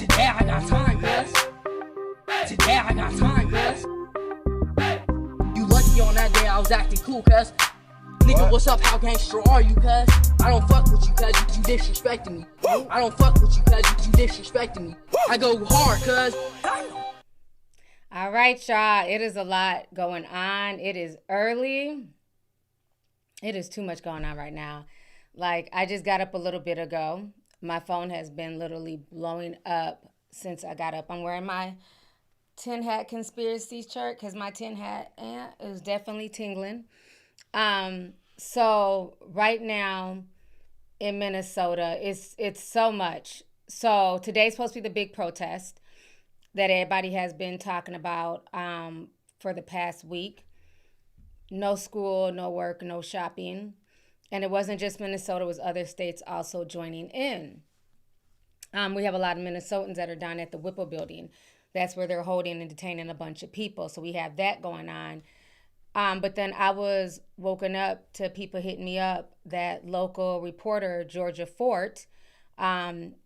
Today I got time, cuz. Today I got time, cuz. You lucky on that day I was acting cool, cuz. Nigga, what's up? How gangster are you, cuz? I don't fuck with you, cuz. You disrespecting me. I don't fuck with you, cuz. You disrespecting me. I go hard, cuz. All right, y'all. It is a lot going on. It is early. It is too much going on right now. Like, I just got up a little bit ago. My phone has been literally blowing up since I got up. I'm wearing my tin hat conspiracy shirt because my tin hat is definitely tingling. So right now in Minnesota, it's so much. So today's supposed to be the big protest that everybody has been talking about for the past week. No school, no work, no shopping. And it wasn't just Minnesota, it was other states also joining in. We have a lot of Minnesotans that are down at the Whipple building. That's where they're holding and detaining a bunch of people. So we have that going on. But then I was woken up to people hitting me up that local reporter, Georgia Fort,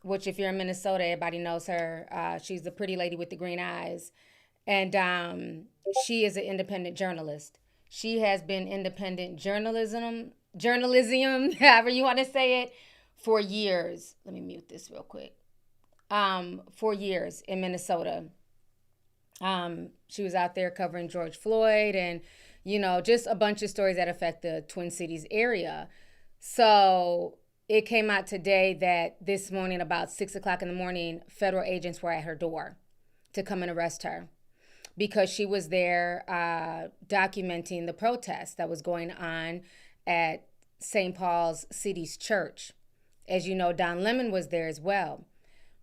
which if you're in Minnesota, everybody knows her. She's the pretty lady with the green eyes. And she is an independent journalist. She has been independent journalism, however you want to say it, for years. Let me mute this real quick. 4 years in Minnesota. She was out there covering George Floyd and, just a bunch of stories that affect the Twin Cities area. So it came out today that this morning, about 6 o'clock in the morning, federal agents were at her door to come and arrest her because she was there documenting the protest that was going on at St. Paul's City's Church. As you know, Don Lemon was there as well.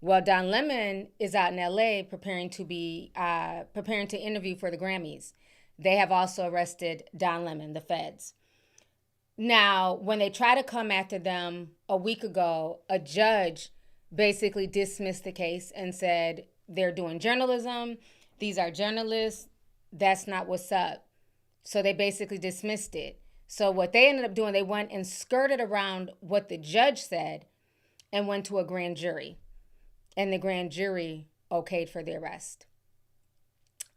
Well, Don Lemon is out in LA preparing to interview for the Grammys. They have also arrested Don Lemon, the feds. Now, when they try to come after them a week ago, a judge basically dismissed the case and said they're doing journalism. These are journalists. That's not what's up. So they basically dismissed it. So what they ended up doing, they went and skirted around what the judge said and went to a grand jury. And the grand jury okayed for the arrest.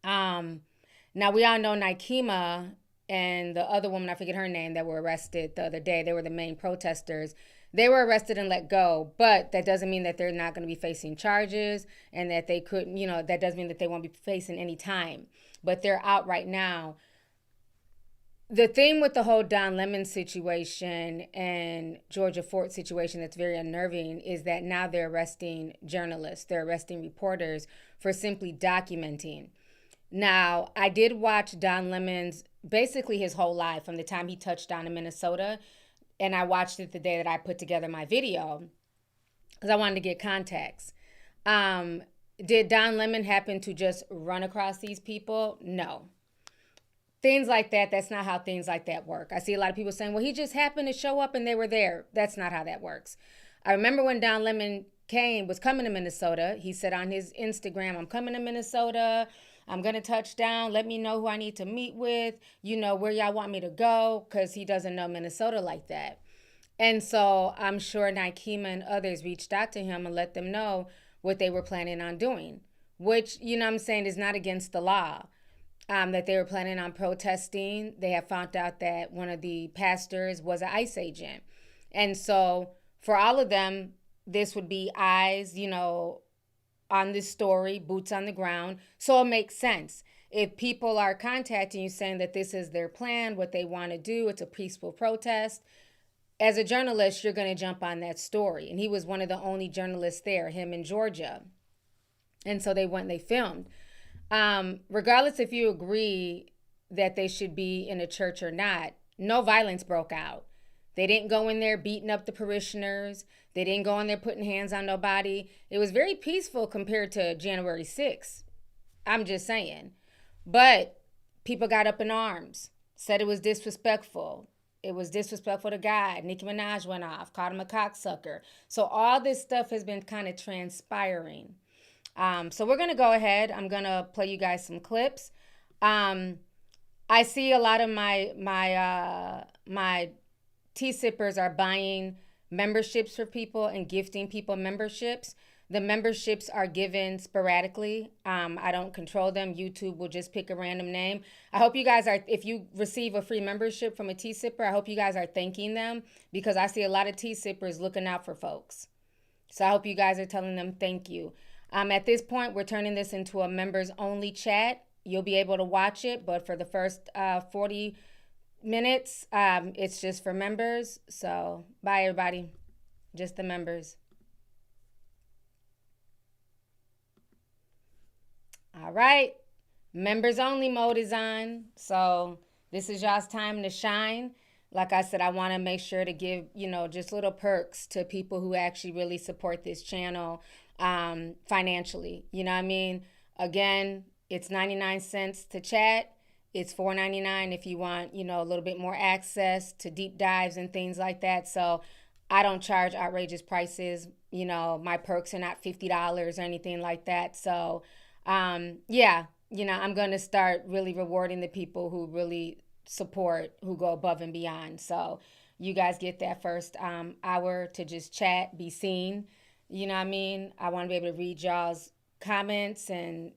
Now, we all know Nikema and the other woman, I forget her name, that were arrested the other day. They were the main protesters. They were arrested and let go, but that doesn't mean that they're not going to be facing charges and that they couldn't, that doesn't mean that they won't be facing any time. But they're out right now. The thing with the whole Don Lemon situation and Georgia Fort situation that's very unnerving is that now they're arresting journalists. They're arresting reporters for simply documenting. Now, I did watch Don Lemon's, basically his whole life from the time he touched down in Minnesota. And I watched it the day that I put together my video because I wanted to get context. Did Don Lemon happen to just run across these people? No. Things like that, that's not how things like that work. I see a lot of people saying, well, he just happened to show up and they were there. That's not how that works. I remember when Don Lemon was coming to Minnesota, he said on his Instagram, I'm coming to Minnesota. I'm going to touch down. Let me know who I need to meet with, where y'all want me to go, because he doesn't know Minnesota like that. And so I'm sure Nikema and others reached out to him and let them know what they were planning on doing, which, I'm saying is not against the law. That they were planning on protesting. They have found out that one of the pastors was an ICE agent. And so for all of them, this would be eyes, on this story, boots on the ground. So it makes sense. If people are contacting you saying that this is their plan, what they want to do, it's a peaceful protest, as a journalist, you're going to jump on that story. And he was one of the only journalists there, him in Georgia. And so they went and they filmed. Regardless if you agree that they should be in a church or not, no violence broke out. They didn't go in there beating up the parishioners. They didn't go in there putting hands on nobody. It was very peaceful compared to January 6th. I'm just saying. But people got up in arms, said it was disrespectful. It was disrespectful to God. Nicki Minaj went off, called him a cocksucker. So all this stuff has been kind of transpiring. So we're going to go ahead. I'm going to play you guys some clips. I see a lot of my tea sippers are buying memberships for people and gifting people memberships. The memberships are given sporadically. I don't control them. YouTube will just pick a random name. I hope you guys are, if you receive a free membership from a tea sipper, I hope you guys are thanking them, because I see a lot of tea sippers looking out for folks. So I hope you guys are telling them thank you. At this point, we're turning this into a members only chat. You'll be able to watch it, but for the first 40 minutes, it's just for members. So bye, everybody. Just the members. All right. Members only mode is on. So this is y'all's time to shine. Like I said, I want to make sure to give, just little perks to people who actually really support this channel financially. You know what I mean? Again, it's 99 cents to chat. It's $4.99 if you want, a little bit more access to deep dives and things like that. So I don't charge outrageous prices. My perks are not $50 or anything like that. So, yeah, I'm going to start really rewarding the people who really support, who go above and beyond. So you guys get that first hour to just chat, be seen. You know what I mean? I want to be able to read y'all's comments and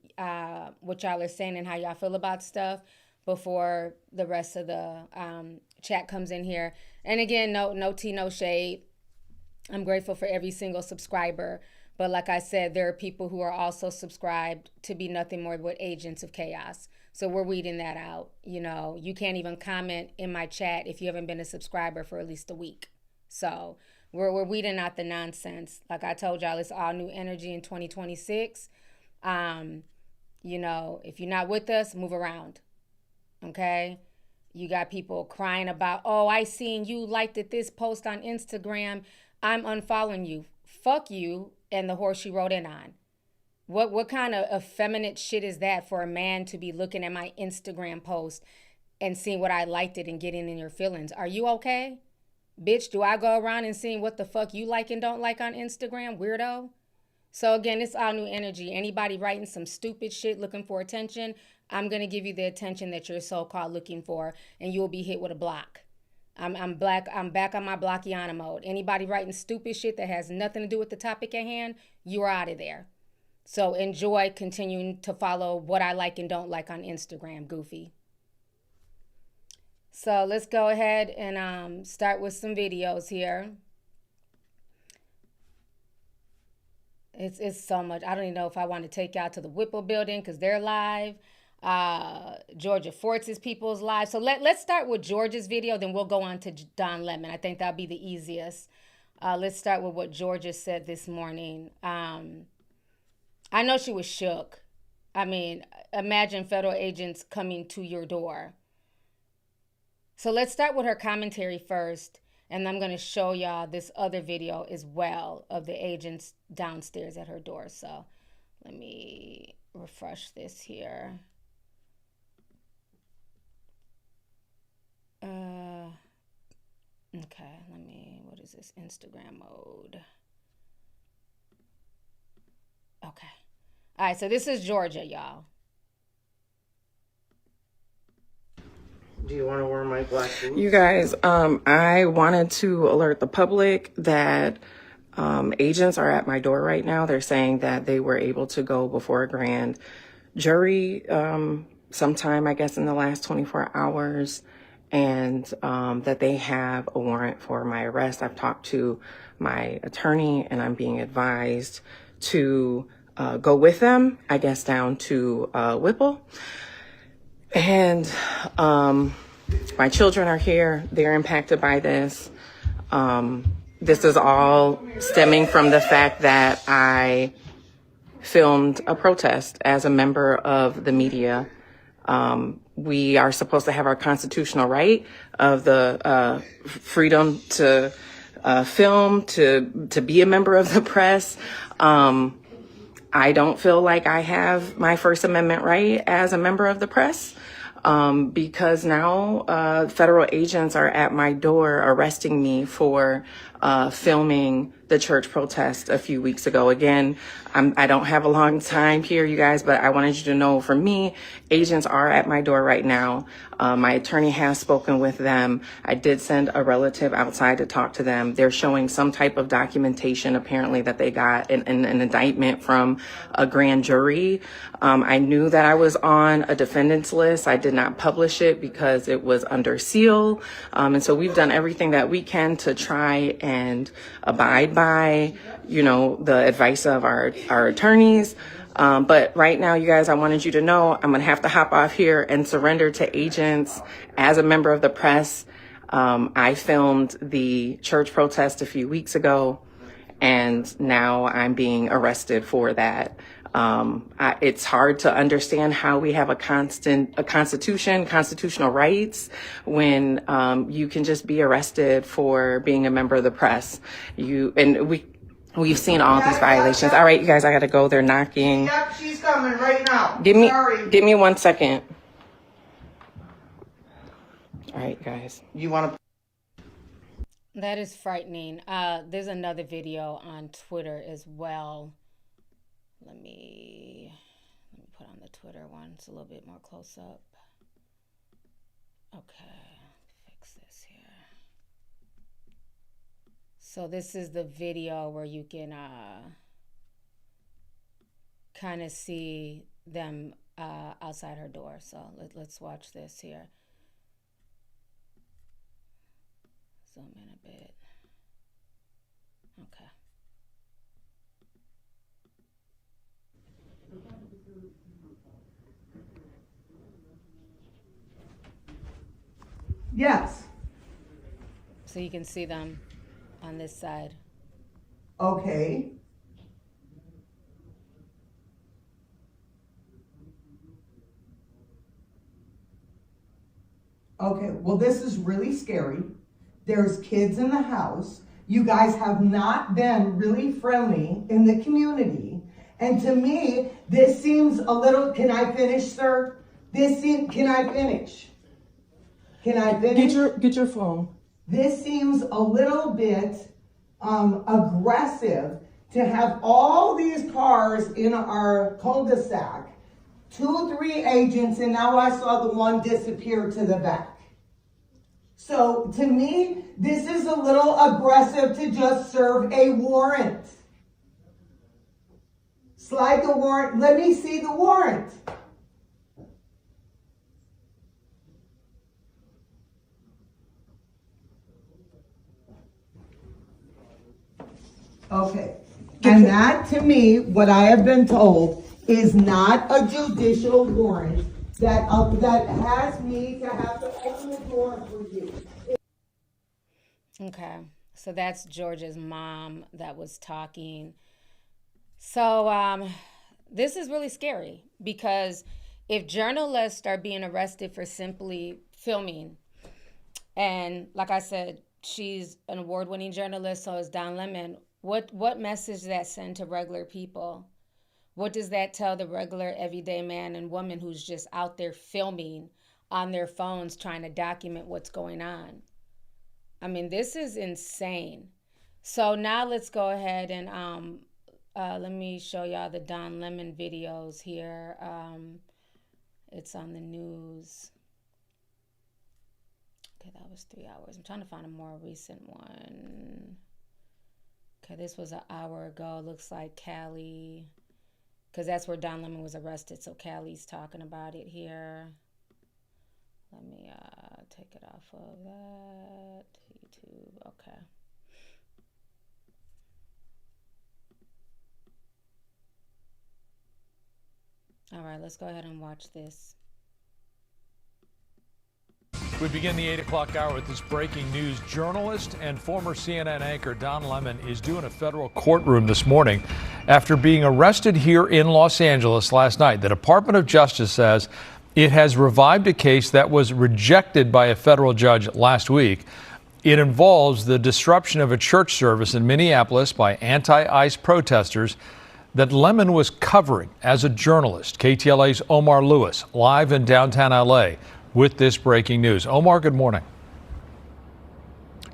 what y'all are saying and how y'all feel about stuff before the rest of the chat comes in here. And again, no tea, no shade. I'm grateful for every single subscriber. But like I said, there are people who are also subscribed to be nothing more but agents of chaos. So we're weeding that out. You can't even comment in my chat if you haven't been a subscriber for at least a week. So we're weeding out the nonsense. Like I told y'all, it's all new energy in 2026. If you're not with us, move around. Okay? You got people crying about, oh, I seen you liked this post on Instagram. I'm unfollowing you. Fuck you and the horse you rode in on. What kind of effeminate shit is that for a man to be looking at my Instagram post and seeing what I liked it and getting in your feelings? Are you okay? Bitch, do I go around and seeing what the fuck you like and don't like on Instagram, weirdo? So again, it's all new energy. Anybody writing some stupid shit looking for attention, I'm going to give you the attention that you're so-called looking for, and you'll be hit with a block. I'm back on my blockiana mode. Anybody writing stupid shit that has nothing to do with the topic at hand, you are out of there. So enjoy continuing to follow what I like and don't like on Instagram, goofy. So let's go ahead and start with some videos here. It's so much. I don't even know if I want to take y'all to the Whipple building because they're live. Georgia Forts' people's live. So let's start with Georgia's video, then we'll go on to Don Lemon. I think that'll be the easiest. Let's start with what Georgia said this morning. I know she was shook. I mean, imagine federal agents coming to your door. So let's start with her commentary first, and I'm going to show y'all this other video as well of the agents downstairs at her door. So let me refresh this here. Okay, what is this? Instagram mode. Okay. All right, so this is Georgia, y'all. Do you want to wear my black boots? You guys, I wanted to alert the public that agents are at my door right now. They're saying that they were able to go before a grand jury sometime, I guess, in the last 24 hours, and that they have a warrant for my arrest. I've talked to my attorney, and I'm being advised to go with them, I guess, down to Whipple. And my children are here. They're impacted by this. This is all stemming from the fact that I filmed a protest as a member of the media. We are supposed to have our constitutional right of the freedom to film, to be a member of the press. I don't feel like I have my First Amendment right as a member of the press, because now federal agents are at my door arresting me for filming the church protest a few weeks ago. Again, I don't have a long time here, you guys, but I wanted you to know, for me, agents are at my door right now. My attorney has spoken with them. I did send a relative outside to talk to them. They're showing some type of documentation, apparently, that they got an indictment from a grand jury. I knew that I was on a defendant's list. I did not publish it because it was under seal. And so we've done everything that we can to try and abide by, you know, the advice of our attorneys. But right now, you guys, I wanted you to know I'm going to have to hop off here and surrender to agents as a member of the press. I filmed the church protest a few weeks ago, and now I'm being arrested for that. It's hard to understand how we have a constitution, constitutional rights, when you can just be arrested for being a member of the press. We've seen all these violations. All right, you guys, I gotta go. They're knocking. Yep, she's coming right now. Give me 1 second. All right, guys. You want to? That is frightening. There's another video on Twitter as well. Let me put on the Twitter one. It's a little bit more close up. Okay, fix this here. So this is the video where you can kind of see them outside her door. So let's watch this here. Zoom in a bit. Okay. Yes. So you can see them on this side. Okay. Okay, well, this is really scary. There's kids in the house. You guys have not been really friendly in the community. And to me, this seems a little, can I finish, sir? Can I finish? Can I finish? Get your phone. This seems a little bit aggressive to have all these cars in our cul-de-sac, 2, 3 agents, and now I saw the one disappear to the back. So to me, this is a little aggressive to just serve a warrant. Slide the warrant. Let me see the warrant. Okay. And that, to me, what I have been told, is not a judicial warrant that has me to have to open the door for you. Okay, so that's Georgia's mom that was talking. So this is really scary, because if journalists are being arrested for simply filming, and like I said, she's an award-winning journalist, so is Don Lemon. What message does that send to regular people? What does that tell the regular everyday man and woman who's just out there filming on their phones trying to document what's going on? I mean, this is insane. So now let's go ahead and let me show y'all the Don Lemon videos here. It's on the news. Okay, that was 3 hours. I'm trying to find a more recent one. Okay, this was an hour ago. Looks like Cali, because that's where Don Lemon was arrested. So Cali's talking about it here. Let me take it off of that. YouTube, okay. All right, let's go ahead and watch this. We begin the 8 o'clock hour with this breaking news. Journalist and former CNN anchor Don Lemon is due in a federal courtroom this morning after being arrested here in Los Angeles last night. The Department of Justice says it has revived a case that was rejected by a federal judge last week. It involves the disruption of a church service in Minneapolis by anti-ICE protesters that Lemon was covering as a journalist. KTLA's Omar Lewis, live in downtown LA, with this breaking news. Omar, good morning.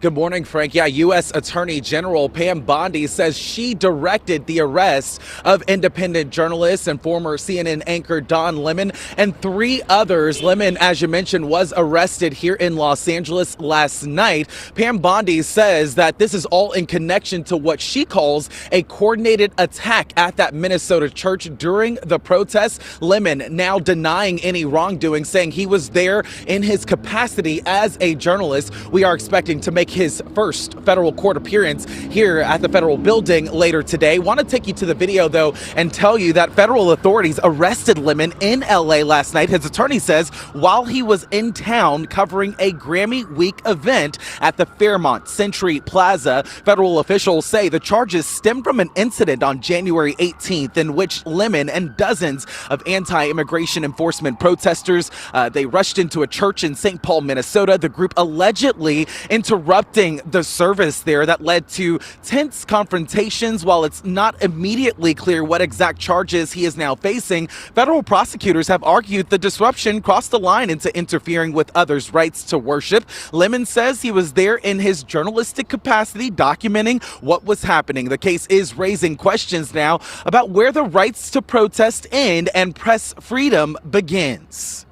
Good morning, Frank. Yeah, U.S. Attorney General Pam Bondi says she directed the arrest of independent journalist and former CNN anchor Don Lemon and 3 others. Lemon, as you mentioned, was arrested here in Los Angeles last night. Pam Bondi says that this is all in connection to what she calls a coordinated attack at that Minnesota church during the protests. Lemon now denying any wrongdoing, saying he was there in his capacity as a journalist. We are expecting to make his first federal court appearance here at the federal building later today. Want to take you to the video, though, and tell you that federal authorities arrested Lemon in LA last night. His attorney says while he was in town covering a Grammy Week event at the Fairmont Century Plaza. Federal officials say the charges stem from an incident on January 18th in which Lemon and dozens of anti-immigration enforcement protesters, they rushed into a church in St. Paul, Minnesota. The group allegedly interrupting the service there that led to tense confrontations. While it's not immediately clear what exact charges he is now facing, federal prosecutors have argued the disruption crossed the line into interfering with others' rights to worship. Lemon says he was there in his journalistic capacity documenting what was happening. The case is raising questions now about where the rights to protest end and press freedom begins.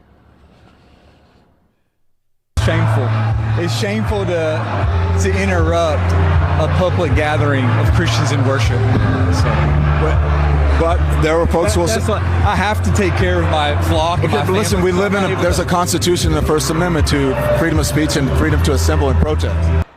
Shameful. It's shameful to interrupt a public gathering of Christians in worship. But there were folks who will say, I have to take care of my flock. okay, but listen, we live there's a constitution in the First Amendment to freedom of speech and freedom to assemble and protest.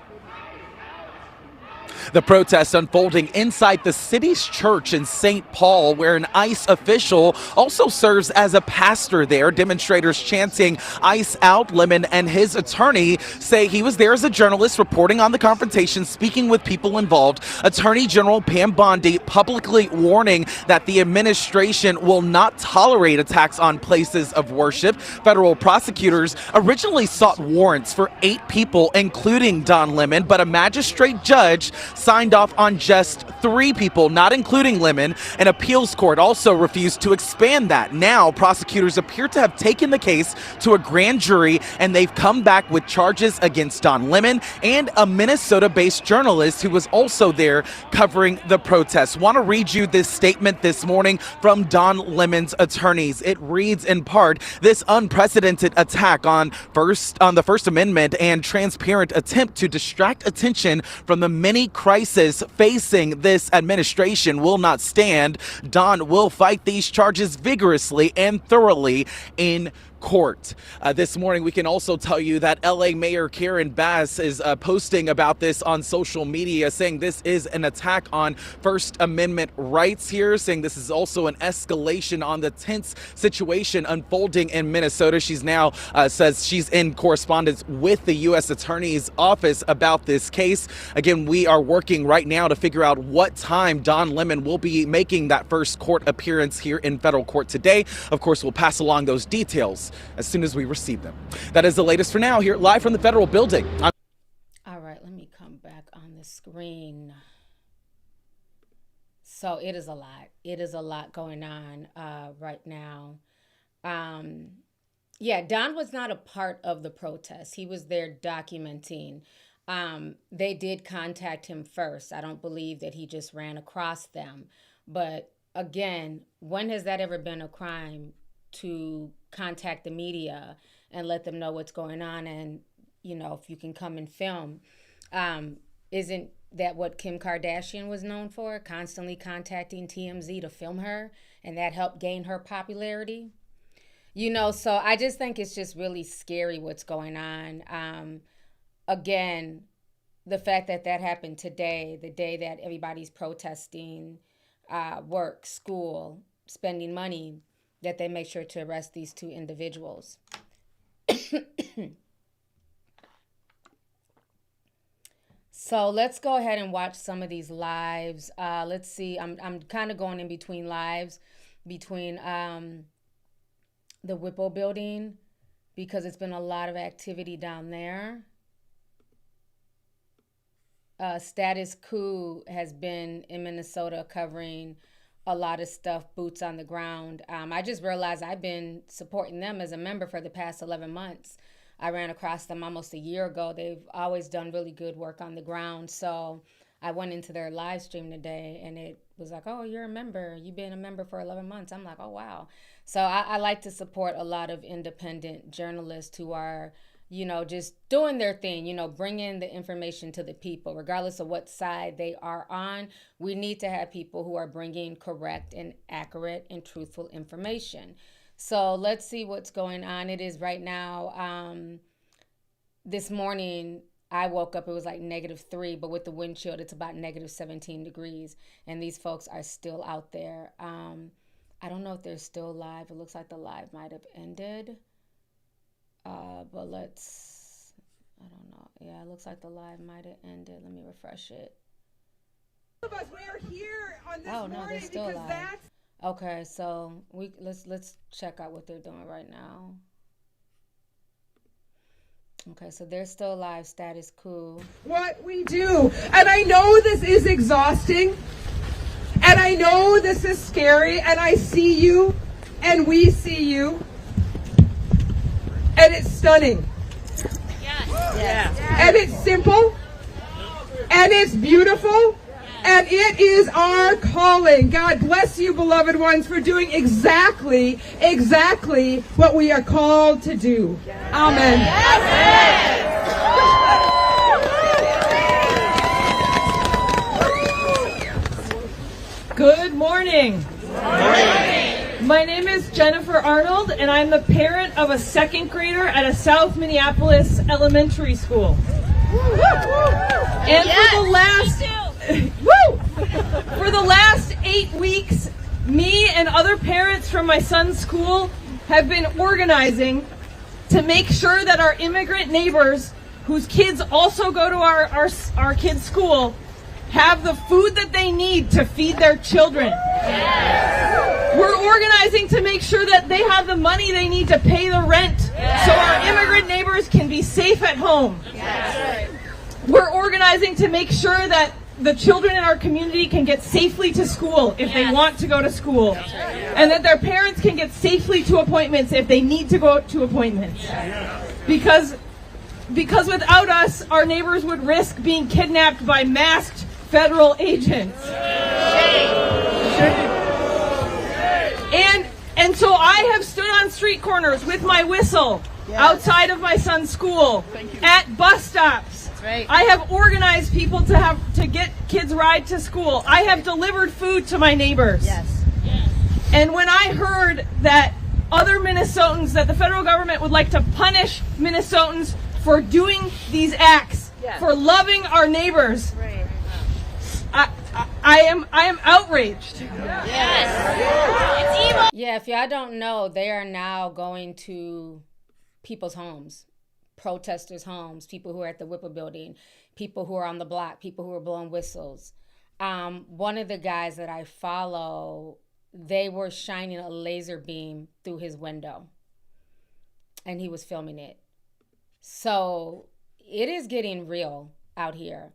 The protest unfolding inside the city's church in St. Paul, where an ICE official also serves as a pastor there. Demonstrators chanting ICE out. Lemon and his attorney say he was there as a journalist reporting on the confrontation, speaking with people involved. Attorney General Pam Bondi publicly warning that the administration will not tolerate attacks on places of worship. Federal prosecutors originally sought warrants for 8 people, including Don Lemon, but a magistrate judge signed off on just 3 people, not including Lemon. An appeals court also refused to expand that. Now, prosecutors appear to have taken the case to a grand jury, and they've come back with charges against Don Lemon and a Minnesota-based journalist who was also there covering the protests. Want to read you this statement this morning from Don Lemon's attorneys. It reads in part, this unprecedented attack on the First Amendment and transparent attempt to distract attention from the many crises facing this administration will not stand. Don will fight these charges vigorously and thoroughly in court. This morning, we can also tell you that LA Mayor Karen Bass is posting about this on social media, saying this is an attack on First Amendment rights here, saying this is also an escalation on the tense situation unfolding in Minnesota. She's now says she's in correspondence with the U.S. Attorney's Office about this case. Again, we are working right now to figure out what time Don Lemon will be making that first court appearance here in federal court today. Of course, we'll pass along those details as soon as we receive them. That is the latest for now here live from the federal building. All right, let me come back on the screen. So it is a lot. It is a lot going on right now. Yeah, Don was not a part of the protest. He was there documenting. They did contact him first. I don't believe that he just ran across them. But again, when has that ever been a crime to contact the media and let them know what's going on, and if you can come and film? Isn't that what Kim Kardashian was known for, constantly contacting TMZ to film her, and that helped gain her popularity? So I just think it's just really scary what's going on. Again, the fact that happened today, the day that everybody's protesting work, school, spending money, that they make sure to arrest these 2 individuals. So let's go ahead and watch some of these lives. Let's see. I'm kind of going in between lives between the Whipple building, because it's been a lot of activity down there. Status Quo has been in Minnesota covering a lot of stuff, boots on the ground. I just realized I've been supporting them as a member for the past 11 months. I ran across them almost a year ago. They've always done really good work on the ground. So I went into their live stream today, and it was like, oh, you're a member. You've been a member for 11 months. I'm like, oh, wow. So I like to support a lot of independent journalists who are, you know, just doing their thing, you know, bringing the information to the people, regardless of what side they are on. We need to have people who are bringing correct and accurate and truthful information. So let's see what's going on. It is right now, this morning, I woke up, it was like -3, but with the wind chill, it's about -17 degrees. And these folks are still out there. I don't know if they're still live. It looks like the live might have ended. But let's, I don't know. Yeah, it looks like the live might have ended. Let me refresh it. We are here on this oh, no, morning they're still because live. that's Okay, so let's check out what they're doing right now. Okay, so they're still live, status quo. what we do. And I know this is exhausting. And I know this is scary. And I see you. And we see you. And it's stunning. Yes. And it's simple. And it's beautiful. And it is our calling. God bless you, beloved ones, for doing exactly what we are called to do. Amen. Good morning. My name is Jennifer Arnold, and I'm the parent of a second grader at a South Minneapolis elementary school. And for the last 8 weeks, me and other parents from my son's school have been organizing to make sure that our immigrant neighbors, whose kids also go to our kids' school, have the food that they need to feed their children. We're organizing to make sure that they have the money they need to pay the rent so our immigrant neighbors can be safe at home. We're organizing to make sure that the children in our community can get safely to school if they want to go to school. And that their parents can get safely to appointments if they need to go to appointments. Because without us, our neighbors would risk being kidnapped by masked federal agents. And so I have stood on street corners with my whistle outside of my son's school, at bus stops. Right. I have organized people to get kids ride to school. I have delivered food to my neighbors. Yes. And when I heard that other Minnesotans, that the federal government would like to punish Minnesotans for doing these acts, for loving our neighbors, I am outraged. Yeah, if y'all don't know, they are now going to people's homes, protesters' homes, people who are at the Whipple building, people who are on the block, people who are blowing whistles. One of the guys that I follow, they were shining a laser beam through his window, and he was filming it. So it is getting real out here.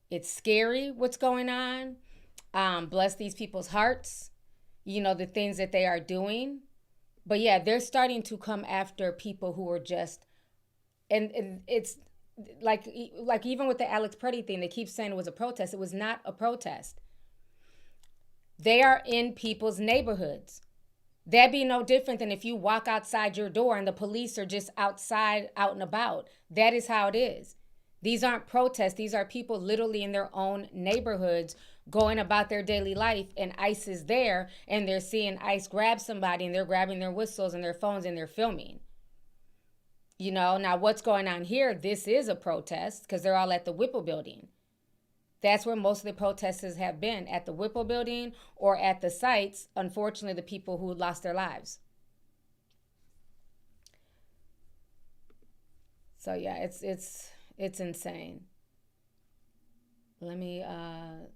It's scary what's going on. Bless these people's hearts, you know, the things that they are doing. But yeah, they're starting to come after people who are just, and it's like even with the Alex Purdy thing, they keep saying it was a protest. It was not a protest. They are in people's neighborhoods. That'd be no different than if you walk outside your door and the police are just outside, out and about. That is how it is. These aren't protests. These are people literally in their own neighborhoods going about their daily life, and ICE is there, and they're seeing ICE grab somebody, and they're grabbing their whistles and their phones, and they're filming. You know, now what's going on here, this is a protest because they're all at the Whipple building. That's where most of the protesters have been, at the Whipple building or at the sites, unfortunately, the people who lost their lives. So yeah, it's insane. Let me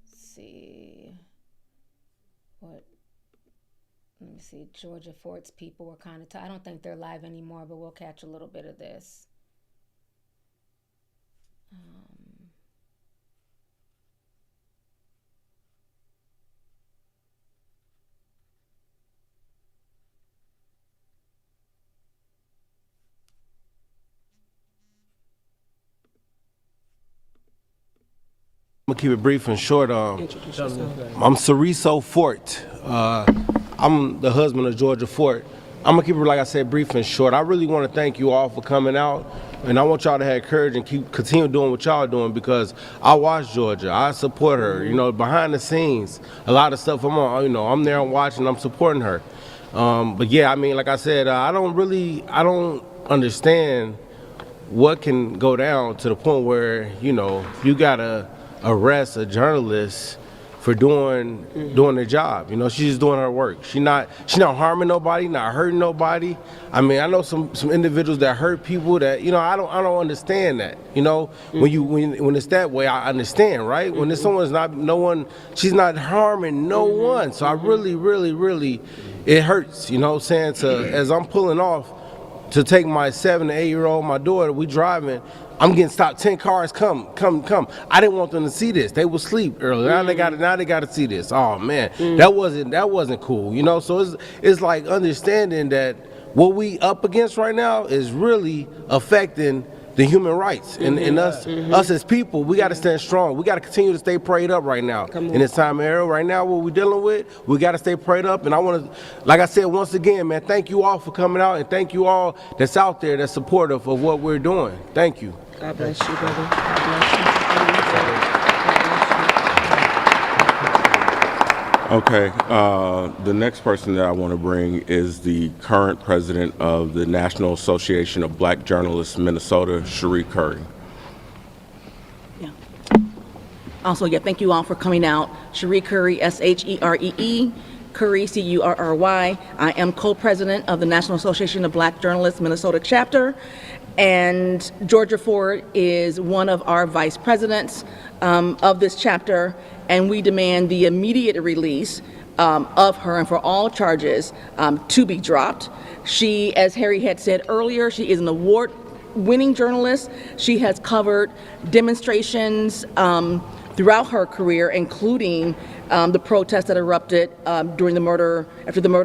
see what. Let me see. Georgia Fort's people were kind of. I don't think they're live anymore, but we'll catch a little bit of this. I'm gonna keep it brief and short. I'm Ceriso Fort. I'm the husband of Georgia Fort. I'm gonna keep it, like I said, brief and short. I really want to thank you all for coming out, and I want y'all to have courage and continue doing what y'all doing, because I watch Georgia. I support her. You know, behind the scenes, a lot of stuff I'm on. You know, I'm there, I'm watching, I'm supporting her. But yeah, I mean, like I said, I don't understand what can go down to the point where, you know, you gotta arrest a journalist for doing their job. You know, she's just doing her work. She's not harming nobody, not hurting nobody. I mean, I know some individuals that hurt people that, you know, I don't understand that. You know, when it's that way, I understand, right? When there's she's not harming no one. So I really, it hurts, you know what I'm saying? As I'm pulling off to take my 7 to 8 year old, my daughter, we driving, I'm getting stopped, 10 cars, come. I didn't want them to see this. They would sleep earlier. Now they got to see this. Oh man, that wasn't cool, you know? So it's like understanding that what we up against right now is really affecting the human rights, and us as people, we got to stand strong. We got to continue to stay prayed up right now. In this time era, right now, what we're dealing with, we got to stay prayed up. And I want to, like I said, once again, man, thank you all for coming out, and thank you all that's out there that's supportive of what we're doing. Thank you. God bless you, brother. God bless you. Okay, the next person that I want to bring is the current president of the National Association of Black Journalists, Minnesota, Cherie Curry. Yeah. Also, thank you all for coming out. Cherie Curry, S-H-E-R-E-E, Curry, C-U-R-R-Y. I am co-president of the National Association of Black Journalists, Minnesota chapter, and Georgia Fort is one of our vice presidents of this chapter, and we demand the immediate release of her and for all charges to be dropped. She, as Harry had said earlier, she is an award-winning journalist. She has covered demonstrations throughout her career, including the protests that erupted after the murder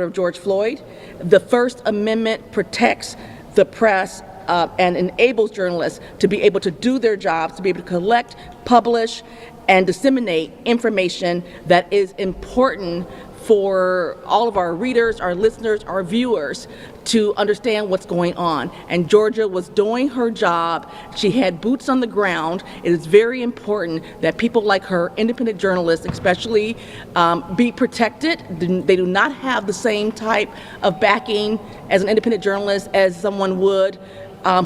of George Floyd. The First Amendment protects the press and enables journalists to be able to do their jobs, to be able to collect, publish, and disseminate information that is important for all of our readers, our listeners, our viewers to understand what's going on. And Georgia was doing her job. She had boots on the ground. It is very important that people like her, independent journalists especially, be protected. They do not have the same type of backing as an independent journalist as someone would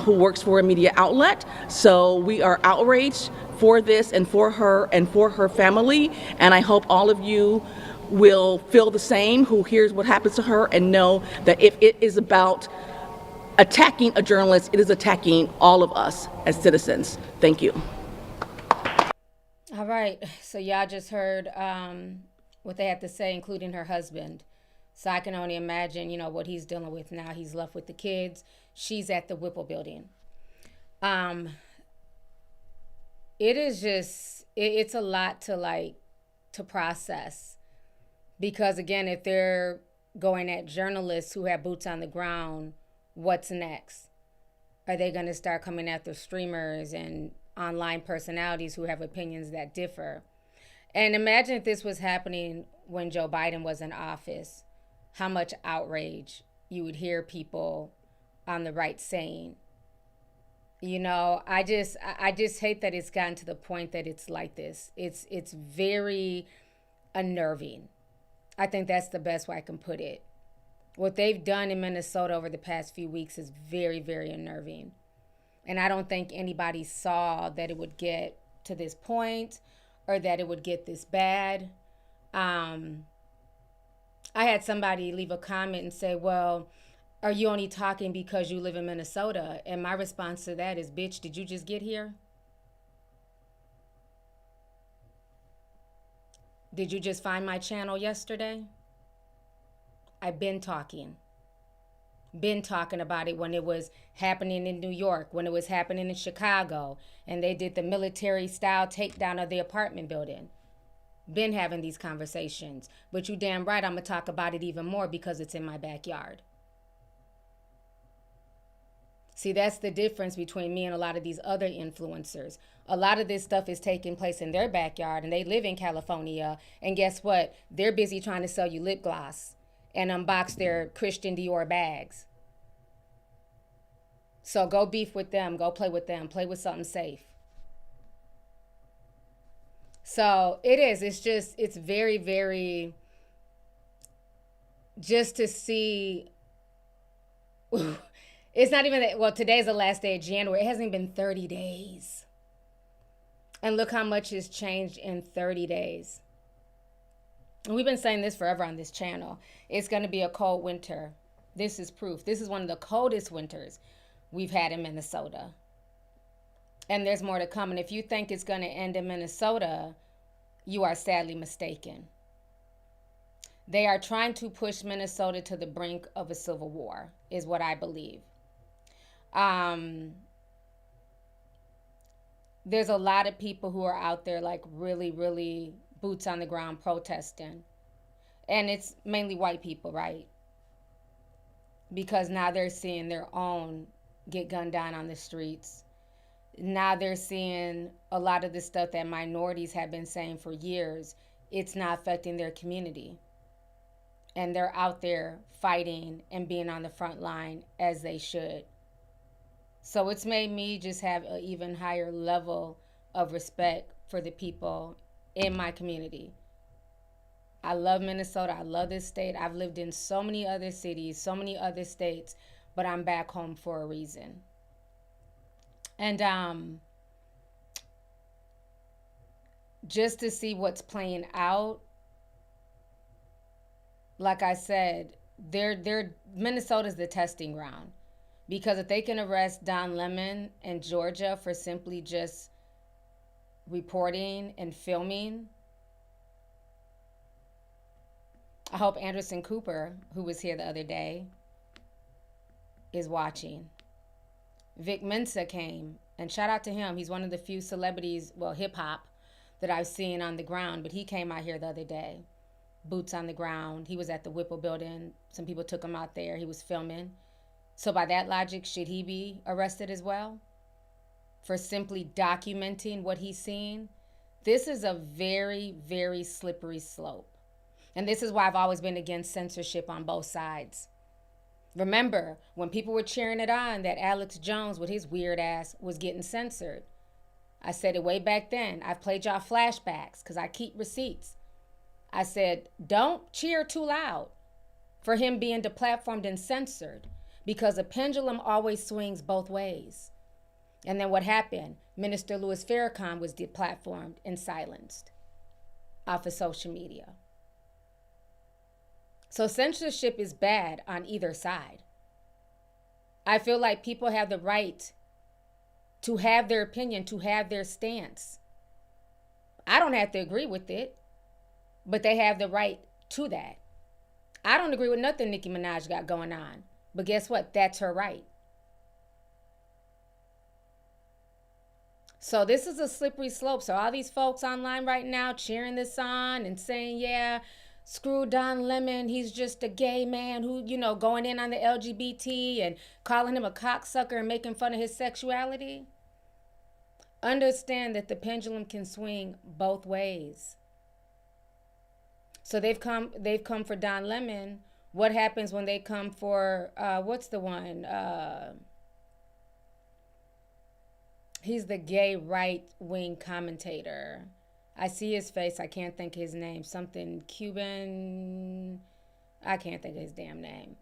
who works for a media outlet. So we are outraged for this and for her family, and I hope all of you will feel the same who hears what happens to her and know that if it is about attacking a journalist, it is attacking all of us as citizens. Thank you. All right, so y'all just heard what they had to say, including her husband. So I can only imagine, what he's dealing with now. He's left with the kids. She's at the Whipple building. It is just, it's a lot to process. Because again, if they're going at journalists who have boots on the ground, what's next? Are they going to start coming after streamers and online personalities who have opinions that differ? And imagine if this was happening when Joe Biden was in office, how much outrage you would hear people on the right saying. I just hate that it's gotten to the point that it's like this. It's very unnerving. I think that's the best way I can put it. What they've done in Minnesota over the past few weeks is very, very unnerving. And I don't think anybody saw that it would get to this point or that it would get this bad. I had somebody leave a comment and say, well, are you only talking because you live in Minnesota? And my response to that is, bitch, did you just get here? Did you just find my channel yesterday? I've been talking about it when it was happening in New York, when it was happening in Chicago, and they did the military style takedown of the apartment building. Been having these conversations, but you damn right I'm gonna talk about it even more because it's in my backyard. See, that's the difference between me and a lot of these other influencers. A lot of this stuff is taking place in their backyard, and they live in California. And guess what? They're busy trying to sell you lip gloss and unbox their Christian Dior bags. So go beef with them. Go play with them. Play with something safe. So it is. It's very, very, just to see. It's not even that, well, today's the last day of January. It hasn't even been 30 days. And look how much has changed in 30 days. And we've been saying this forever on this channel. It's going to be a cold winter. This is proof. This is one of the coldest winters we've had in Minnesota. And there's more to come. And if you think it's going to end in Minnesota, you are sadly mistaken. They are trying to push Minnesota to the brink of a civil war, is what I believe. There's a lot of people who are out there like really, really boots on the ground protesting. And it's mainly white people, right? Because now they're seeing their own get gunned down on the streets. Now they're seeing a lot of the stuff that minorities have been saying for years. It's not affecting their community. And they're out there fighting and being on the front line as they should. So it's made me just have an even higher level of respect for the people in my community. I love Minnesota. I love this state. I've lived in so many other cities, so many other states, but I'm back home for a reason. And just to see what's playing out, like I said, Minnesota's the testing ground. Because if they can arrest Don Lemon in Georgia for simply just reporting and filming, I hope Anderson Cooper, who was here the other day, is watching. Vic Mensa came, and shout out to him. He's one of the few celebrities, well, hip-hop, that I've seen on the ground, but he came out here the other day. Boots on the ground. He was at the Whipple building. Some people took him out there. He was filming. So by that logic, should he be arrested as well for simply documenting what he's seen? This is a very, very slippery slope. And this is why I've always been against censorship on both sides. Remember, when people were cheering it on that Alex Jones with his weird ass was getting censored, I said it way back then. I've played y'all flashbacks because I keep receipts. I said, don't cheer too loud for him being deplatformed and censored, because a pendulum always swings both ways. And then what happened? Minister Louis Farrakhan was deplatformed and silenced off of social media. So censorship is bad on either side. I feel like people have the right to have their opinion, to have their stance. I don't have to agree with it, but they have the right to that. I don't agree with nothing Nicki Minaj got going on. But guess what? That's her right. So this is a slippery slope. So all these folks online right now cheering this on and saying, yeah, screw Don Lemon. He's just a gay man who, going in on the LGBT and calling him a cocksucker and making fun of his sexuality. Understand that the pendulum can swing both ways. So they've come for Don Lemon. What happens when they come for, what's the one? He's the gay right-wing commentator. I see his face. I can't think his name. Something Cuban. I can't think of his damn name.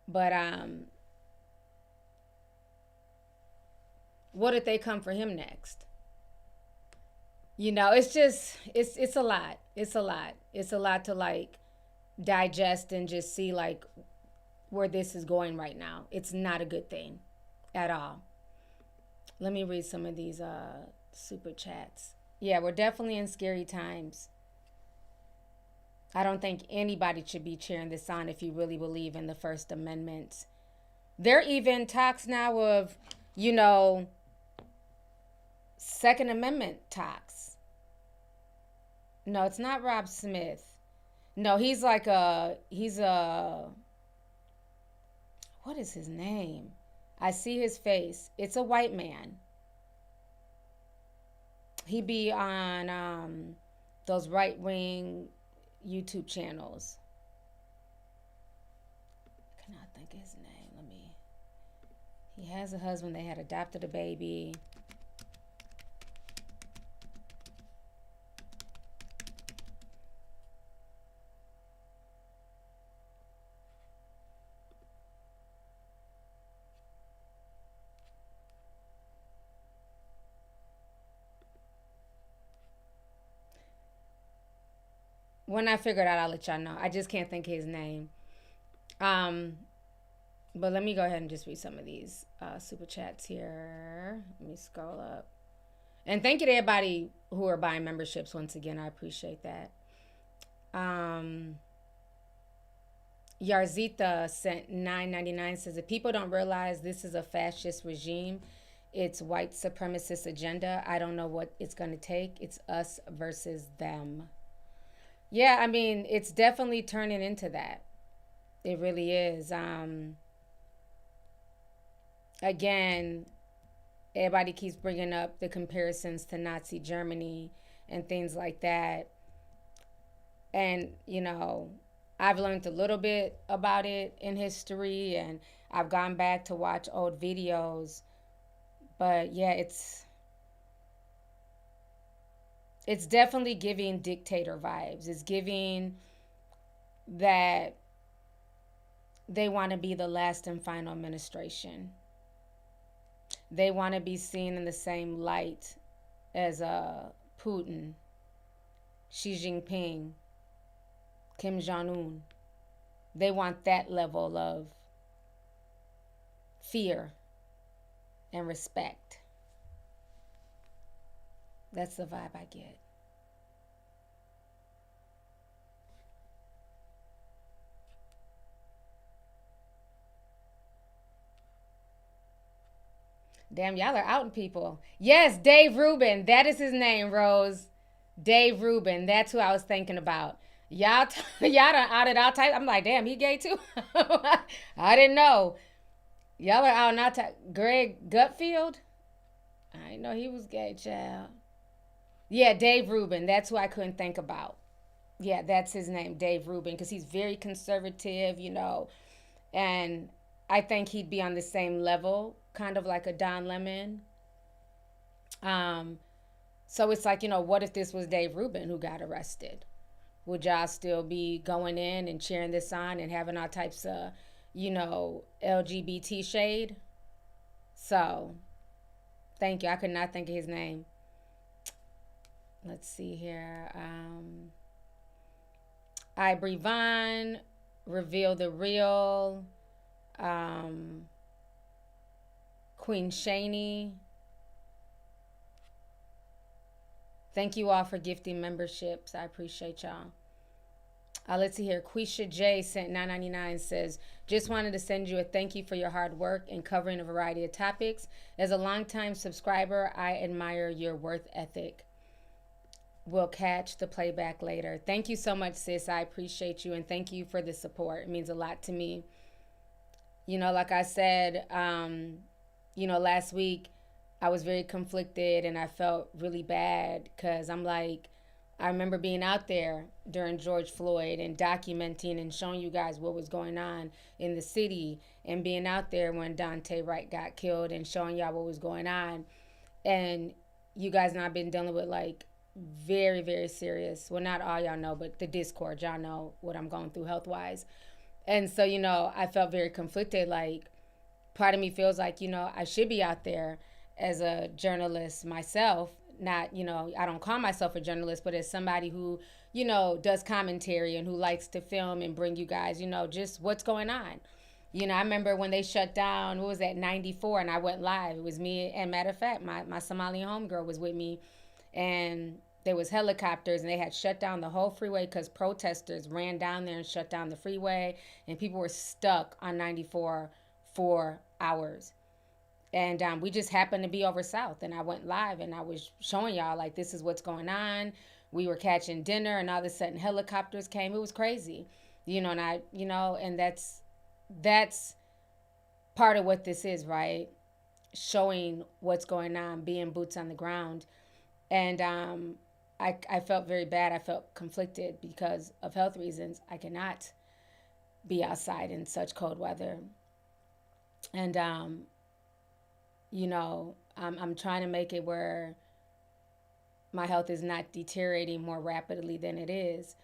But what if they come for him next? It's just, it's a lot. It's a lot. It's a lot to digest and just see where this is going right now. It's not a good thing at all. Let me read some of these super chats. Yeah, we're definitely in scary times. I don't think anybody should be cheering this on if you really believe in the First Amendment. There are even talks now of, Second Amendment talks. No, it's not Rob Smith. No, he's what is his name? I see his face. It's a white man. He be on those right-wing YouTube channels. I cannot think of his name. He has a husband. They had adopted a baby. When I figure it out, I'll let y'all know. I just can't think of his name. But let me go ahead and just read some of these super chats here. Let me scroll up. And thank you to everybody who are buying memberships once again. I appreciate that. Yarzita sent $9.99, says, if people don't realize this is a fascist regime, it's white supremacist agenda, I don't know what it's going to take. It's us versus them. Yeah, I mean, it's definitely turning into that. It really is. Again, everybody keeps bringing up the comparisons to Nazi Germany and things like that. And, you know, I've learned a little bit about it in history, and I've gone back to watch old videos. But yeah, it's definitely giving dictator vibes. It's giving that they want to be the last and final administration. They want to be seen in the same light as Putin, Xi Jinping, Kim Jong-un. They want that level of fear and respect. That's the vibe I get. Damn, y'all are outing people. Yes, Dave Rubin. That is his name, Rose. Dave Rubin. That's who I was thinking about. Y'all done outed all types. I'm like, damn, he gay too? I didn't know. Y'all are out and out. Greg Gutfield? I didn't know he was gay, child. Yeah, Dave Rubin. That's who I couldn't think about. Yeah, that's his name, Dave Rubin, because he's very conservative, you know. And I think he'd be on the same level, kind of like a Don Lemon. So it's like, you know, what if this was Dave Rubin who got arrested? Would y'all still be going in and cheering this on and having all types of, you know, LGBT shade? So, thank you. I could not think of his name. Let's see here. Ivory Vaughn, Reveal the Real, Queen Shaney. Thank you all for gifting memberships. I appreciate y'all. Let's see here. Quisha J sent $9.99, says, just wanted to send you a thank you for your hard work and covering a variety of topics. As a longtime subscriber, I admire your work ethic. We'll catch the playback later. Thank you so much, sis. I appreciate you, and thank you for the support. It means a lot to me. You know, like I said, you know, last week I was very conflicted and I felt really bad because I'm like, I remember being out there during George Floyd and documenting and showing you guys what was going on in the city, and being out there when Dante Wright got killed and showing y'all what was going on. And you guys and I have been dealing with like very, very serious, well, not all y'all know, but the Discord, y'all know what I'm going through health-wise. And so, you know, I felt very conflicted. Like, part of me feels like, you know, I should be out there as a journalist myself. Not, you know, I don't call myself a journalist, but as somebody who, you know, does commentary and who likes to film and bring you guys, you know, just what's going on. You know, I remember when they shut down, what was that, 94, and I went live. It was me, and matter of fact, my Somali homegirl was with me, and there was helicopters, and they had shut down the whole freeway because protesters ran down there and shut down the freeway, and people were stuck on 94 for hours. And we just happened to be over south, and I went live, and I was showing y'all, like, this is what's going on. We were catching dinner, and all of a sudden helicopters came. It was crazy, you know, and I, you know, and that's part of what this is, right? Showing what's going on, being boots on the ground. And I felt very bad. I felt conflicted because of health reasons. I cannot be outside in such cold weather. And, you know, I'm trying to make it where my health is not deteriorating more rapidly than it is.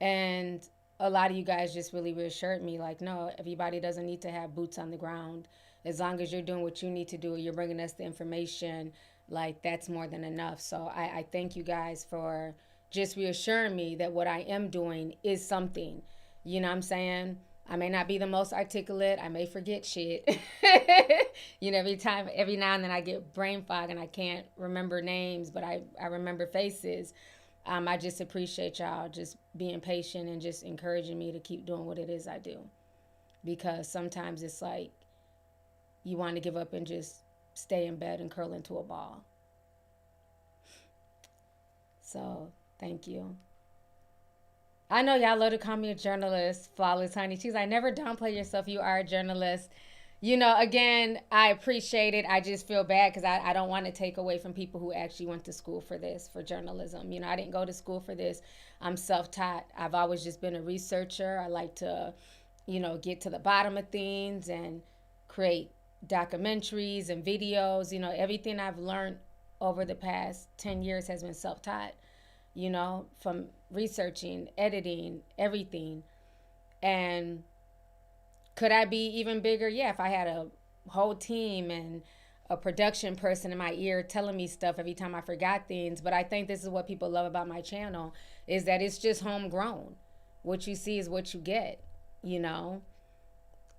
And a lot of you guys just really reassured me, like, no, everybody doesn't need to have boots on the ground. As long as you're doing what you need to do, you're bringing us the information, like, that's more than enough. So I thank you guys for just reassuring me that what I am doing is something. You know what I'm saying? I may not be the most articulate. I may forget shit. You know, every now and then I get brain fog and I can't remember names, but I remember faces. I just appreciate y'all just being patient and just encouraging me to keep doing what it is I do. Because sometimes it's like you want to give up and just stay in bed and curl into a ball. So, thank you. I know y'all love to call me a journalist, Flawless Honey. She's like, never downplay yourself. You are a journalist. You know, again, I appreciate it. I just feel bad because I don't want to take away from people who actually went to school for this, for journalism. You know, I didn't go to school for this. I'm self-taught. I've always just been a researcher. I like to, you know, get to the bottom of things and create documentaries and videos. You know, everything I've learned over the past 10 years has been self-taught, you know, from researching, editing, everything. And could I be even bigger? Yeah, if I had a whole team and a production person in my ear telling me stuff every time I forgot things. But I think this is what people love about my channel, is that it's just homegrown. What you see is what you get, you know.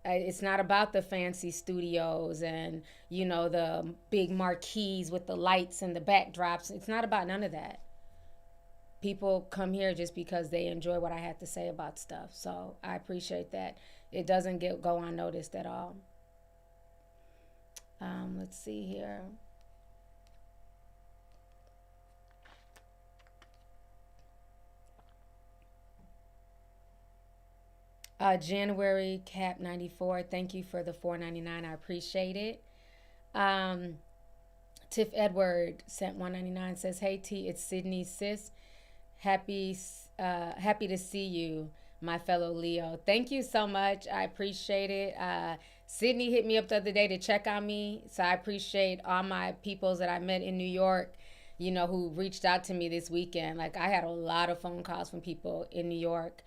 It's not about the fancy studios and, you know, the big marquees with the lights and the backdrops. It's not about none of that. People come here just because they enjoy what I have to say about stuff. So I appreciate that. It doesn't go unnoticed at all. Let's see here. January Cap 94. Thank you for the $4.99. I appreciate it. Tiff Edward sent $1.99. Says, "Hey T, it's Sydney sis. Happy to see you, my fellow Leo." Thank you so much. I appreciate it. Sydney hit me up the other day to check on me. So I appreciate all my peoples that I met in New York, you know, who reached out to me this weekend. Like, I had a lot of phone calls from people in New York.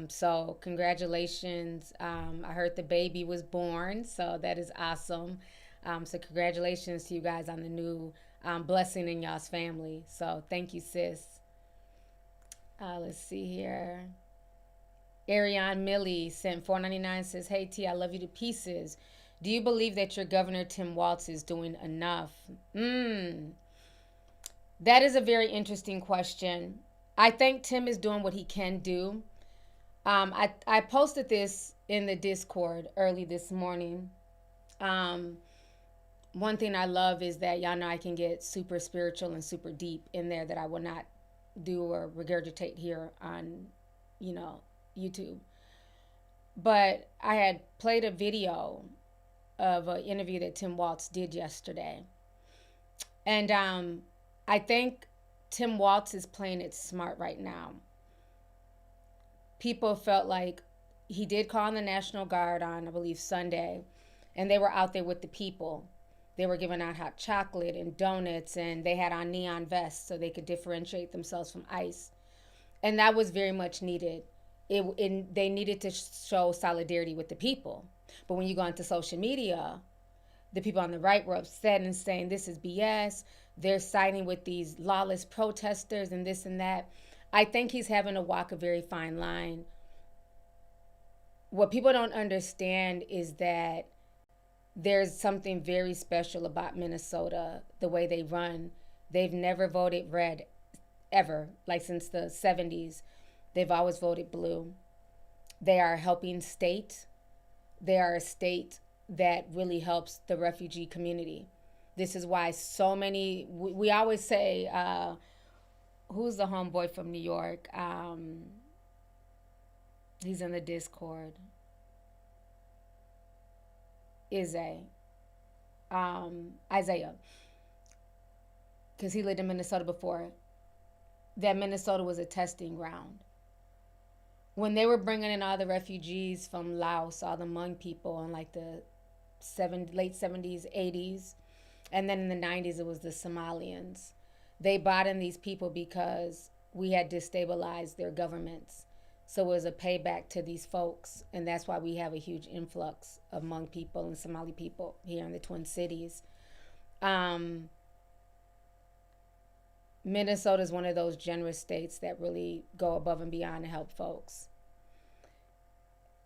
So congratulations. I heard the baby was born, so that is awesome. So congratulations to you guys on the new blessing in y'all's family. So thank you, sis. Let's see here. Ariane Millie sent $4.99. Says, "Hey T, I love you to pieces. Do you believe that your governor Tim Walz is doing enough?" That is a very interesting question. I think Tim is doing what he can do. I posted this in the Discord early this morning. One thing I love is that y'all know I can get super spiritual and super deep in there that I will not do or regurgitate here on, you know, YouTube. But I had played a video of an interview that Tim Walz did yesterday. And I think Tim Walz is playing it smart right now. People felt like he did call on the National Guard on, I believe, Sunday, and they were out there with the people. They were giving out hot chocolate and donuts, and they had on neon vests so they could differentiate themselves from ICE. And that was very much needed. They needed to show solidarity with the people. But when you go onto social media, the people on the right were upset and saying this is BS. They're siding with these lawless protesters and this and that. I think he's having to walk a very fine line. What people don't understand is that there's something very special about Minnesota, the way they run. They've never voted red, ever, like since the 70s. They've always voted blue. They are a helping state. They are a state that really helps the refugee community. This is why so many, we always say, who's the homeboy from New York? He's in the Discord. Isaiah, because he lived in Minnesota before, that Minnesota was a testing ground. When they were bringing in all the refugees from Laos, all the Hmong people in like the late 70s, 80s, and then in the 90s it was the Somalians. They brought in these people because we had destabilized their governments. So it was a payback to these folks, and that's why we have a huge influx of Hmong people and Somali people here in the Twin Cities. Minnesota is one of those generous states that really go above and beyond to help folks.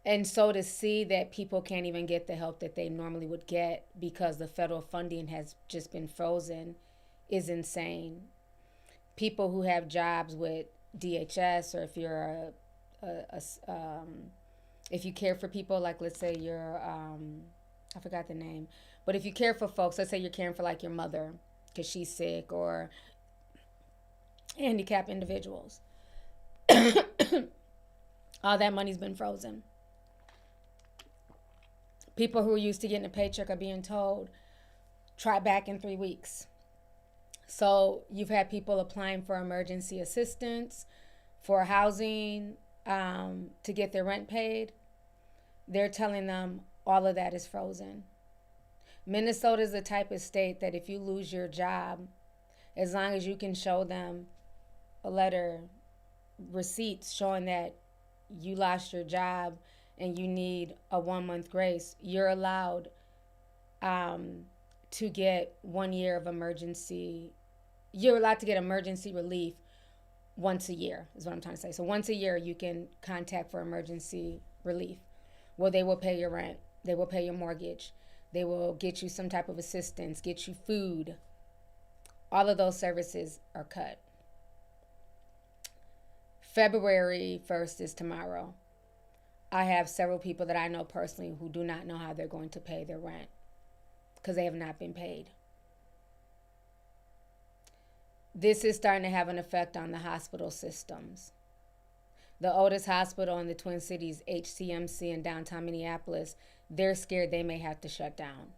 And so to see that people can't even get the help that they normally would get because the federal funding has just been frozen is insane. People who have jobs with DHS, or if you're if you care for people, like let's say you're, I forgot the name, but if you care for folks, let's say you're caring for like your mother because she's sick, or handicapped individuals, all that money's been frozen. People who are used to getting a paycheck are being told, try back in 3 weeks. So you've had people applying for emergency assistance, for housing, to get their rent paid. They're telling them all of that is frozen. Minnesota is the type of state that if you lose your job, as long as you can show them a letter, receipts showing that you lost your job and you need a 1 month grace, you're allowed to get 1 year of emergency. You're allowed to get emergency relief once a year, is what I'm trying to say. So once a year you can contact for emergency relief. Well, they will pay your rent. They will pay your mortgage. They will get you some type of assistance, get you food. All of those services are cut. February 1st is tomorrow. I have several people that I know personally who do not know how they're going to pay their rent because they have not been paid. This is starting to have an effect on the hospital systems. The oldest hospital in the Twin Cities, HCMC in downtown Minneapolis, they're scared they may have to shut down.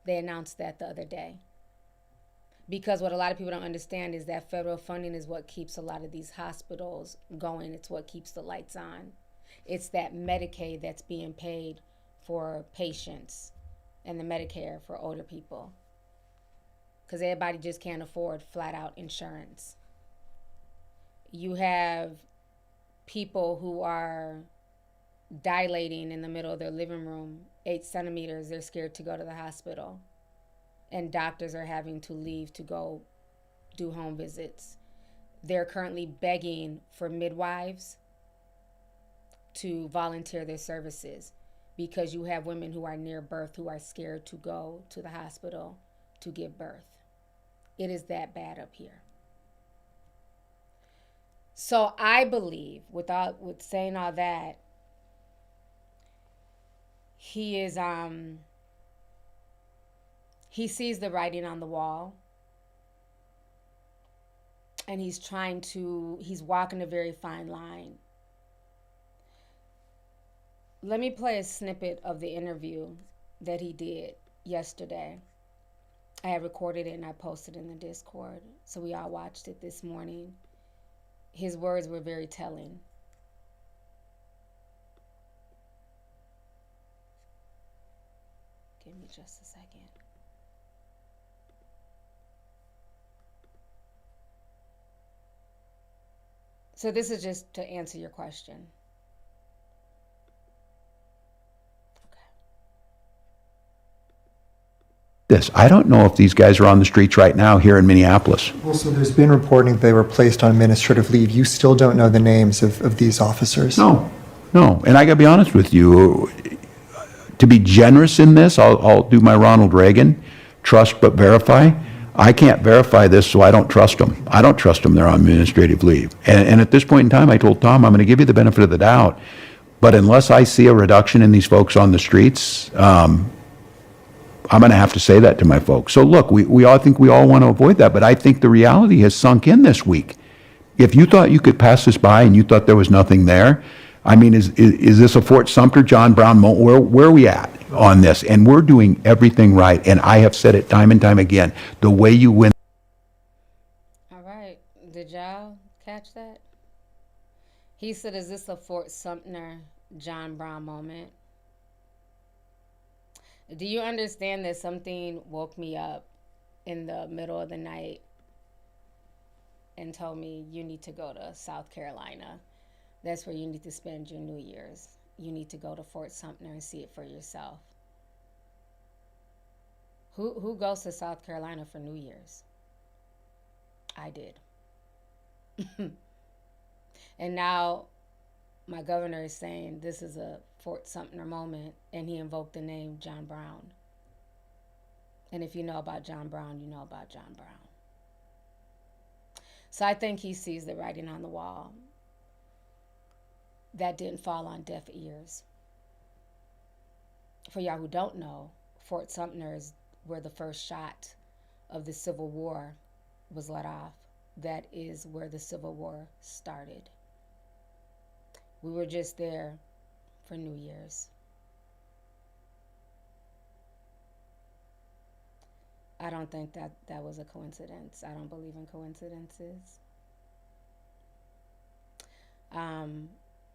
They announced that the other day. Because what a lot of people don't understand is that federal funding is what keeps a lot of these hospitals going. It's what keeps the lights on. It's that Medicaid that's being paid for patients and the Medicare for older people. Because everybody just can't afford flat out insurance. You have people who are dilating in the middle of their living room, 8 centimeters, they're scared to go to the hospital. And doctors are having to leave to go do home visits. They're currently begging for midwives to volunteer their services because you have women who are near birth who are scared to go to the hospital to give birth. It is that bad up here. So I believe, with saying all that, he is he sees the writing on the wall, and he's walking a very fine line. Let me play a snippet of the interview that he did yesterday. I had recorded it and I posted it in the Discord, so we all watched it this morning. His words were very telling. Give me just a second. So this is just to answer your question. This. I don't know if these guys are on the streets right now here in Minneapolis. Well, so there's been reporting that they were placed on administrative leave. You still don't know the names of these officers? No. And I got to be honest with you. To be generous in this, I'll do my Ronald Reagan, trust but verify. I can't verify this, so I don't trust them. I don't trust them. They're on administrative leave. And at this point in time, I told Tom, I'm going to give you the benefit of the doubt. But unless I see a reduction in these folks on the streets, I'm going to have to say that to my folks. So look, we all think we all want to avoid that, but I think the reality has sunk in this week. If you thought you could pass this by and you thought there was nothing there, I mean, is this a Fort Sumter, John Brown moment? Where are we at on this? And we're doing everything right. And I have said it time and time again. The way you win. All right. Did y'all catch that? He said, is this a Fort Sumter, John Brown moment? Do you understand that something woke me up in the middle of the night and told me you need to go to South Carolina? That's where you need to spend your New Year's. You need to go to Fort Sumter and see it for yourself. Who goes to South Carolina for New Year's? I did. And now my governor is saying this is a Fort Sumter moment, and he invoked the name John Brown. And if you know about John Brown, you know about John Brown. So I think he sees the writing on the wall. That didn't fall on deaf ears. For y'all who don't know, Fort Sumter is where the first shot of the Civil War was let off. That is where the Civil War started. We were just there for New Year's. I don't think that was a coincidence. I don't believe in coincidences.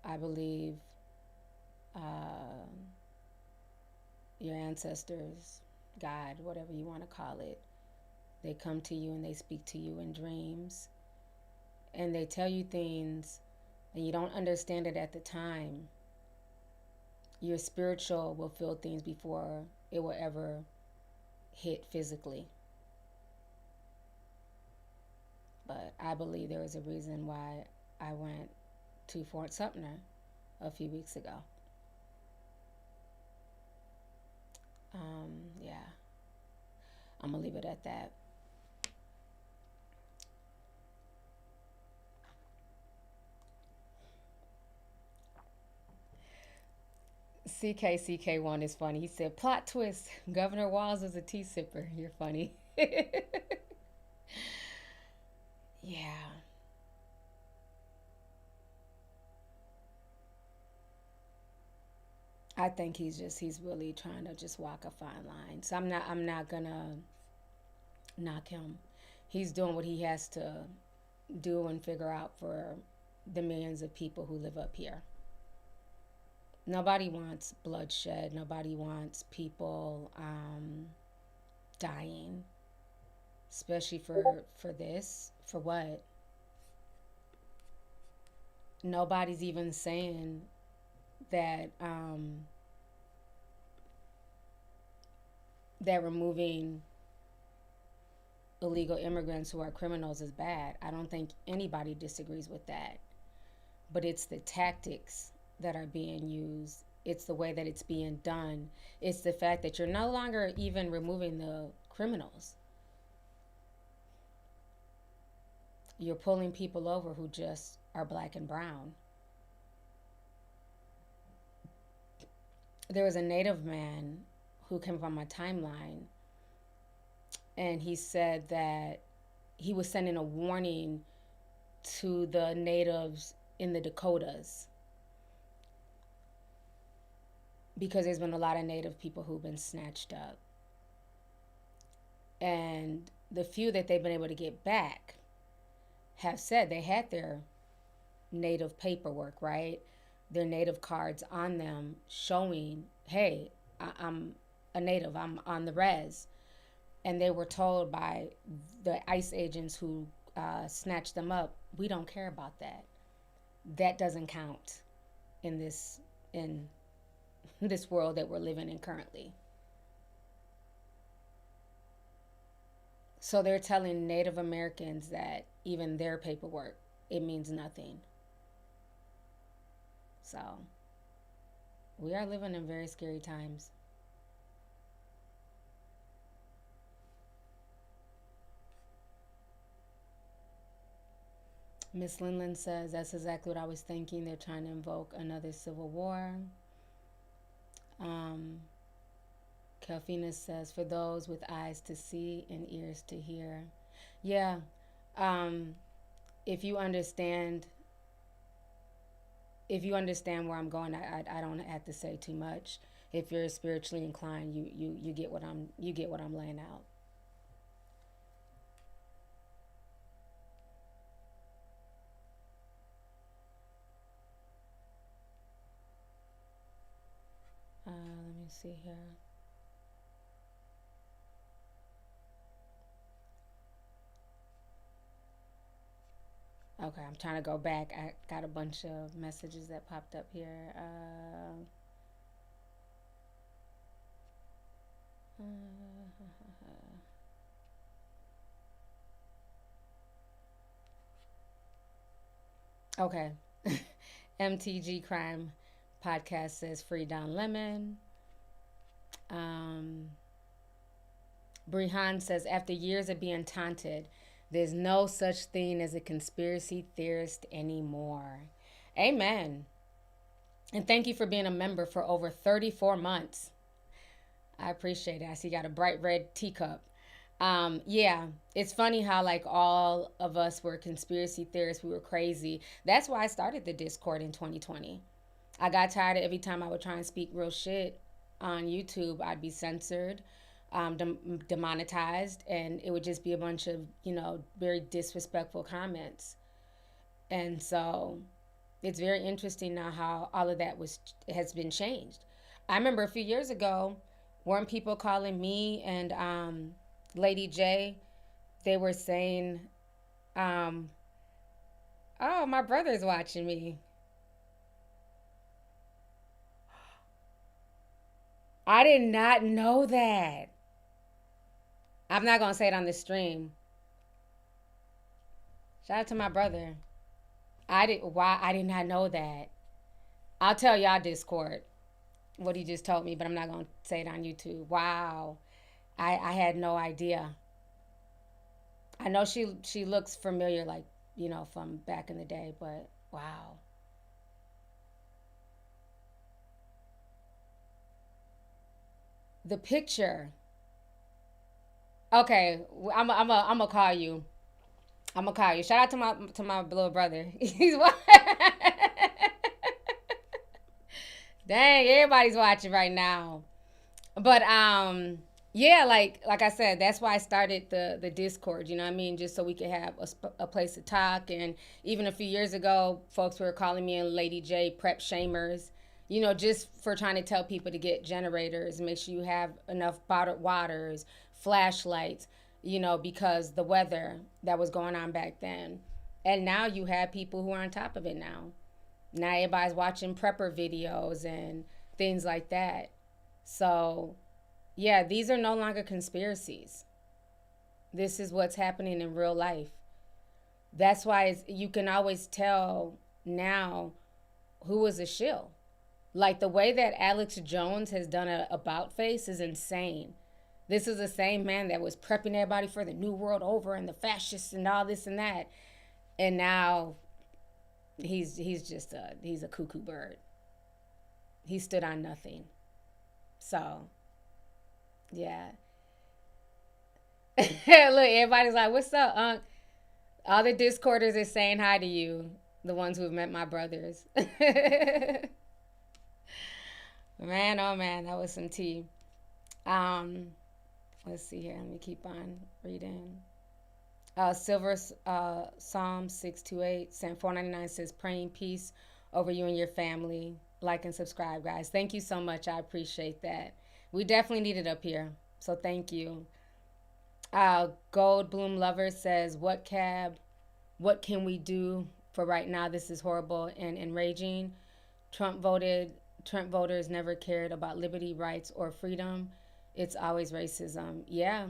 I believe your ancestors, God, whatever you want to call it, they come to you and they speak to you in dreams. And they tell you things and you don't understand it at the time. Your spiritual will feel things before it will ever hit physically. But I believe there was a reason why I went to Fort Sumter a few weeks ago. Yeah, I'm gonna leave it at that. CK1 is funny. He said, plot twist, Governor Walz is a tea sipper. You're funny. Yeah. I think he's really trying to just walk a fine line. So I'm not gonna knock him. He's doing what he has to do and figure out for the millions of people who live up here. Nobody wants bloodshed. Nobody wants people dying, especially for this. For what? Nobody's even saying that that removing illegal immigrants who are criminals is bad. I don't think anybody disagrees with that. But it's the tactics that are being used. It's the way that it's being done. It's the fact that you're no longer even removing the criminals. You're pulling people over who just are black and brown. There was a Native man who came up on my timeline, and he said that he was sending a warning to the natives in the Dakotas because there's been a lot of Native people who've been snatched up. And the few that they've been able to get back have said they had their Native paperwork, right? Their Native cards on them showing, hey, I'm a Native, I'm on the res. And they were told by the ICE agents who snatched them up, we don't care about that. That doesn't count in this world that we're living in currently. So they're telling Native Americans that even their paperwork, it means nothing. So we are living in very scary times. Miss Linland says, that's exactly what I was thinking. They're trying to invoke another civil war. Kelfina says, for those with eyes to see and ears to hear. Yeah. If you understand if you understand where I'm going, I don't have to say too much. If you're spiritually inclined, you get what I'm laying out. Let me see here. Okay, I'm trying to go back. I got a bunch of messages that popped up here. Okay. MTG Crime Podcast says free Don Lemon. Brihan says, after years of being taunted, there's no such thing as a conspiracy theorist anymore. Amen. And thank you for being a member for over 34 months. I appreciate it. I see you got a bright red teacup. Yeah, it's funny how like all of us were conspiracy theorists. We were crazy. That's why I started the Discord in 2020. I got tired of every time I would try and speak real shit on YouTube, I'd be censored, demonetized, and it would just be a bunch of, very disrespectful comments. And so it's very interesting now how all of that has been changed. I remember a few years ago, weren't people calling me and Lady J, they were saying, oh, my brother's watching me. I did not know that. I'm not going to say it on the stream. Shout out to my brother. I did not know that. I'll tell y'all Discord what he just told me, but I'm not going to say it on YouTube. Wow. I had no idea. I know she looks familiar, like, from back in the day, but wow. The picture. Okay, I'm gonna call you. I'm gonna call you. Shout out to my little brother. He's dang, everybody's watching right now. But yeah, like I said, that's why I started the Discord. You know what I mean? Just so we could have a place to talk. And even a few years ago, folks were calling me and Lady J prep shamers. Just for trying to tell people to get generators, make sure you have enough bottled waters, flashlights, because the weather that was going on back then. And now you have people who are on top of it now. Now everybody's watching prepper videos and things like that. So, yeah, these are no longer conspiracies. This is what's happening in real life. That's why you can always tell now who was a shill. Like the way that Alex Jones has done a about face is insane. This is the same man that was prepping everybody for the New World Order and the fascists and all this and that. And now he's just he's a cuckoo bird. He stood on nothing. So, yeah. Look, everybody's like, what's up, Unc? All the Discorders are saying hi to you. The ones who have met my brothers. Man, oh man, that was some tea. Let's see here. Let me keep on reading. Silver Psalm 628, Psalm 499 says, praying peace over you and your family. Like and subscribe, guys. Thank you so much. I appreciate that. We definitely need it up here. So thank you. Gold Bloom Lover says, what can we do for right now? This is horrible and enraging. Trump voters never cared about liberty, rights, or freedom. It's always racism. Yeah.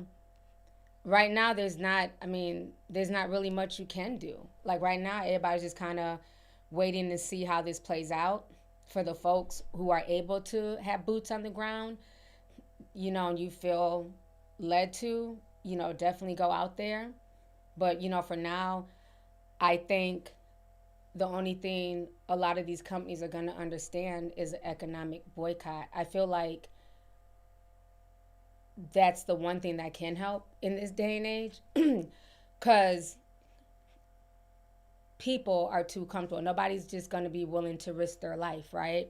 Right now, there's not really much you can do. Like right now, everybody's just kind of waiting to see how this plays out for the folks who are able to have boots on the ground, and you feel led to, definitely go out there. But, for now, I think the only thing a lot of these companies are going to understand is an economic boycott. I feel like that's the one thing that can help in this day and age. Because people are too comfortable. Nobody's just going to be willing to risk their life, right?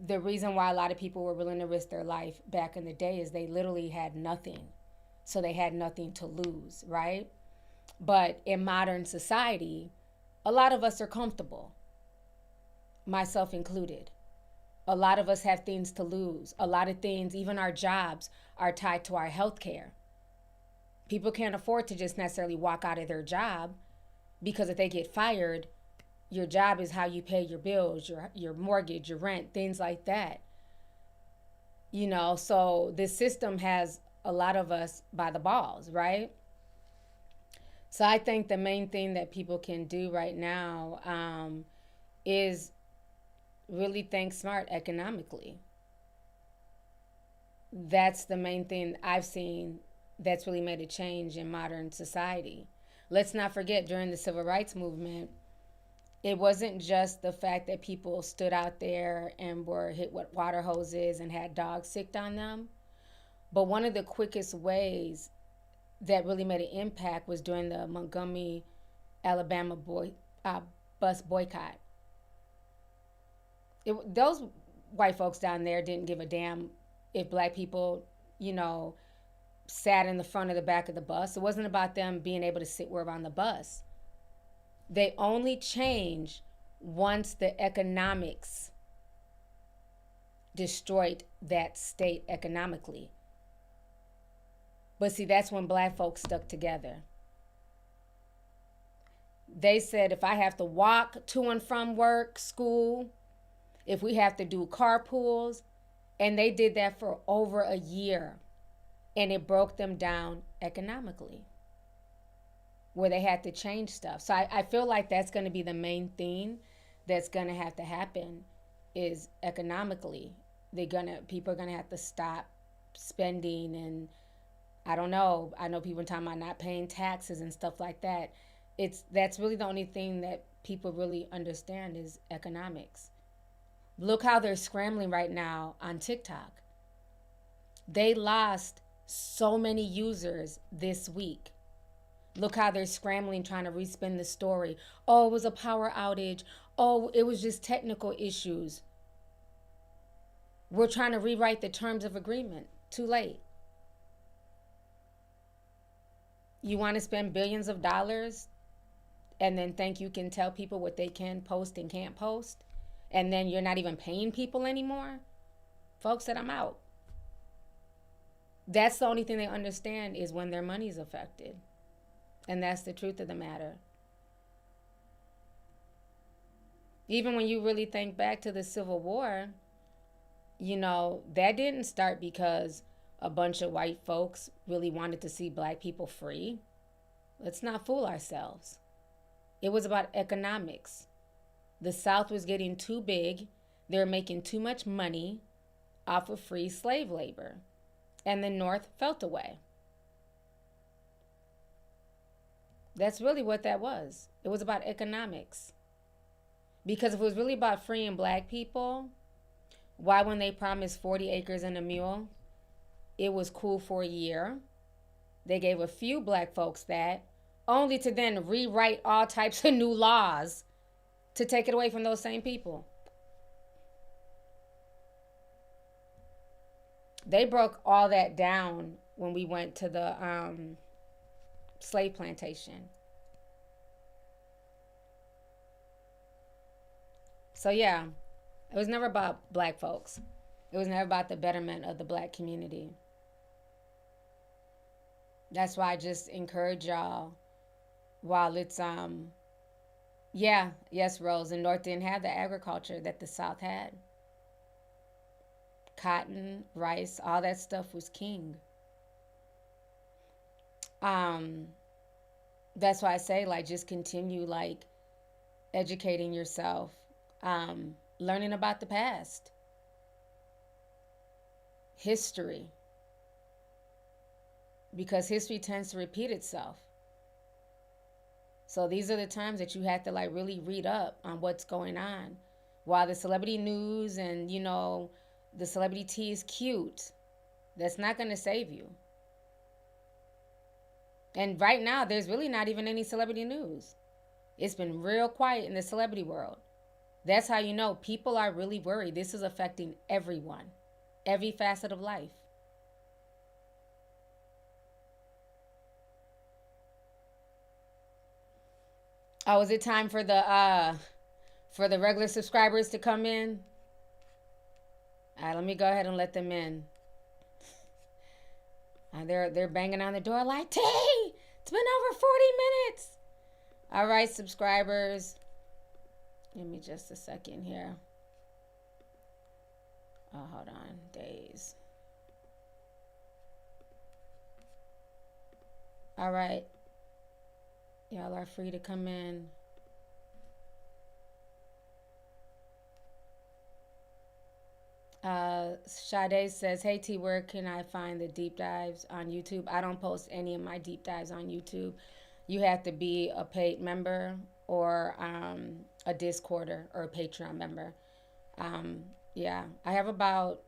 The reason why a lot of people were willing to risk their life back in the day is they literally had nothing. So they had nothing to lose, right? But in modern society, a lot of us are comfortable, myself included. A lot of us have things to lose. A lot of things, even our jobs, are tied to our health care. People can't afford to just necessarily walk out of their job, because if they get fired, your job is how you pay your bills, your mortgage, your rent, things like that. You know, so this system has a lot of us by the balls, right? So I think the main thing that people can do right now is really think smart economically. That's the main thing I've seen that's really made a change in modern society. Let's not forget, during the civil rights movement, it wasn't just the fact that people stood out there and were hit with water hoses and had dogs sicked on them. But one of the quickest ways that really made an impact was during the Montgomery, Alabama bus boycott. Those white folks down there didn't give a damn if black people, you know, sat in the front or the back of the bus. It wasn't about them being able to sit where on the bus. They only change once the economics destroyed that state economically. But see, that's when black folks stuck together. They said, if I have to walk to and from work, school, if we have to do carpools, and they did that for over a year, and it broke them down economically, where they had to change stuff. So I feel like that's going to be the main thing that's going to have to happen, is economically. People are going to have to stop spending, and I don't know. I know people are talking about not paying taxes and stuff like that. That's really the only thing that people really understand is economics. Look how they're scrambling right now on TikTok. They lost so many users this week. Look how they're scrambling, trying to respin the story. Oh, it was a power outage. Oh, it was just technical issues. We're trying to rewrite the terms of agreement. Too late. You want to spend billions of dollars and then think you can tell people what they can post and can't post, and then you're not even paying people anymore? Folks said, I'm out. That's the only thing they understand, is when their money's affected. And that's the truth of the matter. Even when you really think back to the Civil War, you know, that didn't start because a bunch of white folks really wanted to see black people free. Let's not fool ourselves. It was about economics. The South was getting too big. They were making too much money off of free slave labor. And the North felt away. That's really what that was. It was about economics. Because if it was really about freeing black people, why, when they promised 40 acres and a mule, it was cool for a year? They gave a few black folks that, only to then rewrite all types of new laws to take it away from those same people. They broke all that down when we went to the slave plantation. So yeah, it was never about black folks. It was never about the betterment of the black community. That's why I just encourage y'all, while it's yes, Rose, the North didn't have the agriculture that the South had. Cotton, rice, all that stuff was king. That's why I say, like, just continue, like, educating yourself, learning about the past, history, because history tends to repeat itself. So these are the times that you have to, like, really read up on what's going on. While the celebrity news and, you know, the celebrity tea is cute, that's not going to save you. And right now, there's really not even any celebrity news. It's been real quiet in the celebrity world. That's how you know people are really worried. This is affecting everyone, every facet of life. Oh, is it time for the regular subscribers to come in? All right, let me go ahead and let them in. They're banging on the door like, T, it's been over 40 minutes. All right, subscribers. Give me just a second here. Oh, hold on. Days. All right. Y'all are free to come in. Sade says, hey T, where can I find the deep dives on YouTube? I don't post any of my deep dives on YouTube. You have to be a paid member or a Discorder or a Patreon member. Yeah, I have about,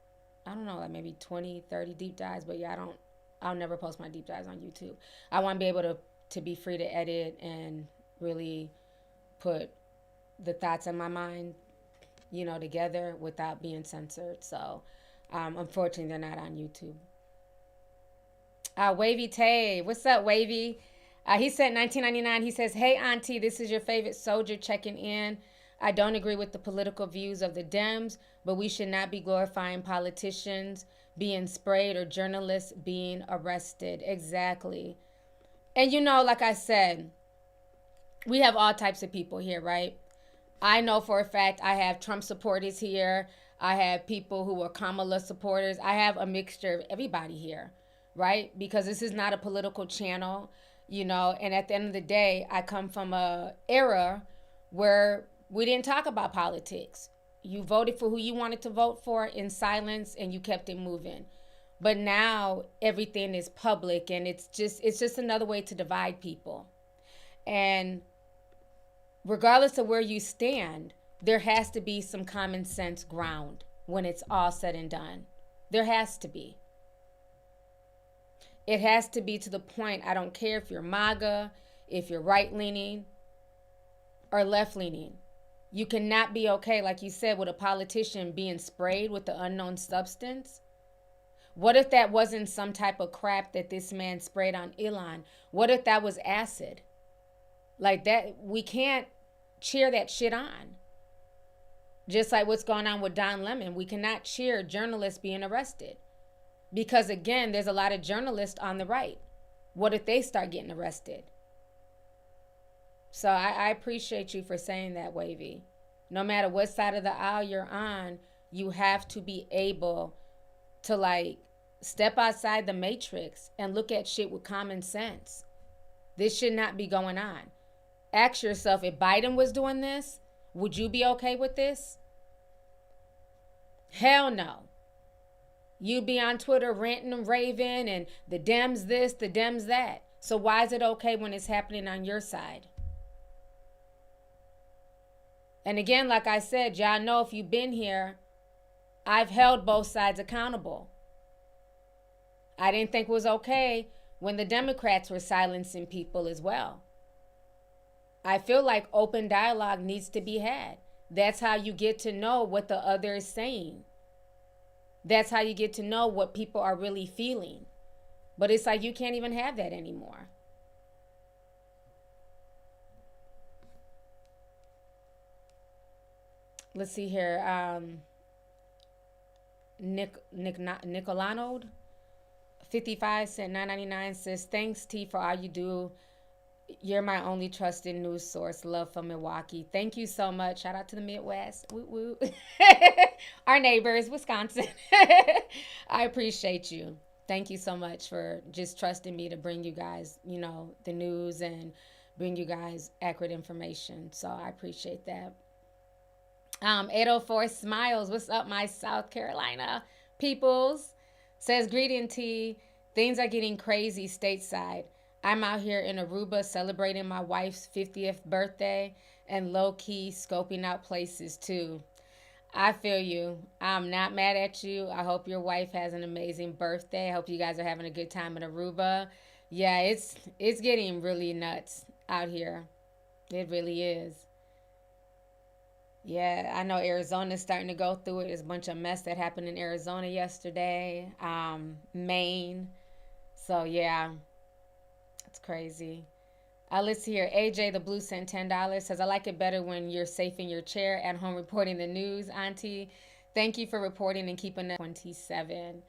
I don't know, like maybe 20, 30 deep dives, but yeah, I'll never post my deep dives on YouTube. I want to be able to be free to edit and really put the thoughts in my mind, together without being censored. So, unfortunately, they're not on YouTube. Wavy Tay, what's up, Wavy? He said 1999. He says, hey, Auntie, this is your favorite soldier checking in. I don't agree with the political views of the Dems, but we should not be glorifying politicians being sprayed or journalists being arrested. Exactly. And like I said, we have all types of people here, right? I know for a fact I have Trump supporters here. I have people who are Kamala supporters. I have a mixture of everybody here, right? Because this is not a political channel, and at the end of the day, I come from a era where we didn't talk about politics. You voted for who you wanted to vote for in silence and you kept it moving. But now everything is public and it's just another way to divide people. And regardless of where you stand, there has to be some common sense ground when it's all said and done. There has to be. It has to be to the point, I don't care if you're MAGA, if you're right-leaning or left-leaning. You cannot be okay, like you said, with a politician being sprayed with the unknown substance. What if that wasn't some type of crap that this man sprayed on Elon? What if that was acid? Like that, we can't cheer that shit on. Just like what's going on with Don Lemon. We cannot cheer journalists being arrested. Because again, there's a lot of journalists on the right. What if they start getting arrested? So I appreciate you for saying that, Wavy. No matter what side of the aisle you're on, you have to be able to step outside the matrix and look at shit with common sense. This should not be going on. Ask yourself, if Biden was doing this, would you be okay with this? Hell no. You'd be on Twitter ranting and raving and the Dems this, the Dems that. So why is it okay when it's happening on your side? And again, like I said, y'all know if you've been here, I've held both sides accountable. I didn't think it was okay when the Democrats were silencing people as well. I feel like open dialogue needs to be had. That's how you get to know what the other is saying. That's how you get to know what people are really feeling. But it's like you can't even have that anymore. Let's see here. Nicolano 55 cent 9.99 says, thanks T for all you do. You're my only trusted news source. Love from Milwaukee. Thank you so much. Shout out to the Midwest. Woo woo. Our neighbors, Wisconsin. I appreciate you. Thank you so much for just trusting me to bring you guys, the news and bring you guys accurate information. So I appreciate that. 804 Smiles. What's up, my South Carolina peoples? Says, greeting T. Things are getting crazy stateside. I'm out here in Aruba celebrating my wife's 50th birthday and low-key scoping out places too. I feel you. I'm not mad at you. I hope your wife has an amazing birthday. I hope you guys are having a good time in Aruba. Yeah, it's getting really nuts out here. It really is. Yeah, I know Arizona's starting to go through it. There's a bunch of mess that happened in Arizona yesterday, Maine. So, yeah, it's crazy. Let's see here. AJ the Blue sent $10. Says, I like it better when you're safe in your chair at home reporting the news, Auntie. Thank you for reporting and keeping it 27.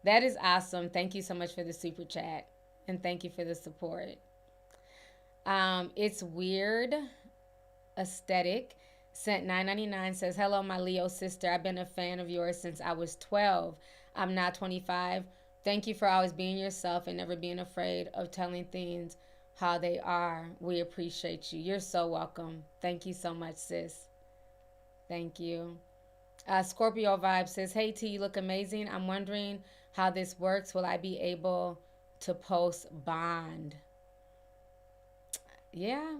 That is awesome. Thank you so much for the super chat. And thank you for the support. It's Weird Aesthetic sent $9.99. Says, hello, my Leo sister. I've been a fan of yours since I was 12. I'm now 25. Thank you for always being yourself and never being afraid of telling things how they are. We appreciate you. You're so welcome. Thank you so much, sis. Thank you. Scorpio Vibe says, hey T, you look amazing. I'm wondering how this works. Will I be able to post bond? Yeah.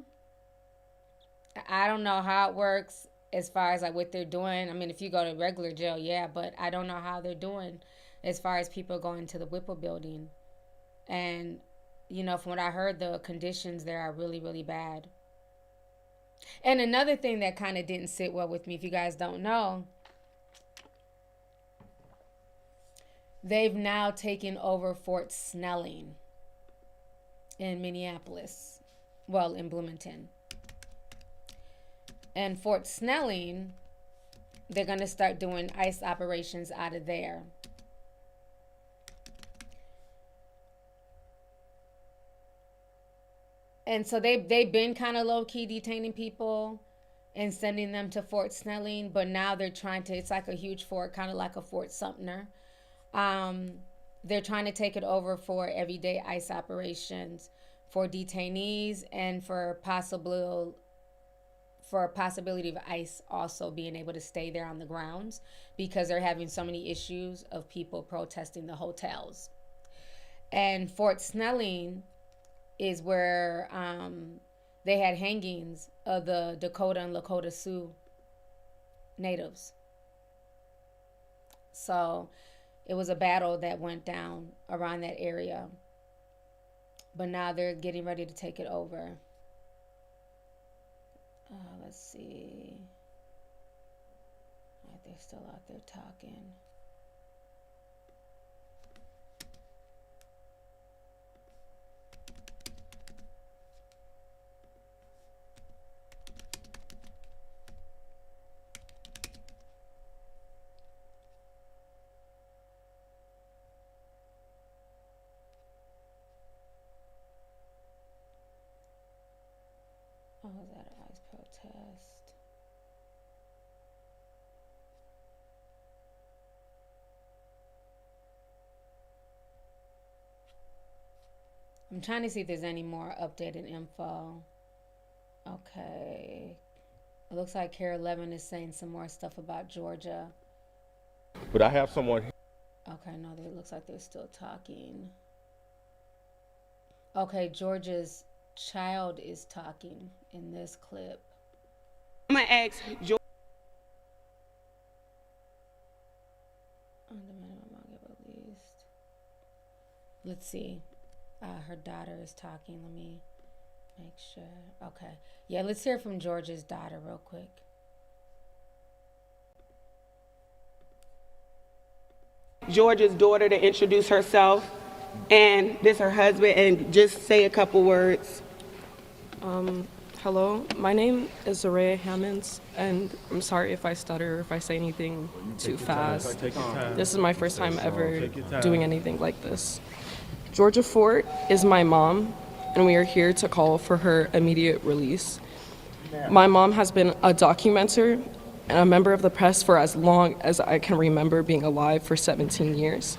I don't know how it works as far as like what they're doing. I mean, if you go to regular jail, yeah, but I don't know how they're doing as far as people going to the Whipple building. And, you know, from what I heard, the conditions there are really, really bad. And another thing that kind of didn't sit well with me, if you guys don't know, they've now taken over Fort Snelling in Minneapolis. Well, in Bloomington. And Fort Snelling, they're going to start doing ICE operations out of there. And so they've been kind of low-key detaining people and sending them to Fort Snelling, but now they're trying to, it's like a huge fort, kind of like a Fort Sumter. They're trying to take it over for everyday ICE operations for detainees and for a possibility of ICE also being able to stay there on the grounds because they're having so many issues of people protesting the hotels. And Fort Snelling is where they had hangings of the Dakota and Lakota Sioux natives. So it was a battle that went down around that area. But now they're getting ready to take it over. Let's see. All right, they're still out there talking. Oh, was that an ICE protest? I'm trying to see if there's any more updated info. Okay. It looks like KARE 11 is saying some more stuff about Georgia. But I have someone. Okay, no, it looks like they're still talking. Okay, Georgia's child is talking in this clip. I'm gonna ask Georgia. Let's see. Her daughter is talking. Let me make sure. Okay. Yeah, let's hear from Georgia's daughter real quick. Georgia's daughter to introduce herself, and this her husband, and just say a couple words. Hello, my name is Zaraya Hammonds, and I'm sorry if I stutter or if I say anything too fast. This is my first time ever doing anything like this. Georgia Fort is my mom, and we are here to call for her immediate release. My mom has been a documenter and a member of the press for as long as I can remember being alive, for 17 years.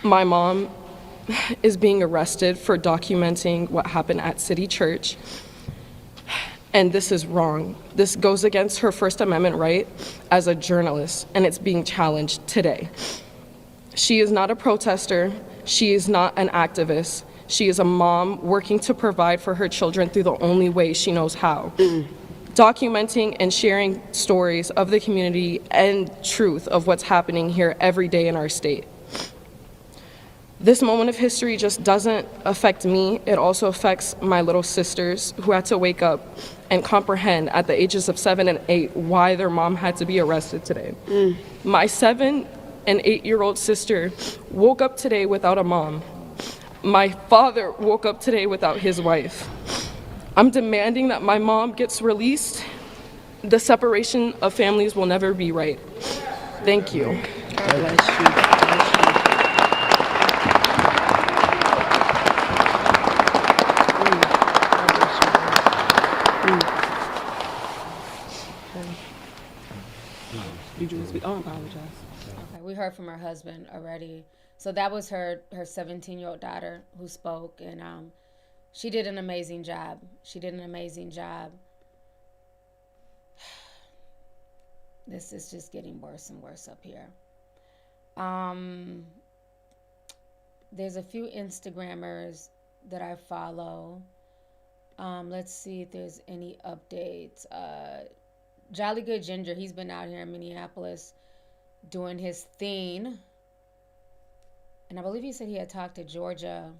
My mom is being arrested for documenting what happened at City Church, and this is wrong. This goes against her First Amendment right as a journalist, and it's being challenged today. She is not a protester. She is not an activist. She is a mom working to provide for her children through the only way she knows how. Documenting and sharing stories of the community and truth of what's happening here every day in our state. This moment of history just doesn't affect me. It also affects my little sisters who had to wake up and comprehend at the ages of 7 and 8 why their mom had to be arrested today. My 7 and 8-year-old sister woke up today without a mom. My father woke up today without his wife. I'm demanding that my mom gets released. The separation of families will never be right. Thank you. God bless you. Did you speak? Oh, I apologize. Okay, we heard from her husband already. So that was her 17-year-old daughter who spoke, and she did an amazing job. She did an amazing job. This is just getting worse and worse up here. There's a few Instagrammers that I follow. Let's see if there's any updates. Jolly Good Ginger, he's been out here in Minneapolis doing his thing. And I believe he said he had talked to Georgia.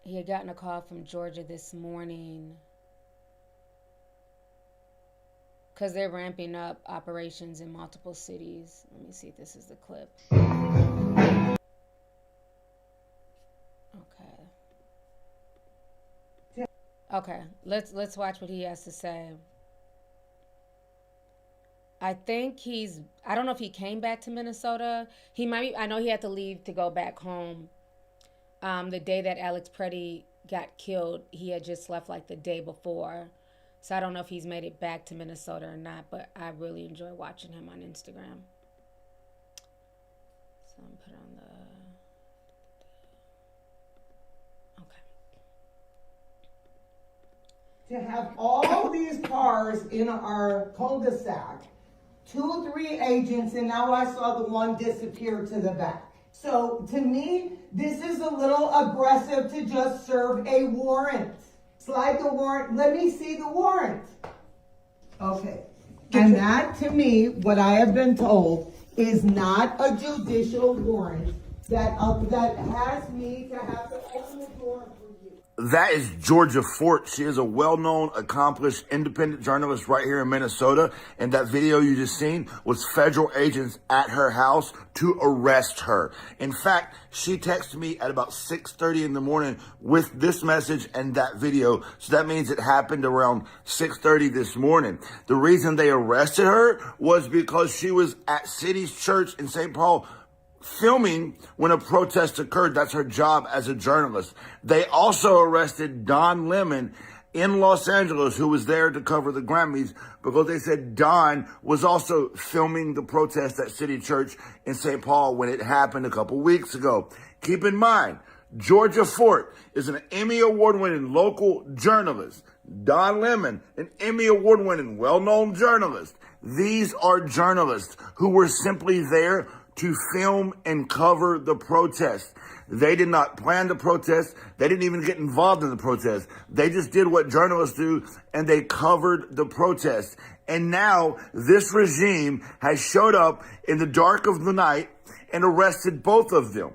He had gotten a call from Georgia this morning because they're ramping up operations in multiple cities. Let me see if this is the clip. Okay, let's watch what he has to say. I think I don't know if he came back to Minnesota. I know he had to leave to go back home. The day that Alex Preddy got killed, he had just left like the day before. So I don't know if he's made it back to Minnesota or not, but I really enjoy watching him on Instagram. So I'm put on the... To have all these cars in our cul-de-sac, 2, 3 agents, and now I saw the one disappear to the back. So to me, this is a little aggressive to just serve a warrant. Slide the warrant. Let me see the warrant. Okay. And that, to me, what I have been told, is not a judicial warrant that has me to have to open the door. That is Georgia Fort. She is a well-known, accomplished, independent journalist right here in Minnesota. And that video you just seen was federal agents at her house to arrest her. In fact, she texted me at about 6:30 in the morning with this message and that video. So that means it happened around 6:30 this morning. The reason they arrested her was because she was at City's Church in St. Paul filming when a protest occurred. That's her job as a journalist. They also arrested Don Lemon in Los Angeles, who was there to cover the Grammys, because they said Don was also filming the protest at City Church in St. Paul when it happened a couple weeks ago. Keep in mind, Georgia Fort is an Emmy Award-winning local journalist. Don Lemon, an Emmy Award-winning, well-known journalist. These are journalists who were simply there to film and cover the protest. They did not plan the protest. They didn't even get involved in the protest. They just did what journalists do, and they covered the protest. And now this regime has showed up in the dark of the night and arrested both of them.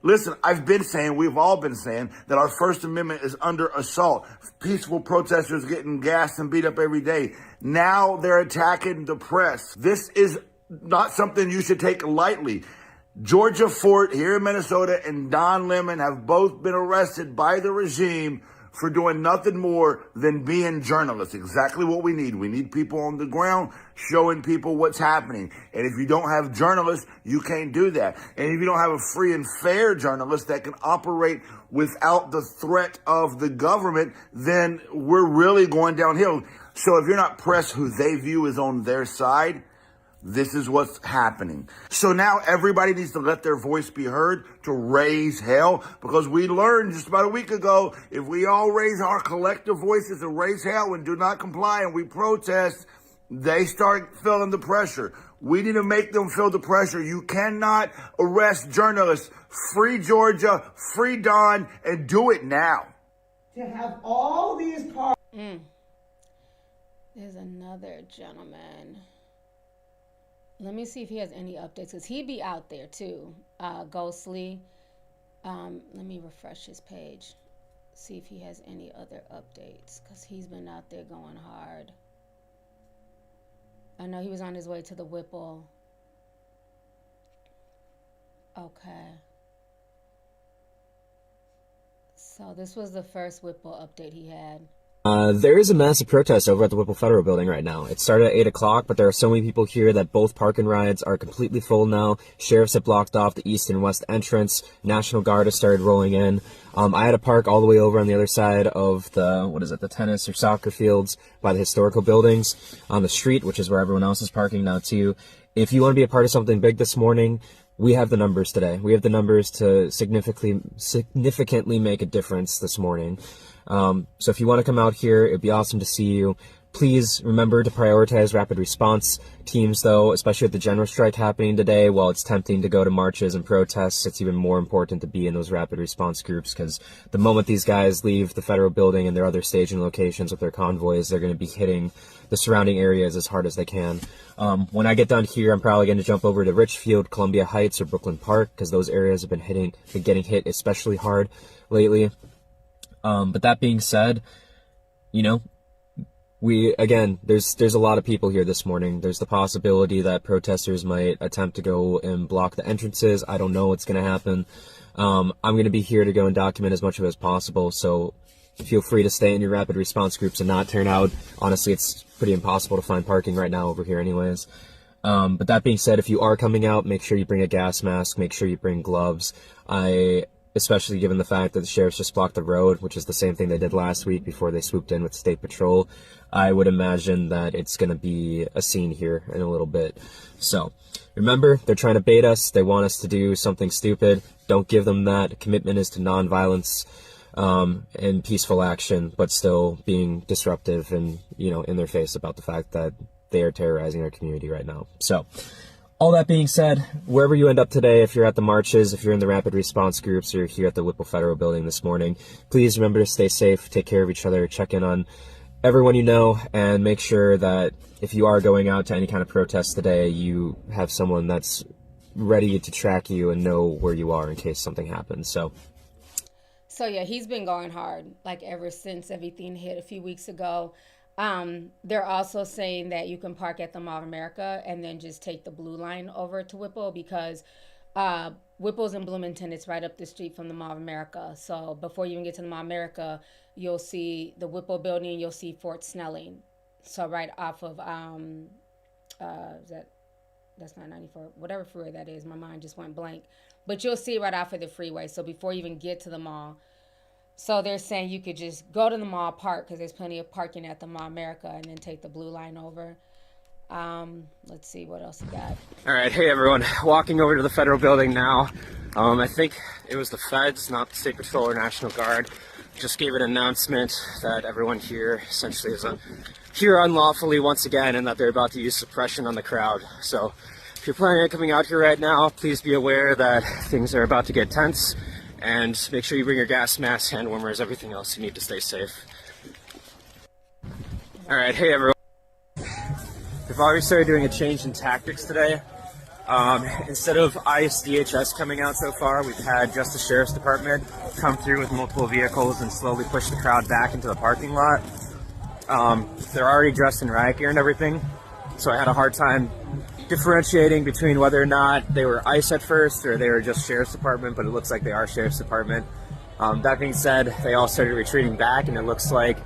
Listen, I've been saying, we've all been saying, that our First Amendment is under assault. Peaceful protesters getting gassed and beat up every day. Now they're attacking the press. This is not something you should take lightly. Georgia Fort here in Minnesota and Don Lemon have both been arrested by the regime for doing nothing more than being journalists. Exactly what we need. We need people on the ground showing people what's happening. And if you don't have journalists, you can't do that. And if you don't have a free and fair journalist that can operate without the threat of the government, then we're really going downhill. So if you're not press who they view is on their side, this is what's happening. So now everybody needs to let their voice be heard to raise hell, because we learned just about a week ago, if we all raise our collective voices and raise hell and do not comply and we protest, they start feeling the pressure. We need to make them feel the pressure. You cannot arrest journalists. Free Georgia, free Don, and do it now. To have all these cars. There's another gentleman. Let me see if he has any updates, because he'd be out there too. Ghostly. Let me refresh his page. See if he has any other updates, because he's been out there going hard. I know he was on his way to the Whipple. Okay. So this was the first Whipple update he had. There is a massive protest over at the Whipple Federal Building right now. It started at 8 o'clock, but there are so many people here that both park and rides are completely full now. Sheriffs have blocked off the east and west entrance. National Guard has started rolling in. I had to park all the way over on the other side of the tennis or soccer fields by the historical buildings on the street, which is where everyone else is parking now too. If you want to be a part of something big this morning, we have the numbers today. We have the numbers to significantly make a difference this morning. So if you want to come out here, it'd be awesome to see you. Please remember to prioritize rapid response teams, though, especially with the general strike happening today. While it's tempting to go to marches and protests, it's even more important to be in those rapid response groups, because the moment these guys leave the federal building and their other staging locations with their convoys, they're going to be hitting the surrounding areas as hard as they can. When I get done here, I'm probably going to jump over to Richfield, Columbia Heights, or Brooklyn Park, because those areas have been getting hit especially hard lately. But that being said, you know, there's a lot of people here this morning. There's the possibility that protesters might attempt to go and block the entrances. I don't know what's going to happen. I'm going to be here to go and document as much of it as possible. So feel free to stay in your rapid response groups and not turn out. Honestly, it's pretty impossible to find parking right now over here anyways. But that being said, if you are coming out, make sure you bring a gas mask. Make sure you bring gloves. Especially given the fact that the sheriffs just blocked the road, which is the same thing they did last week before they swooped in with State Patrol. I would imagine that it's going to be a scene here in a little bit. So remember, they're trying to bait us. They want us to do something stupid. Don't give them that. Commitment is to nonviolence and peaceful action, but still being disruptive and, in their face about the fact that they are terrorizing our community right now. So all that being said, wherever you end up today, if you're at the marches, if you're in the rapid response groups, or you're here at the Whipple Federal Building this morning, please remember to stay safe, take care of each other, check in on everyone you know, and make sure that if you are going out to any kind of protest today, you have someone that's ready to track you and know where you are in case something happens. So yeah, he's been going hard, like ever since everything hit a few weeks ago. They're also saying that you can park at the Mall of America and then just take the blue line over to Whipple, because Whipple's in Bloomington. It's right up the street from the Mall of America. So before you even get to the Mall of America, you'll see the Whipple building, you'll see Fort Snelling. So right off of, that's not 94, whatever freeway that is. My mind just went blank. But you'll see right off of the freeway. So before you even get to the mall. So they're saying you could just go to the mall, park, because there's plenty of parking at the Mall of America, and then take the blue line over. Let's see what else we got. All right, hey everyone, walking over to the federal building now. I think it was the feds, not the State Patrol or National Guard, just gave an announcement that everyone here essentially is here unlawfully once again, and that they're about to use suppression on the crowd. So if you're planning on coming out here right now, please be aware that things are about to get tense. And make sure you bring your gas mask, hand warmers, everything else you need to stay safe. All right, hey everyone. We've already started doing a change in tactics today. Instead of ICE DHS coming out so far, we've had just the Sheriff's Department come through with multiple vehicles and slowly push the crowd back into the parking lot. They're already dressed in riot gear and everything, so I had a hard time differentiating between whether or not they were ICE at first or they were just Sheriff's Department, but it looks like they are Sheriff's Department. That being said, they all started retreating back, and it looks like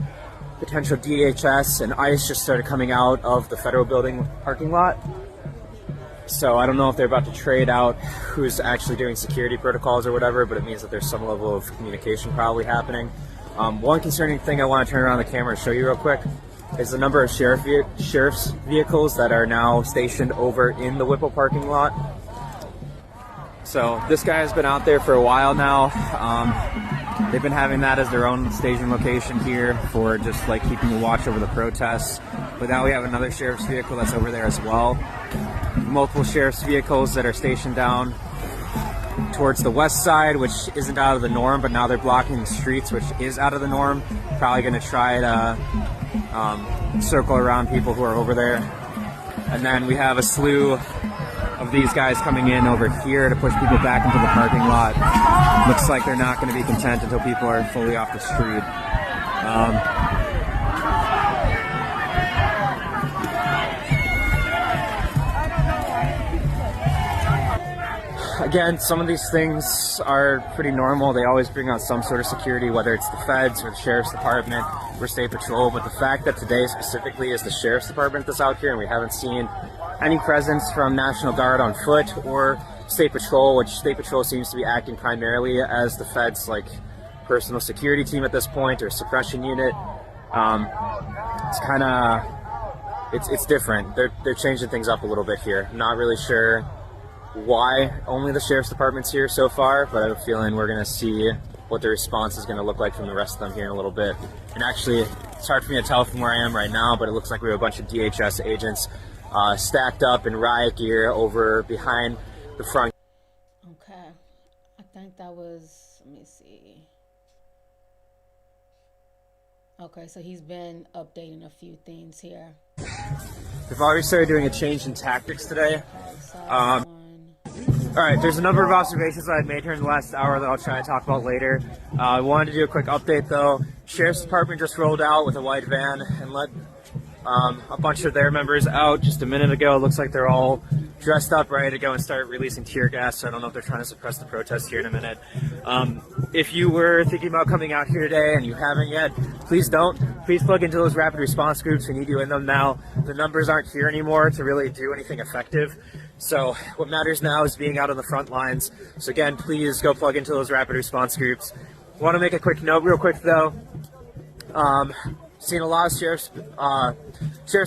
potential DHS and ICE just started coming out of the federal building parking lot. So I don't know if they're about to trade out who's actually doing security protocols or whatever, but it means that there's some level of communication probably happening. One concerning thing I want to turn around the camera and show you real quick is the number of sheriff's vehicles that are now stationed over in the Whipple parking lot. So this guy has been out there for a while now. They've been having that as their own staging location here for just like keeping a watch over the protests. But now we have another sheriff's vehicle that's over there as well. Multiple sheriff's vehicles that are stationed down towards the west side, which isn't out of the norm, but now they're blocking the streets, which is out of the norm. Probably going to try to circle around people who are over there. And then we have a slew of these guys coming in over here to push people back into the parking lot. Looks like they're not going to be content until people are fully off the street. Again, some of these things are pretty normal. They always bring out some sort of security, whether it's the feds or the sheriff's department or state patrol. But the fact that today specifically is the sheriff's department that's out here and we haven't seen any presence from National Guard on foot or state patrol, which state patrol seems to be acting primarily as the feds' like personal security team at this point or suppression unit. It's kind of, it's different. They're changing things up a little bit here. I'm not really sure why only the sheriff's department's here so far, but I have a feeling we're going to see what the response is going to look like from the rest of them here in a little bit. And actually, it's hard for me to tell from where I am right now, but it looks like we have a bunch of DHS agents stacked up in riot gear over behind the front. Okay, I think that was, let me see. Okay, so he's been updating a few things here. They've already started doing a change in tactics today. All right, there's a number of observations that I've made here in the last hour that I'll try to talk about later. I wanted to do a quick update though. Sheriff's Department just rolled out with a white van and let a bunch of their members out just a minute ago. It looks like they're all dressed up, ready to go and start releasing tear gas. So I don't know if they're trying to suppress the protest here in a minute. If you were thinking about coming out here today and you haven't yet, please don't. Please plug into those rapid response groups. We need you in them now. The numbers aren't here anymore to really do anything effective. So what matters now is being out on the front lines. So again, please go plug into those rapid response groups. I want to make a quick note real quick though. Seen a lot of Sheriff's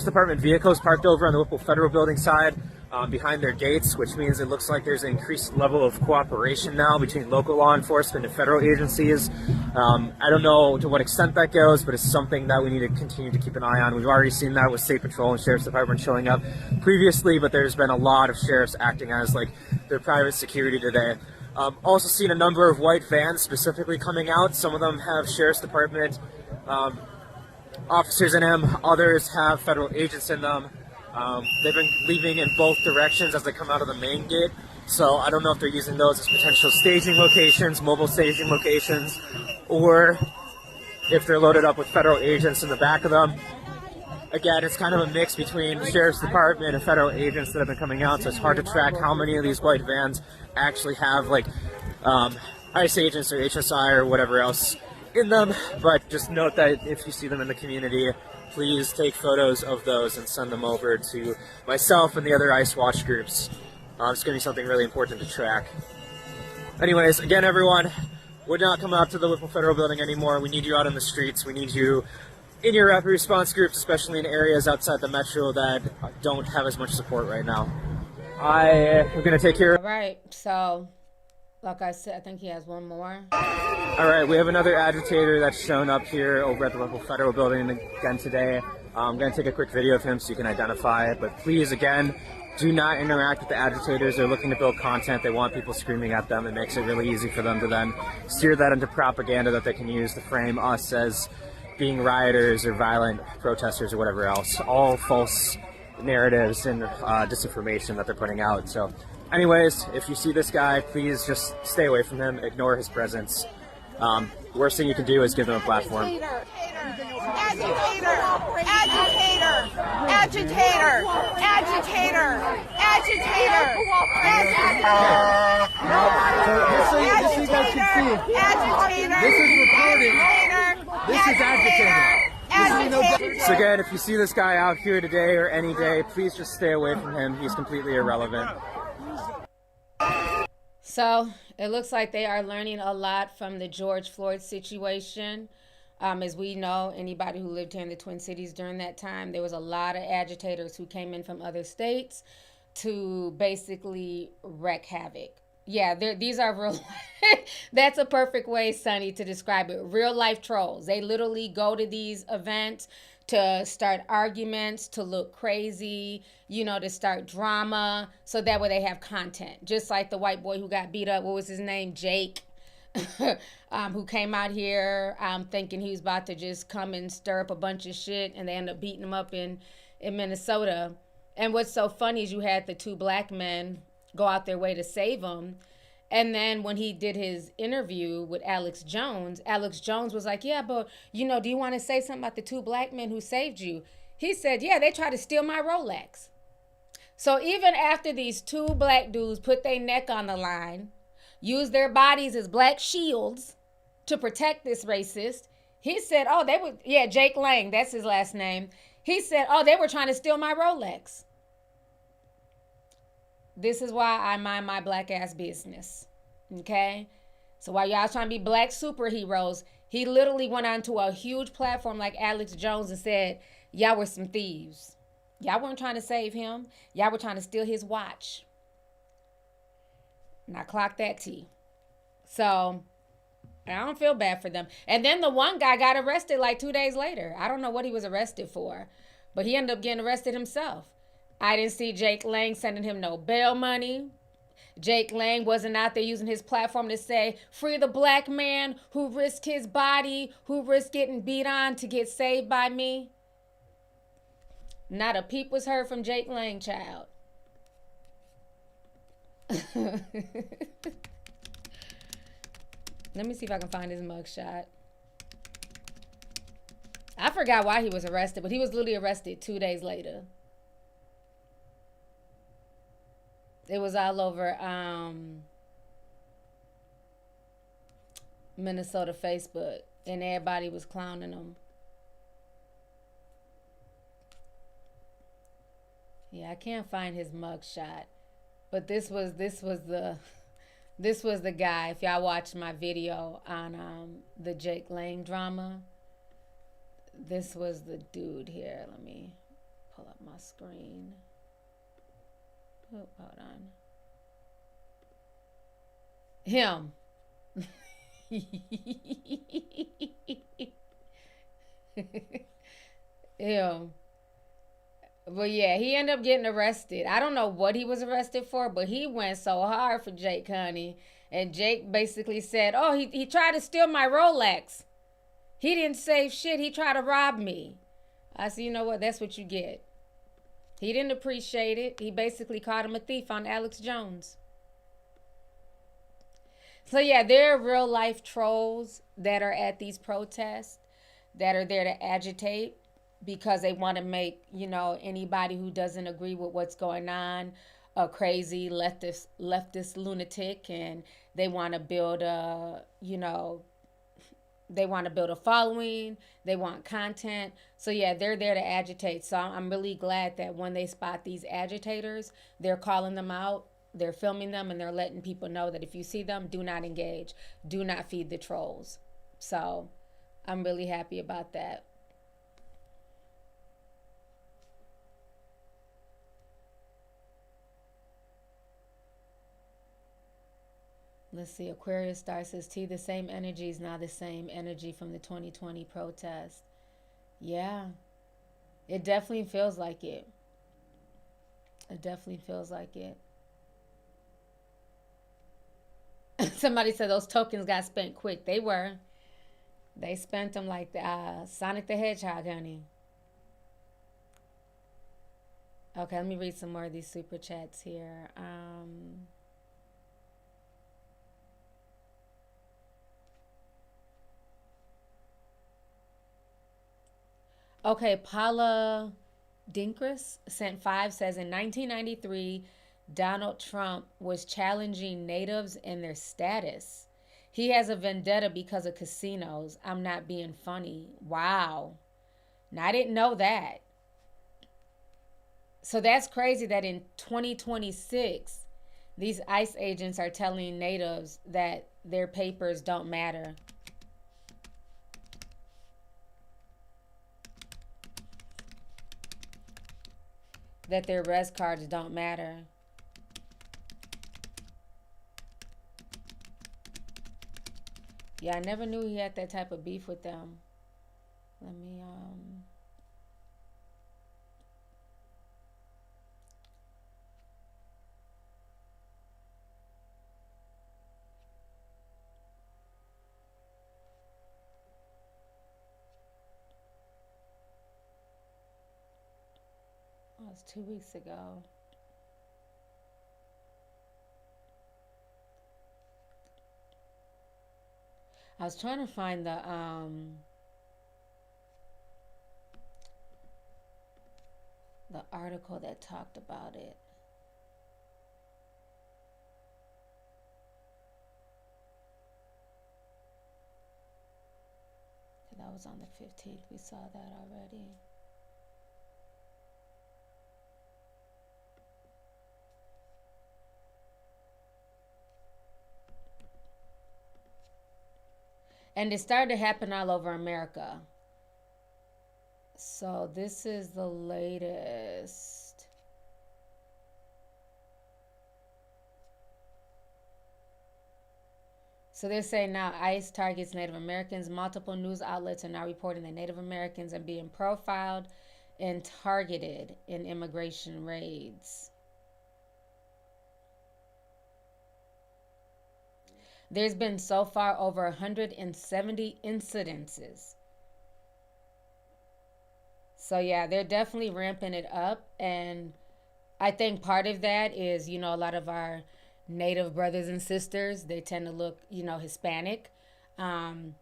Department vehicles parked over on the Whipple Federal Building side behind their gates, which means it looks like there's an increased level of cooperation now between local law enforcement and federal agencies. I don't know to what extent that goes, but it's something that we need to continue to keep an eye on. We've already seen that with State Patrol and Sheriff's Department showing up previously, but there's been a lot of sheriffs acting as like their private security today. Also seen a number of white vans specifically coming out. Some of them have Sheriff's Department officers in them, others have federal agents in them. They've been leaving in both directions as they come out of the main gate, so I don't know if they're using those as potential staging locations, mobile staging locations, or if they're loaded up with federal agents in the back of them. Again, it's kind of a mix between the Sheriff's Department and federal agents that have been coming out, so it's hard to track how many of these white vans actually have like ICE agents or HSI or whatever else in them. But just note that if you see them in the community, please take photos of those and send them over to myself and the other ICE Watch groups. It's going to be something really important to track. Anyways, again, everyone, would not come out to the Whipple Federal Building anymore. We need you out on the streets. We need you in your rapid response groups, especially in areas outside the metro that don't have as much support right now. I'm going to take care of... All right, so like I said, I think he has one more. All right, we have another agitator that's shown up here over at the Whipple Federal Building again today. I'm going to take a quick video of him so you can identify it, but please, again, do not interact with the agitators. They're looking to build content. They want people screaming at them. It makes it really easy for them to then steer that into propaganda that they can use to frame us as being rioters or violent protesters or whatever else. All false narratives and disinformation that they're putting out. So anyways, if you see this guy, please just stay away from him. Ignore his presence. Worst thing you can do is give them a platform. Agitator! Agitator! Agitator! Agitator! Agitator! Just so you guys can see, Agitator! this is recording. This is agitating. So again, if you see this guy out here today or any day, please just stay away from him. He's completely irrelevant. So it looks like they are learning a lot from the George Floyd situation. As we know, anybody who lived here in the Twin Cities during that time, there was a lot of agitators who came in from other states to basically wreak havoc. Yeah, these are real. That's a perfect way, Sonny, to describe it. Real life trolls. They literally go to these events to start arguments, to look crazy, to start drama, so that way they have content. Just like the white boy who got beat up, what was his name? Jake, who came out here thinking he was about to just come and stir up a bunch of shit, and they end up beating him up in Minnesota. And what's so funny is you had the two black men go out their way to save him. And then when he did his interview with Alex Jones was like, yeah, but, you know, do you want to say something about the two black men who saved you? He said, yeah, they tried to steal my Rolex. So even after these two black dudes put their neck on the line, used their bodies as black shields to protect this racist, he said, oh, they were, yeah, Jake Lang, that's his last name. He said, oh, they were trying to steal my Rolex. This is why I mind my black ass business. Okay? So while y'all trying to be black superheroes, he literally went onto a huge platform like Alex Jones and said, y'all were some thieves. Y'all weren't trying to save him. Y'all were trying to steal his watch. And I clocked that T. So I don't feel bad for them. And then the one guy got arrested like 2 days later. I don't know what he was arrested for, but he ended up getting arrested himself. I didn't see Jake Lang sending him no bail money. Jake Lang wasn't out there using his platform to say, free the black man who risked his body, who risked getting beat on to get saved by me. Not a peep was heard from Jake Lang, child. Let me see if I can find his mugshot. I forgot why he was arrested, but he was literally arrested 2 days later. It was all over Minnesota Facebook, and everybody was clowning him. Yeah, I can't find his mugshot, but this was the guy. If y'all watched my video on the Jake Lang drama, this was the dude here. Let me pull up my screen. Oh, hold on. Him. Him. But yeah, he ended up getting arrested. I don't know what he was arrested for, but he went so hard for Jake, honey. And Jake basically said, oh, he tried to steal my Rolex. He didn't save shit. He tried to rob me. I said, you know what? That's what you get. He didn't appreciate it. He basically called him a thief on Alex Jones. So yeah, there are real life trolls that are at these protests that are there to agitate because they want to make, you know, anybody who doesn't agree with what's going on a crazy leftist lunatic, and they want to build a, you know, they want to build a following. They want content. So yeah, they're there to agitate. So I'm really glad that when they spot these agitators, they're calling them out, they're filming them, and they're letting people know that if you see them, do not engage. Do not feed the trolls. So I'm really happy about that. Let's see, Aquarius Star says, T, the same energy is now the same energy from the 2020 protest. Yeah, it definitely feels like it. It definitely feels like it. Somebody said those tokens got spent quick. They were. They spent them like Sonic the Hedgehog, honey. Okay, let me read some more of these super chats here. Okay, Paula Dinkris sent 5, says in 1993, Donald Trump was challenging natives and their status. He has a vendetta because of casinos. I'm not being funny. Wow. Now, I didn't know that. So that's crazy that in 2026, these ICE agents are telling natives that their papers don't matter. That their res cards don't matter. Yeah, I never knew he had that type of beef with them. Let me, was 2 weeks ago. I was trying to find the article that talked about it. That was on the 15th. We saw that already. And it started to happen all over America. So this is the latest. So they're saying now ICE targets Native Americans. Multiple news outlets are now reporting that Native Americans are being profiled and targeted in immigration raids. There's been so far over 170 incidences. So yeah, they're definitely ramping it up. And I think part of that is, you know, a lot of our Native brothers and sisters, they tend to look, you know, Hispanic. And,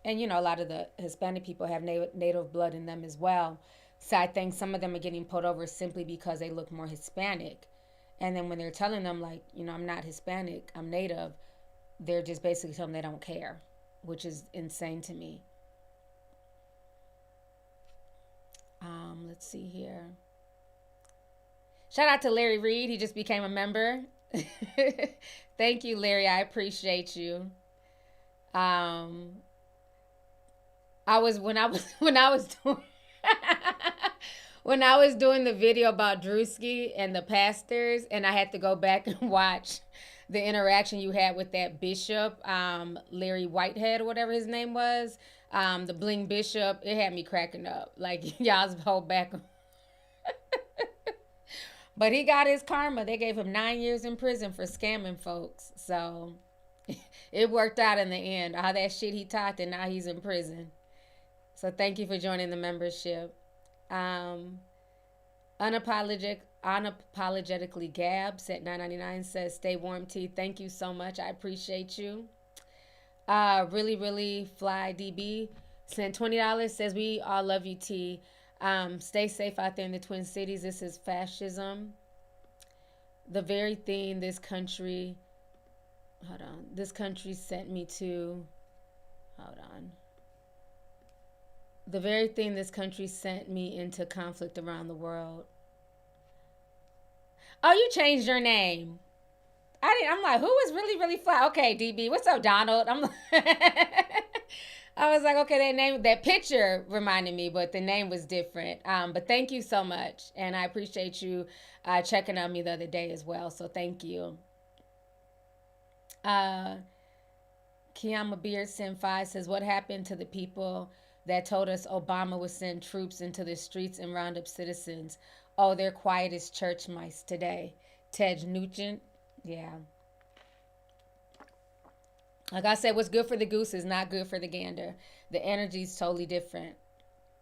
you know, a lot of the Hispanic people have Native blood in them as well. So I think some of them are getting pulled over simply because they look more Hispanic. And then when they're telling them, like, you know, I'm not Hispanic, I'm Native, they're just basically telling them they don't care, which is insane to me. Let's see here. Shout out to Larry Reed. He just became a member. Thank you, Larry. I appreciate you. When I was doing the video about Drewski and the pastors, and I had to go back and watch the interaction you had with that bishop, Larry Whitehead or whatever his name was, the bling bishop. It had me cracking up. Like, y'all's hold back. But he got his karma. They gave him 9 years in prison for scamming folks. So it worked out in the end. All that shit he taught, and now he's in prison. So thank you for joining the membership. Unapologetically Gabs at $9.99 says, stay warm, T. Thank you so much. I appreciate you. Really Fly DB sent $20, says, we all love you, T. Stay safe out there in the Twin Cities. This is fascism. The very thing this country sent me to, the very thing this country sent me into conflict around the world. Oh, you changed your name. I'm like, who is really Fly? Okay, DB, what's up, Donald? I was like, okay, that picture reminded me, but the name was different. But thank you so much. And I appreciate you checking on me the other day as well. So thank you. Kiyama Beard Sin 5 says, what happened to the people that told us Obama would send troops into the streets and round up citizens? Oh, they're quiet as church mice today. Ted Nugent. Yeah. Like I said, what's good for the goose is not good for the gander. The energy is totally different.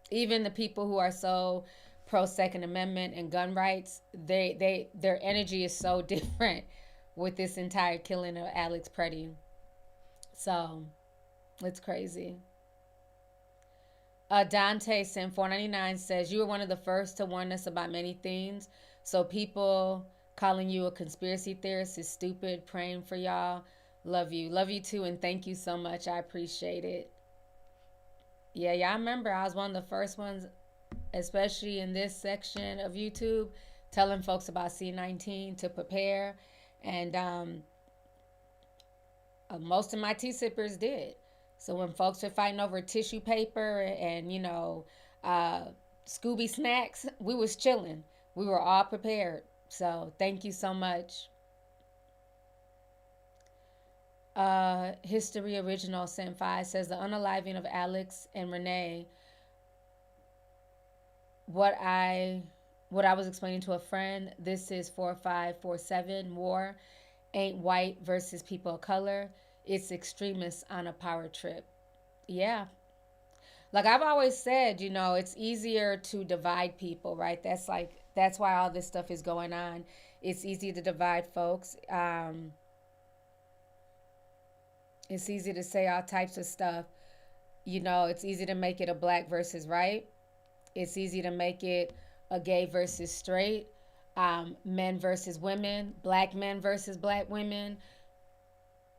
Even the people who are so pro Second Amendment and gun rights, their energy is so different with this entire killing of Alex Preddy. So it's crazy. Dante Sim 499 says, you were one of the first to warn us about many things. So people calling you a conspiracy theorist is stupid. Praying for y'all. Love you. Love you too, and thank you so much. I appreciate it. Yeah, I remember I was one of the first ones, especially in this section of YouTube, telling folks about C19 to prepare. And most of my tea sippers did. So when folks were fighting over tissue paper and, you know, Scooby snacks, we was chilling. We were all prepared. So thank you so much. History Original Sin 5 says, the unaliving of Alex and Renee, what I was explaining to a friend, this is 4547 war, ain't white versus people of color. It's extremists on a power trip. Yeah. Like I've always said, it's easier to divide people, right? That's why all this stuff is going on. It's easy to divide folks. It's easy to say all types of stuff. It's easy to make it a black versus right. It's easy to make it a gay versus straight, men versus women, black men versus black women.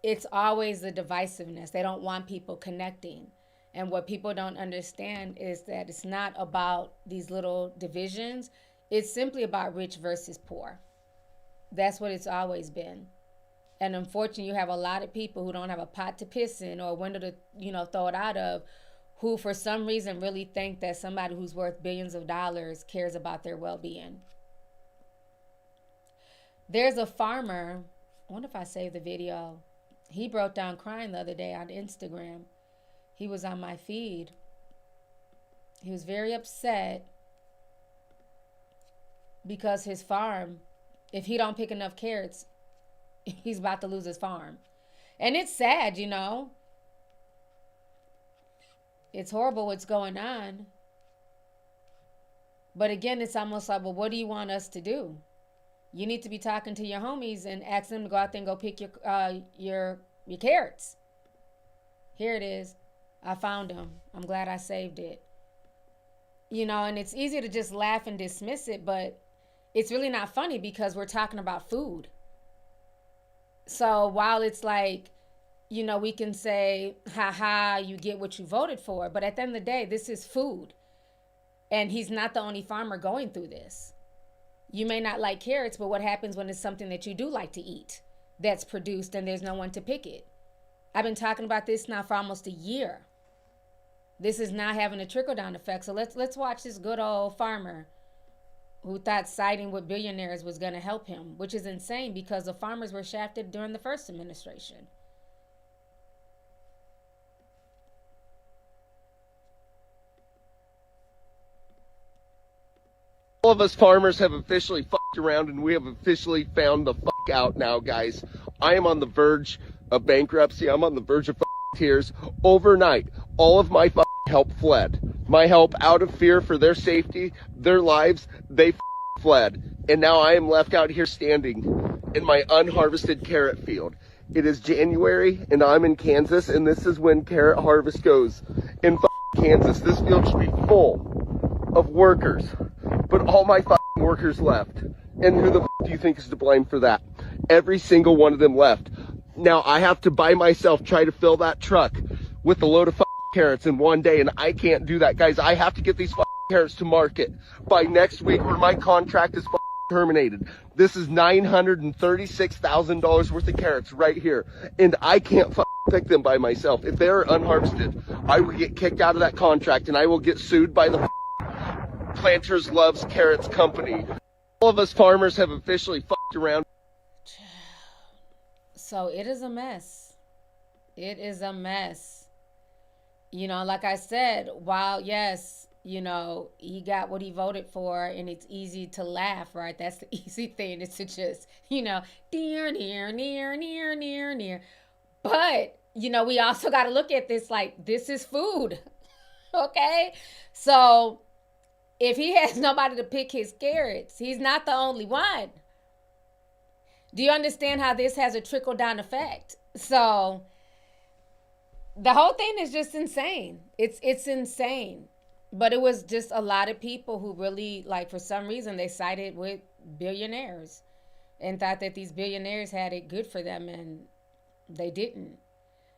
It's always the divisiveness. They don't want people connecting. And what people don't understand is that it's not about these little divisions. It's simply about rich versus poor. That's what it's always been. And unfortunately, you have a lot of people who don't have a pot to piss in or a window to, throw it out of, who for some reason really think that somebody who's worth billions of dollars cares about their well-being. There's a farmer, I wonder if I saved the video. He broke down crying the other day on Instagram. He was on my feed. He was very upset because his farm, if he don't pick enough carrots, he's about to lose his farm. And it's sad, It's horrible what's going on. But again, it's almost like, well, what do you want us to do? You need to be talking to your homies and ask them to go out there and go pick your carrots. Here it is. I found them. I'm glad I saved it. And it's easy to just laugh and dismiss it, but it's really not funny because we're talking about food. So while it's like, we can say, ha, you get what you voted for. But at the end of the day, this is food. And he's not the only farmer going through this. You may not like carrots, but what happens when it's something that you do like to eat that's produced and there's no one to pick it? I've been talking about this now for almost a year. This is not having a trickle-down effect. So let's watch this good old farmer who thought siding with billionaires was going to help him, which is insane because the farmers were shafted during the first administration. All of us farmers have officially fucked around and we have officially found the fuck out now, guys. I am on the verge of bankruptcy. I'm on the verge of tears. Overnight, all of my help fled. My help, out of fear for their safety, their lives, they fled. And now I am left out here standing in my unharvested carrot field. It is January and I'm in Kansas, and this is when carrot harvest goes in Kansas. This field should be full of workers, but all my workers left. And who the do you think is to blame for that? Every single one of them left. Now I have to by myself try to fill that truck with a load of carrots in one day, and I can't do that, guys. I have to get these carrots to market by next week or my contract is terminated. This is $936,000 worth of carrots right here, and I can't pick them by myself. If they're unharvested, I will get kicked out of that contract and I will get sued by the Planters Loves Carrots company. All of us farmers have officially fucked around. So it is a mess. It is a mess. Like I said, while yes, he got what he voted for, and it's easy to laugh, right? That's the easy thing, is to just, near. But, we also got to look at this like, this is food, okay? So if he has nobody to pick his carrots, he's not the only one. Do you understand how this has a trickle-down effect? So the whole thing is just insane. It's insane. But it was just a lot of people who really, for some reason, they sided with billionaires and thought that these billionaires had it good for them, and they didn't.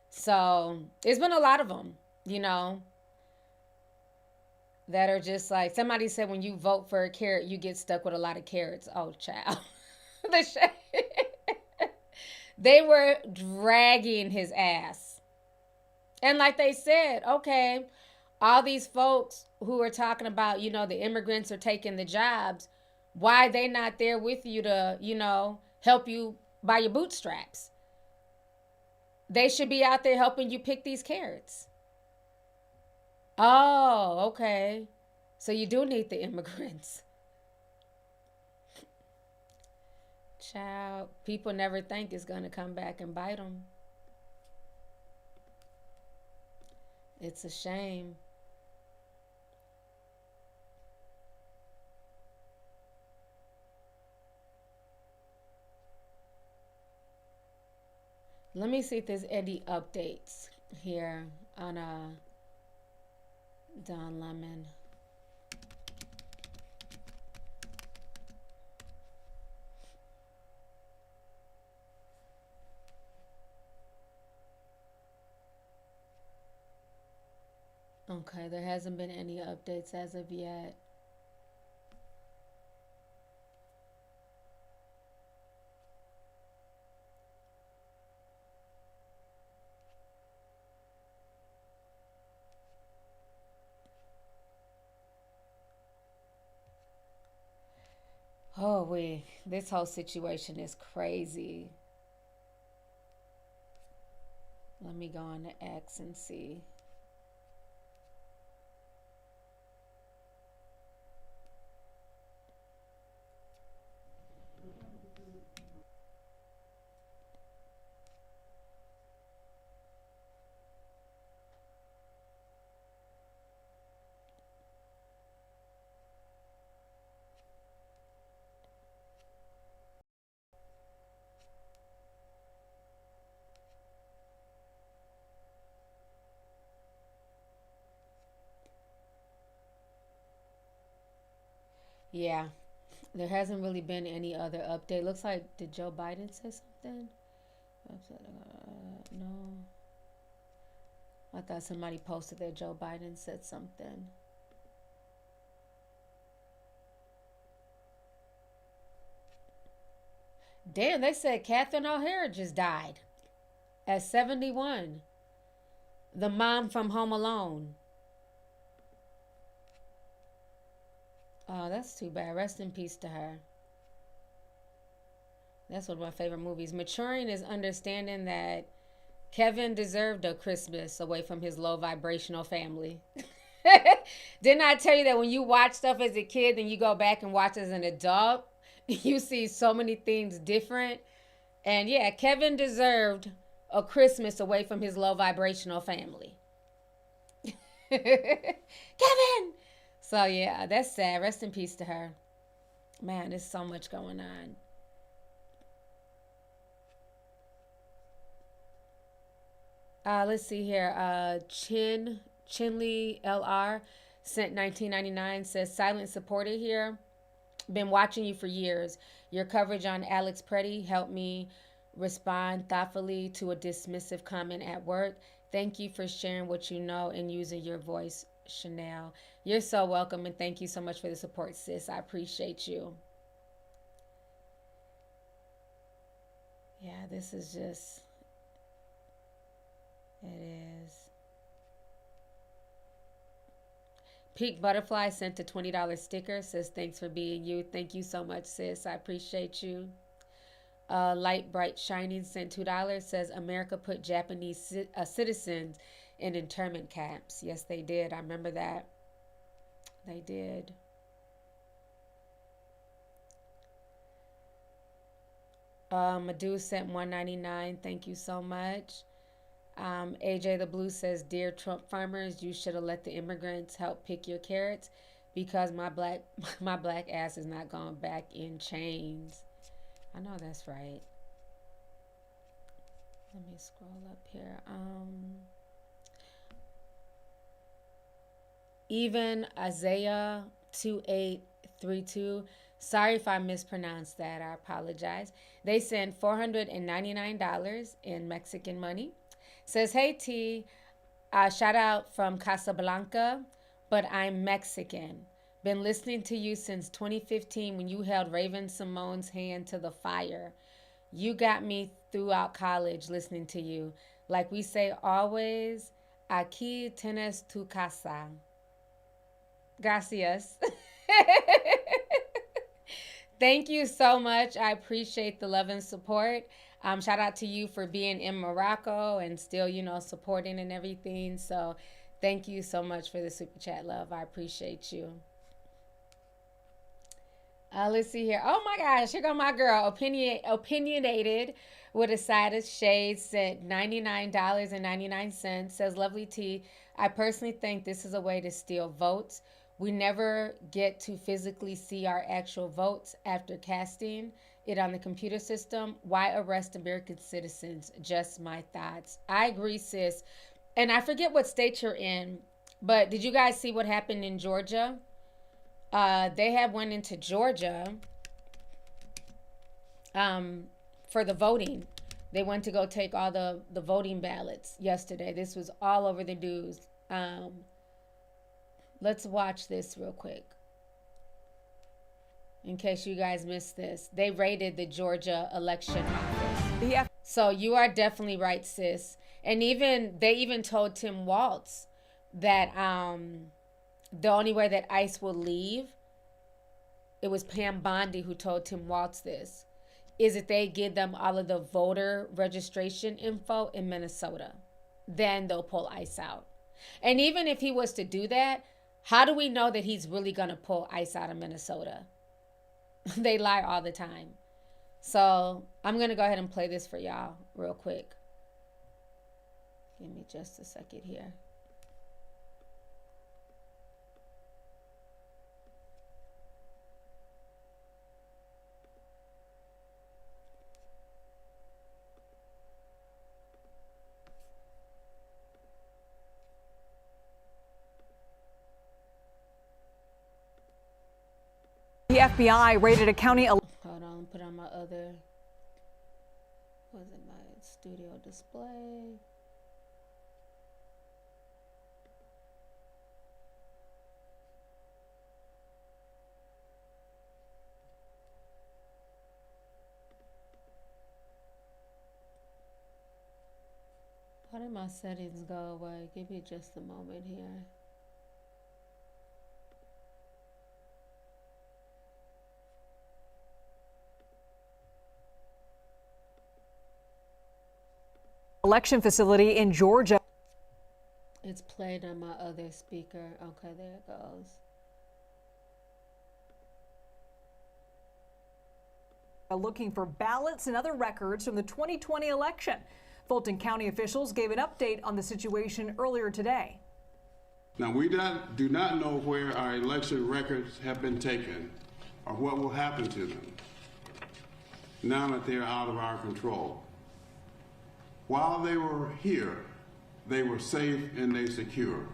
So there's been a lot of them, that are just like, somebody said when you vote for a carrot, you get stuck with a lot of carrots. Oh, child. They were dragging his ass. And like they said, okay, all these folks who are talking about, the immigrants are taking the jobs, why are they not there with you to, help you by your bootstraps? They should be out there helping you pick these carrots. Oh, okay. So you do need the immigrants. Child, people never think it's going to come back and bite them. It's a shame. Let me see if there's any updates here on Don Lemon. Okay, there hasn't been any updates as of yet. Oh, this whole situation is crazy. Let me go on to X and see. Yeah, there hasn't really been any other update. Looks like, did Joe Biden say something? No. I thought somebody posted that Joe Biden said something. Damn, they said Catherine O'Hara just died at 71. The mom from Home Alone. Oh, that's too bad. Rest in peace to her. That's one of my favorite movies. Maturing is understanding that Kevin deserved a Christmas away from his low vibrational family. Didn't I tell you that when you watch stuff as a kid and you go back and watch as an adult, you see so many things different? And yeah, Kevin deserved a Christmas away from his low vibrational family. Kevin! So yeah, that's sad. Rest in peace to her. Man, there's so much going on. Let's see here. Chinley LR sent 1999, says silent supporter here. Been watching you for years. Your coverage on Alex Preddy helped me respond thoughtfully to a dismissive comment at work. Thank you for sharing what you know and using your voice, Chanel. You're so welcome, and thank you so much for the support, sis. I appreciate you. Yeah, this is just, it is. Peak Butterfly sent a $20 sticker, says thanks for being you. Thank you so much, sis. I appreciate you. Light Bright Shining sent $2, says America put Japanese citizens in internment camps. Yes, they did. I remember that. They did. Madhu sent $1.99. Thank you so much. AJ the Blue says, dear Trump farmers, you should have let the immigrants help pick your carrots because my black ass is not going back in chains. I know that's right. Let me scroll up here. Even Isaiah 2832. Sorry if I mispronounced that. I apologize. They sent $499 in Mexican money. Says, hey T, shout out from Casablanca, but I'm Mexican. Been listening to you since 2015 when you held Raven Simone's hand to the fire. You got me throughout college listening to you. Like we say always, aquí tienes tu casa. Gracias. Thank you so much. I appreciate the love and support. Shout out to you for being in Morocco and still, supporting and everything. So thank you so much for the super chat, love. I appreciate you. Let's see here. Oh my gosh, here go my girl. Opinionated with a side of shades sent $99.99. Says, lovely T, I personally think this is a way to steal votes. We never get to physically see our actual votes after casting. it on the computer system. Why arrest American citizens? Just my thoughts. I agree, sis. And I forget what state you're in, but did you guys see what happened in Georgia? They had went into Georgia for the voting. They went to go take all the voting ballots yesterday. This was all over the news. Let's watch this real quick. In case you guys missed this, they raided the Georgia election office. So you are definitely right, sis. And they even told Tim Walz that the only way that ICE will leave, it was Pam Bondi who told Tim Walz this, is that they give them all of the voter registration info in Minnesota. Then they'll pull ICE out. And even if he was to do that, how do we know that he's really going to pull ICE out of Minnesota? They lie all the time. So I'm going to go ahead and play this for y'all real quick. Give me just a second here. The FBI raided a county. Hold on, put on my other. Was it my studio display? How did my settings go away? Give me just a moment here. Election facility in Georgia. It's played on my other speaker. Okay, there it goes. Looking for ballots and other records from the 2020 election. Fulton County officials gave an update on the situation earlier today. Now, we do not know where our election records have been taken or what will happen to them now that they're out of our control. While they were here, they were safe and they secure.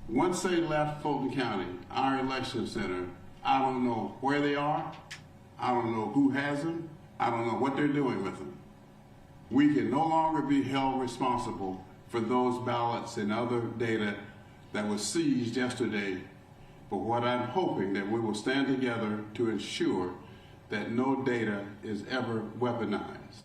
Once they left Fulton County, our election center, I don't know where they are. I don't know who has them. I don't know what they're doing with them. We can no longer be held responsible for those ballots and other data that was seized yesterday. But what I'm hoping that we will stand together to ensure that no data is ever weaponized.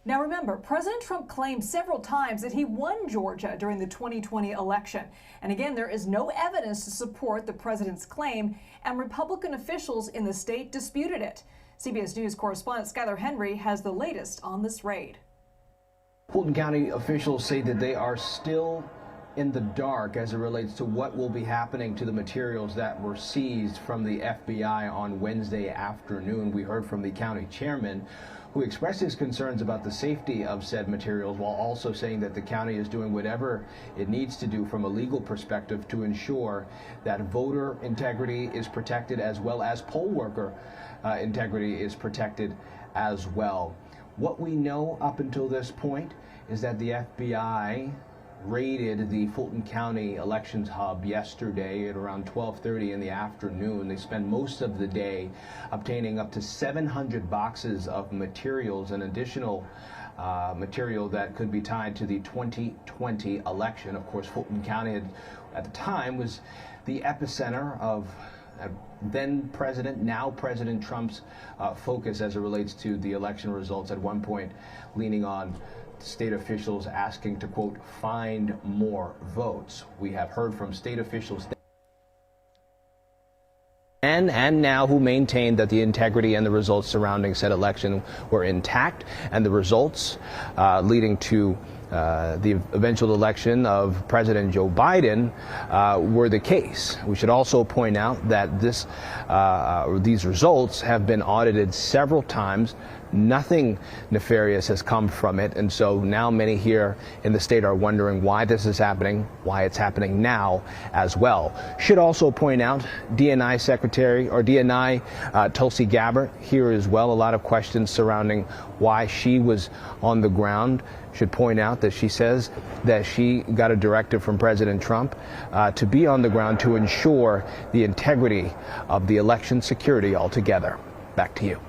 Now remember, President Trump claimed several times that he won Georgia during the 2020 election. And again, there is no evidence to support the president's claim, and Republican officials in the state disputed it. CBS News correspondent Skylar Henry has the latest on this raid. Fulton County officials say that they are still in the dark as it relates to what will be happening to the materials that were seized from the FBI on Wednesday afternoon. We heard from the county chairman, who expressed his concerns about the safety of said materials, while also saying that the county is doing whatever it needs to do from a legal perspective to ensure that voter integrity is protected, as well as poll worker integrity is protected as well. What we know up until this point is that the FBI raided the Fulton County elections hub yesterday at around 12:30 in the afternoon. They spent most of the day obtaining up to 700 boxes of materials, an additional material that could be tied to the 2020 election. Of course, Fulton County at the time was the epicenter of then President, now President Trump's focus as it relates to the election results, at one point leaning on state officials asking to, quote, find more votes. We have heard from state officials and now who maintained that the integrity and the results surrounding said election were intact, and the results leading to the eventual election of President Joe Biden were the case. We should also point out that these results have been audited several times, Nothing nefarious has come from it, and so now many here in the state are wondering why this is happening, why it's happening now as well. Should also point out DNI Secretary or DNI Tulsi Gabbard here as well. A lot of questions surrounding why she was on the ground. Should point out that she says that she got a directive from President Trump to be on the ground to ensure the integrity of the election security altogether. Back to you.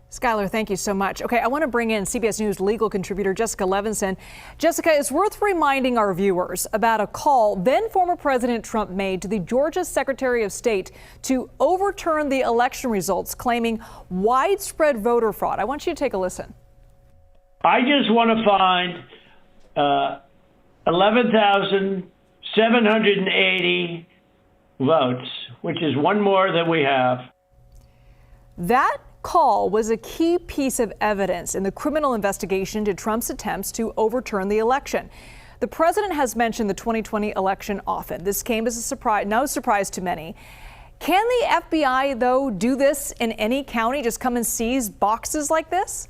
Skylar, thank you so much. Okay, I want to bring in CBS News legal contributor Jessica Levinson. Jessica, it's worth reminding our viewers about a call then former President Trump made to the Georgia Secretary of State to overturn the election results, claiming widespread voter fraud. I want you to take a listen. I just want to find 11,780 votes, which is one more than we have. That call was a key piece of evidence in the criminal investigation into Trump's attempts to overturn the election. The president has mentioned the 2020 election often. This came as a surprise, no surprise to many. Can the FBI, though, do this in any county, just come and seize boxes like this?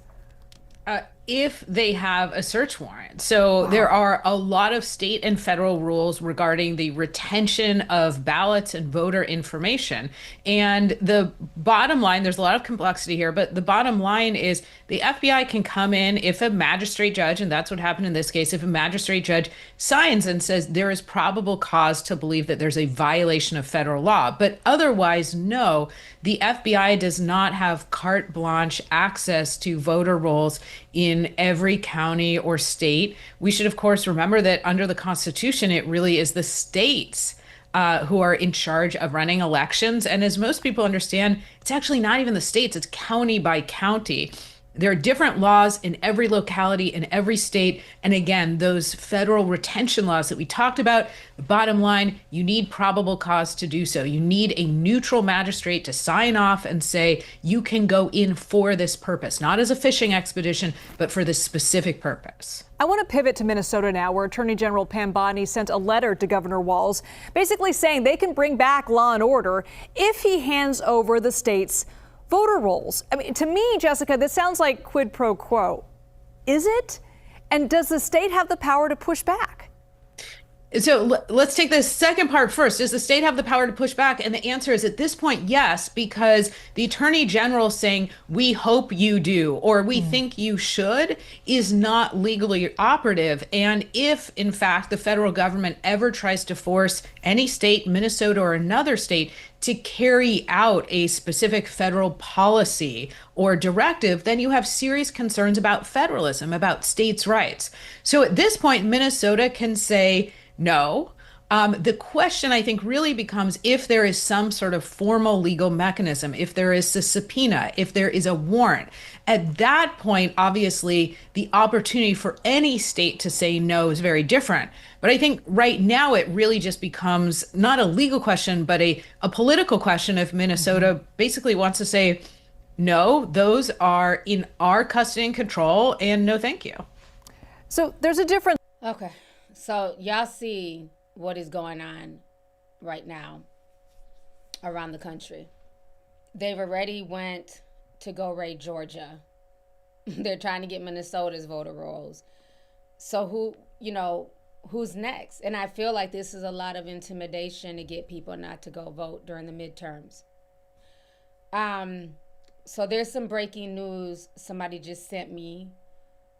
If they have a search warrant. So there are a lot of state and federal rules regarding the retention of ballots and voter information. And the bottom line, there's a lot of complexity here, but the bottom line is the FBI can come in if a magistrate judge, and that's what happened in this case, if a magistrate judge signs and says there is probable cause to believe that there's a violation of federal law. But otherwise, no, the FBI does not have carte blanche access to voter rolls in every county or state. We should, of course, remember that under the Constitution, it really is the states who are in charge of running elections. And as most people understand, it's actually not even the states, it's county by county. There are different laws in every locality, in every state. And again, those federal retention laws that we talked about, the bottom line, you need probable cause to do so. You need a neutral magistrate to sign off and say, you can go in for this purpose, not as a fishing expedition, but for this specific purpose. I want to pivot to Minnesota now, where Attorney General Pam Bondi sent a letter to Governor Walz, basically saying they can bring back law and order if he hands over the state's voter rolls. I mean, to me, Jessica, this sounds like quid pro quo. Is it? And does the state have the power to push back? So let's take the second part first. Does the state have the power to push back? And the answer is at this point, yes, because the attorney general saying, we hope you do, or we think you should, is not legally operative. And if, in fact, the federal government ever tries to force any state, Minnesota or another state, to carry out a specific federal policy or directive, then you have serious concerns about federalism, about states' rights. So at this point, Minnesota can say, no. The question, I think, really becomes if there is some sort of formal legal mechanism, if there is a subpoena, if there is a warrant. At that point, obviously, the opportunity for any state to say no is very different. But I think right now it really just becomes not a legal question, but a political question if Minnesota basically wants to say, no, those are in our custody and control, and no thank you. So there's a difference. Okay. So y'all see what is going on right now around the country. They've already went to go raid Georgia. They're trying to get Minnesota's voter rolls. So who's next? And I feel like this is a lot of intimidation to get people not to go vote during the midterms. So there's some breaking news somebody just sent me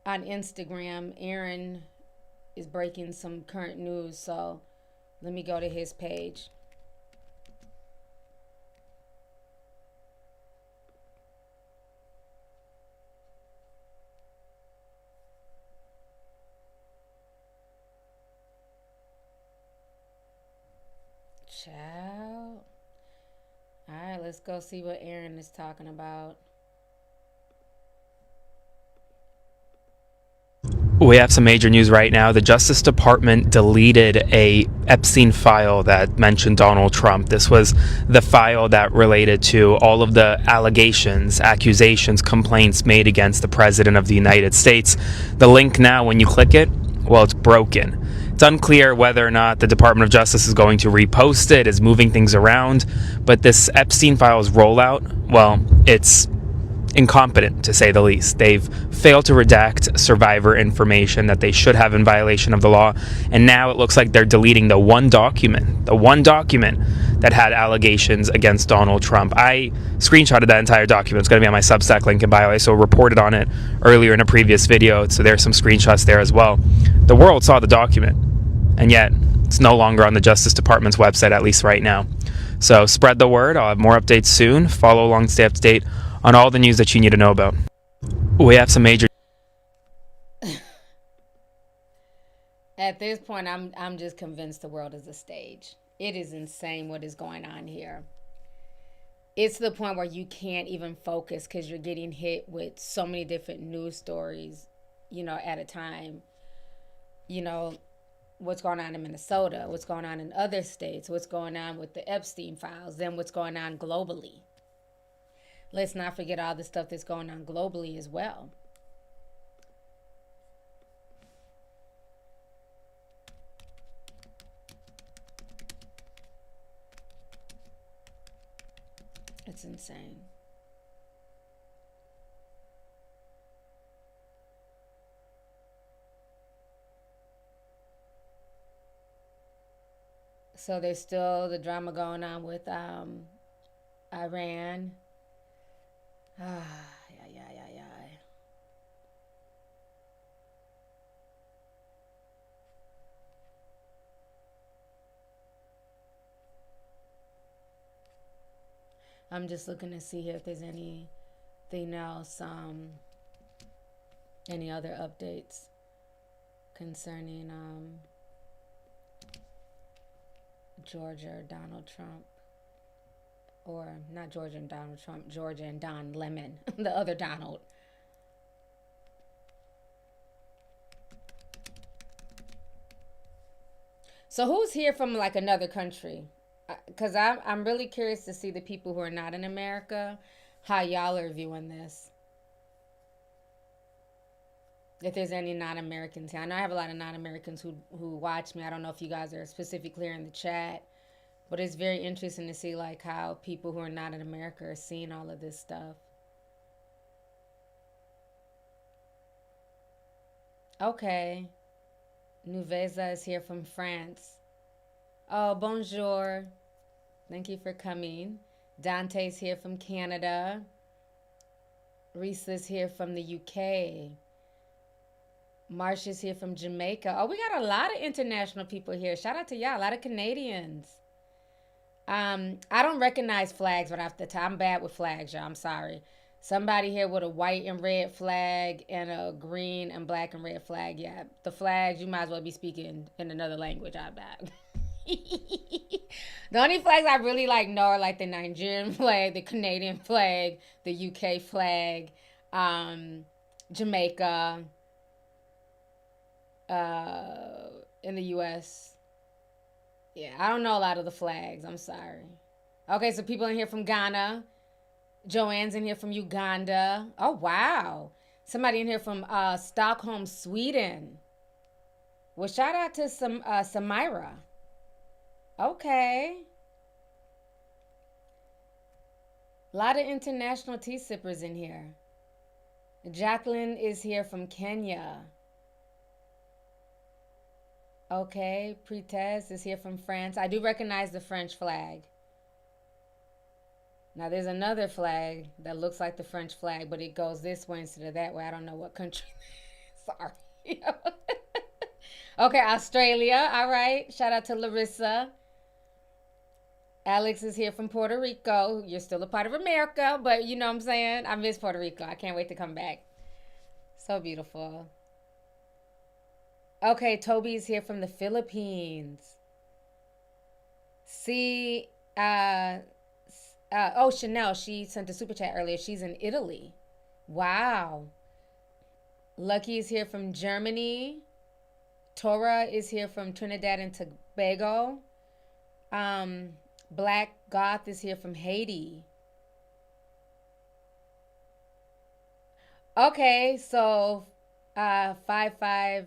on Instagram. Aaron is breaking some current news, so let me go to his page. Child. All right, let's go see what Aaron is talking about. We have some major news right now. The Justice Department deleted a Epstein file that mentioned Donald Trump. This was the file that related to all of the allegations, accusations, complaints made against the President of the United States. The link now, when you click it, well, it's broken. It's unclear whether or not the Department of Justice is going to repost it, is moving things around. But this Epstein file's rollout, well, it's incompetent, to say the least. They've failed to redact survivor information that they should have in violation of the law, and now it looks like they're deleting the one document that had allegations against Donald Trump. I screenshotted that entire document. It's going to be on my Substack link in bio. I also reported on it earlier in a previous video, so there's some screenshots there as well. The world saw the document, and yet it's no longer on the Justice Department's website, at least right now. So spread the word. I'll have more updates soon. Follow along, stay up to date on all the news that you need to know about. We have some major... At this point, I'm just convinced the world is a stage. It is insane what is going on here. It's to the point where you can't even focus because you're getting hit with so many different news stories, at a time. What's going on in Minnesota, what's going on in other states, what's going on with the Epstein files, then what's going on globally. Let's not forget all the stuff that's going on globally as well. It's insane. So there's still the drama going on with Iran. I'm just looking to see if there's anything else, any other updates concerning Georgia or Donald Trump. Or not Georgia and Donald Trump, Georgia and Don Lemon, the other Donald. So who's here from like another country? Because I'm really curious to see the people who are not in America, how y'all are viewing this. If there's any non-Americans here. I know I have a lot of non-Americans who watch me. I don't know if you guys are specifically here in the chat. But it's very interesting to see like how people who are not in America are seeing all of this stuff. Okay. Nuveza is here from France. Oh, bonjour. Thank you for coming. Dante's here from Canada. Risa's here from the UK. Marsha's here from Jamaica. Oh, we got a lot of international people here. Shout out to y'all. A lot of Canadians. I don't recognize flags right off the top. I'm bad with flags, y'all. I'm sorry. Somebody here with a white and red flag and a green and black and red flag. Yeah, the flags, you might as well be speaking in another language, I bet. The only flags I really know are like the Nigerian flag, the Canadian flag, the UK flag, Jamaica, in the US. Yeah, I don't know a lot of the flags. I'm sorry. Okay, so people in here from Ghana. Joanne's in here from Uganda. Oh, wow. Somebody in here from Stockholm, Sweden. Well, shout out to Samira. Okay. A lot of international tea sippers in here. Jacqueline is here from Kenya. Okay, Pretez is here from France. I do recognize the French flag. Now, there's another flag that looks like the French flag, but it goes this way instead of that way. I don't know what country. Sorry. Okay, Australia. All right. Shout out to Larissa. Alex is here from Puerto Rico. You're still a part of America, but you know what I'm saying? I miss Puerto Rico. I can't wait to come back. So beautiful. Okay, Toby's here from the Philippines. See, oh, Chanel, she sent a super chat earlier. She's in Italy. Wow. Lucky is here from Germany. Tora is here from Trinidad and Tobago. Black Goth is here from Haiti. Okay, so 55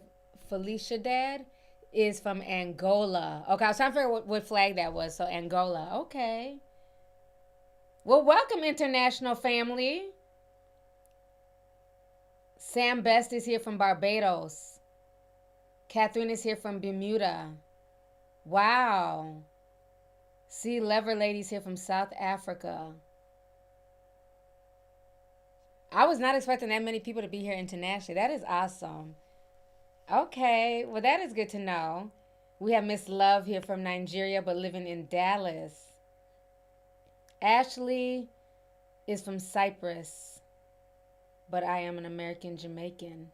Felicia Dad is from Angola. Okay, I was trying to figure out what flag that was. So Angola. Okay. Well, welcome, international family. Sam Best is here from Barbados. Catherine is here from Bermuda. Wow. See, Lever Lady's here from South Africa. I was not expecting that many people to be here internationally. That is awesome. Okay, well, that is good to know. We have Miss Love here from Nigeria, but living in Dallas. Ashley is from Cyprus, but I am an American Jamaican.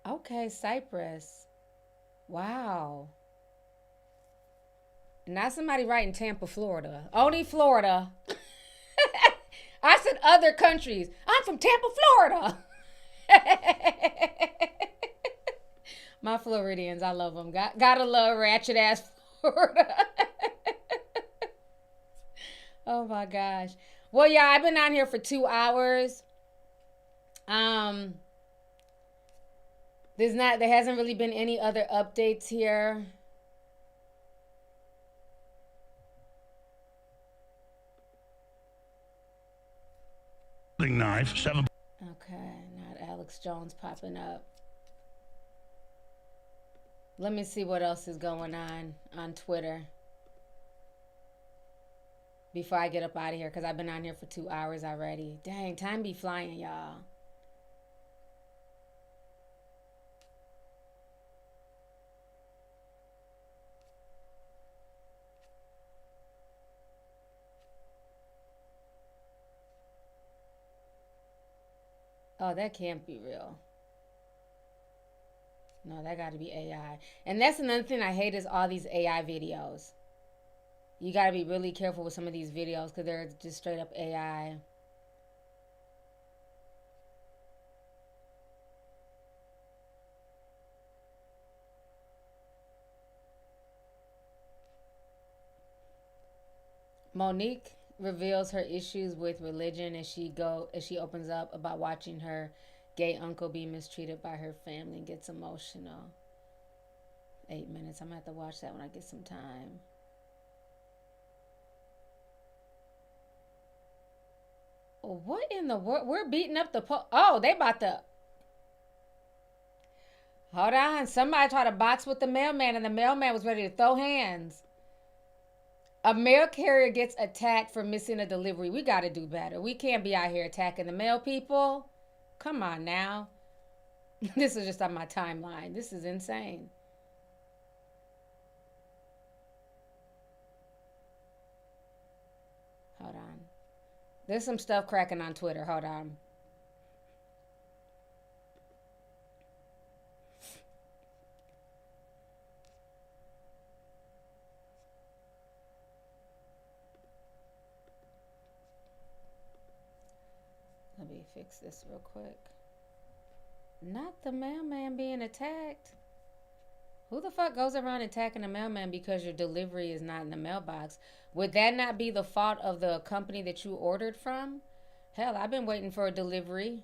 Okay, Cyprus. Wow. Now somebody writing Tampa, Florida. Only Florida. I said other countries. I'm from Tampa, Florida. My Floridians, I love them. Gotta love ratchet ass Florida. Oh my gosh. Well, yeah, I've been on here for 2 hours. There hasn't really been any other updates here. Knife, 7. Okay, not Alex Jones popping up. Let me see what else is going on Twitter before I get up out of here, because I've been on here for 2 hours already. Dang, time be flying, y'all. Oh, that can't be real. No, that got to be AI. And that's another thing I hate is all these AI videos. You got to be really careful with some of these videos because they're just straight up AI. Monique reveals her issues with religion as she opens up about watching her gay uncle be mistreated by her family and gets emotional. 8 minutes. I'm gonna have to watch that when I get some time. What in the world? We're beating up the oh, they about to. Hold on. Somebody tried to box with the mailman and the mailman was ready to throw hands. A mail carrier gets attacked for missing a delivery. We got to do better. We can't be out here attacking the mail people. Come on now. This is just on my timeline. This is insane. Hold on. There's some stuff cracking on Twitter. Hold on. Let me fix this real quick. Not the mailman being attacked. Who the fuck goes around attacking the mailman because your delivery is not in the mailbox? Would that not be the fault of the company that you ordered from? Hell, I've been waiting for a delivery.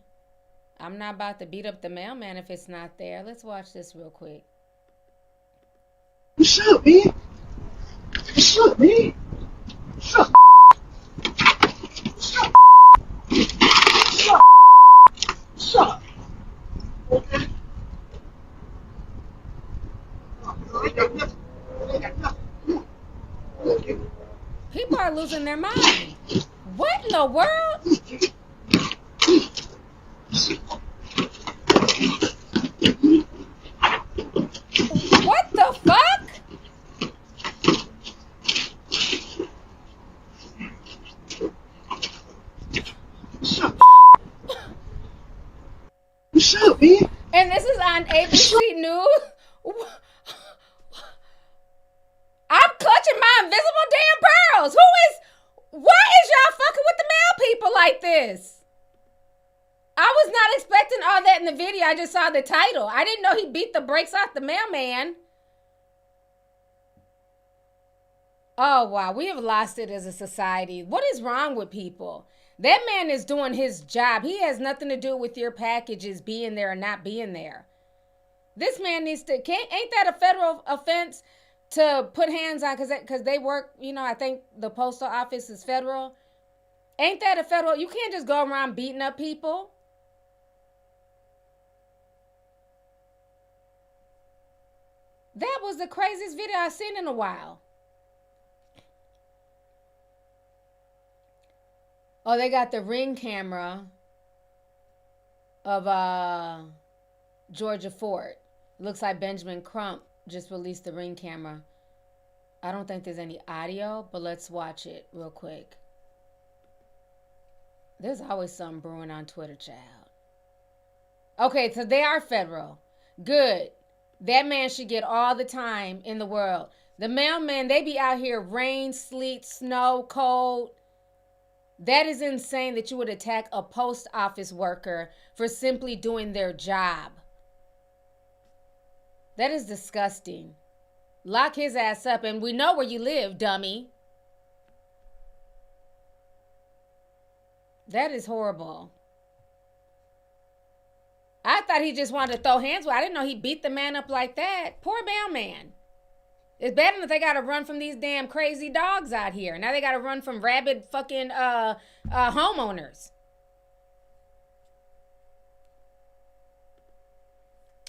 I'm not about to beat up the mailman if it's not there. Let's watch this real quick. What's up, man? What's up, man? What's up? What's up? What's up? What's up? Okay. People are losing their mind. What in the world? What the fuck? What's up, man? And this is on ABC News. I'm clutching my invisible damn pearls. Why is y'all fucking with the mail people like this? I was not expecting all that in the video. I just saw the title. I didn't know he beat the brakes off the mailman. Oh, wow. We have lost it as a society. What is wrong with people? That man is doing his job. He has nothing to do with your packages being there or not being there. This man needs to, ain't that a federal offense to put hands on, because they work, I think the postal office is federal. Ain't that a federal, you can't just go around beating up people. That was the craziest video I've seen in a while. Oh, they got the Ring camera of Georgia Fort. Looks like Benjamin Crump just released the Ring camera. I don't think there's any audio, but let's watch it real quick. There's always something brewing on Twitter, child. Okay, so they are federal. Good. That man should get all the time in the world. The mailmen, they be out here rain, sleet, snow, cold. That is insane that you would attack a post office worker for simply doing their job. That is disgusting. Lock his ass up, and we know where you live, dummy. That is horrible. I thought he just wanted to throw hands with. I didn't know he beat the man up like that. Poor mailman. It's bad enough they got to run from these damn crazy dogs out here. Now they got to run from rabid fucking homeowners.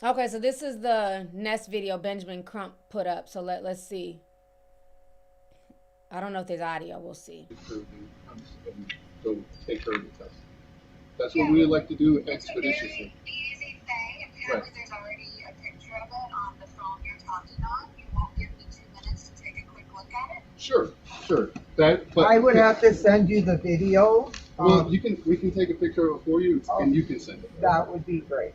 Okay, so this is the Nest video Benjamin Crump put up. So let's see. I don't know if there's audio. We'll see. Go take her to test. That's what we like to do expeditiously. Right. There's already a picture of it on the phone you're talking on. You won't give me 2 minutes to take a quick look at it? Sure. But I would have to send you the video. Well, we can take a picture of it for you, and you can send it. That would be great.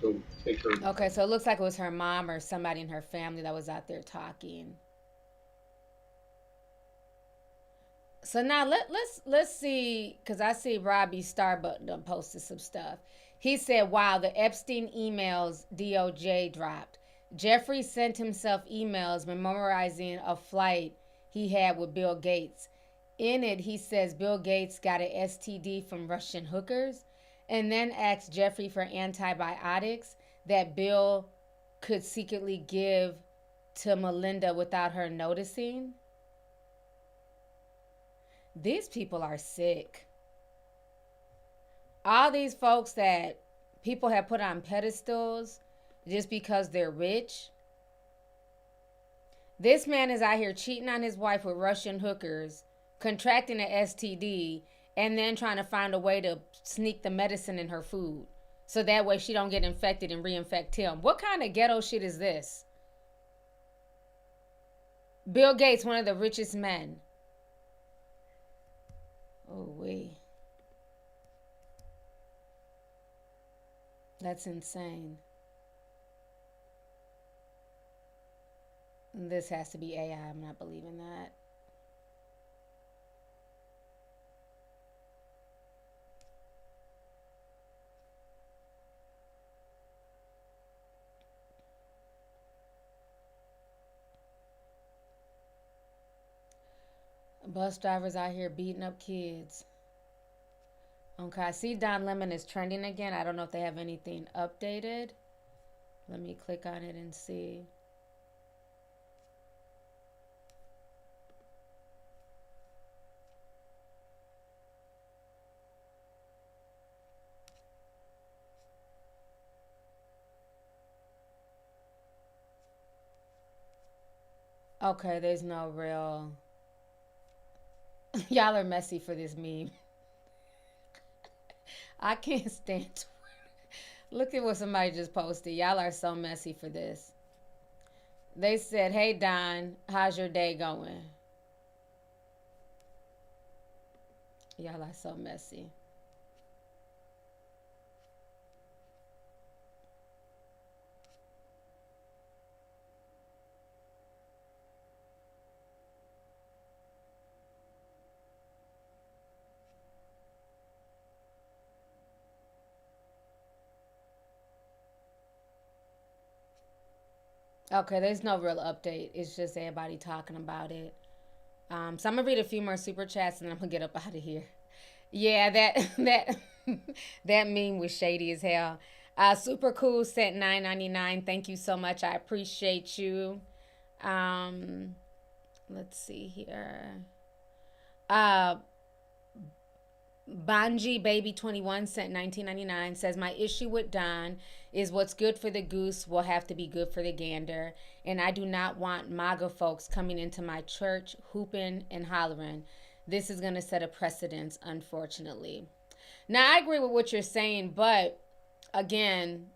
Go take her. Okay, so it looks like it was her mom or somebody in her family that was out there talking. So now let's see, because I see Robbie Starbuck done posted some stuff. He said, wow, the Epstein emails DOJ dropped. Jeffrey sent himself emails memorizing a flight he had with Bill Gates. In it, he says Bill Gates got an STD from Russian hookers and then asked Jeffrey for antibiotics that Bill could secretly give to Melinda without her noticing. These people are sick. All these folks that people have put on pedestals just because they're rich. This man is out here cheating on his wife with Russian hookers, contracting an STD, and then trying to find a way to sneak the medicine in her food so that way she don't get infected and reinfect him. What kind of ghetto shit is this? Bill Gates, one of the richest men. Oh, wait. That's insane. This has to be AI. I'm not believing that. Bus drivers out here beating up kids. Okay, I see Don Lemon is trending again. I don't know if they have anything updated. Let me click on it and see. Okay, there's no real... Y'all are messy for this meme. I can't stand Twitter. Look at what somebody just posted. Y'all are so messy for this. They said, hey, Don, how's your day going? Y'all are so messy. Okay, there's no real update. It's just everybody talking about it. So I'm gonna read a few more super chats and then I'm gonna get up out of here. Yeah, that meme was shady as hell. Super cool sent $9.99. Thank you so much. I appreciate you. Let's see here. Banji Baby 21 sent 1999 says, my issue with Don is what's good for the goose will have to be good for the gander, and I do not want MAGA folks coming into my church hooping and hollering. This is going to set a precedence, unfortunately. Now, I agree with what you're saying, but again,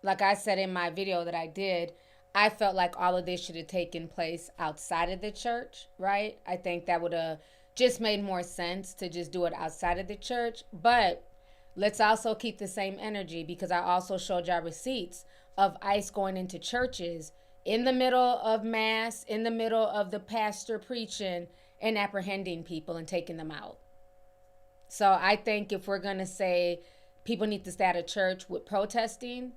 like I said in my video that I did, I felt like all of this should have taken place outside of the church, right? I think that would have just made more sense to just do it outside of the church. But let's also keep the same energy, because I also showed y'all receipts of ICE going into churches in the middle of mass, in the middle of the pastor preaching, and apprehending people and taking them out. So I think if we're going to say people need to stay out of church with protesting,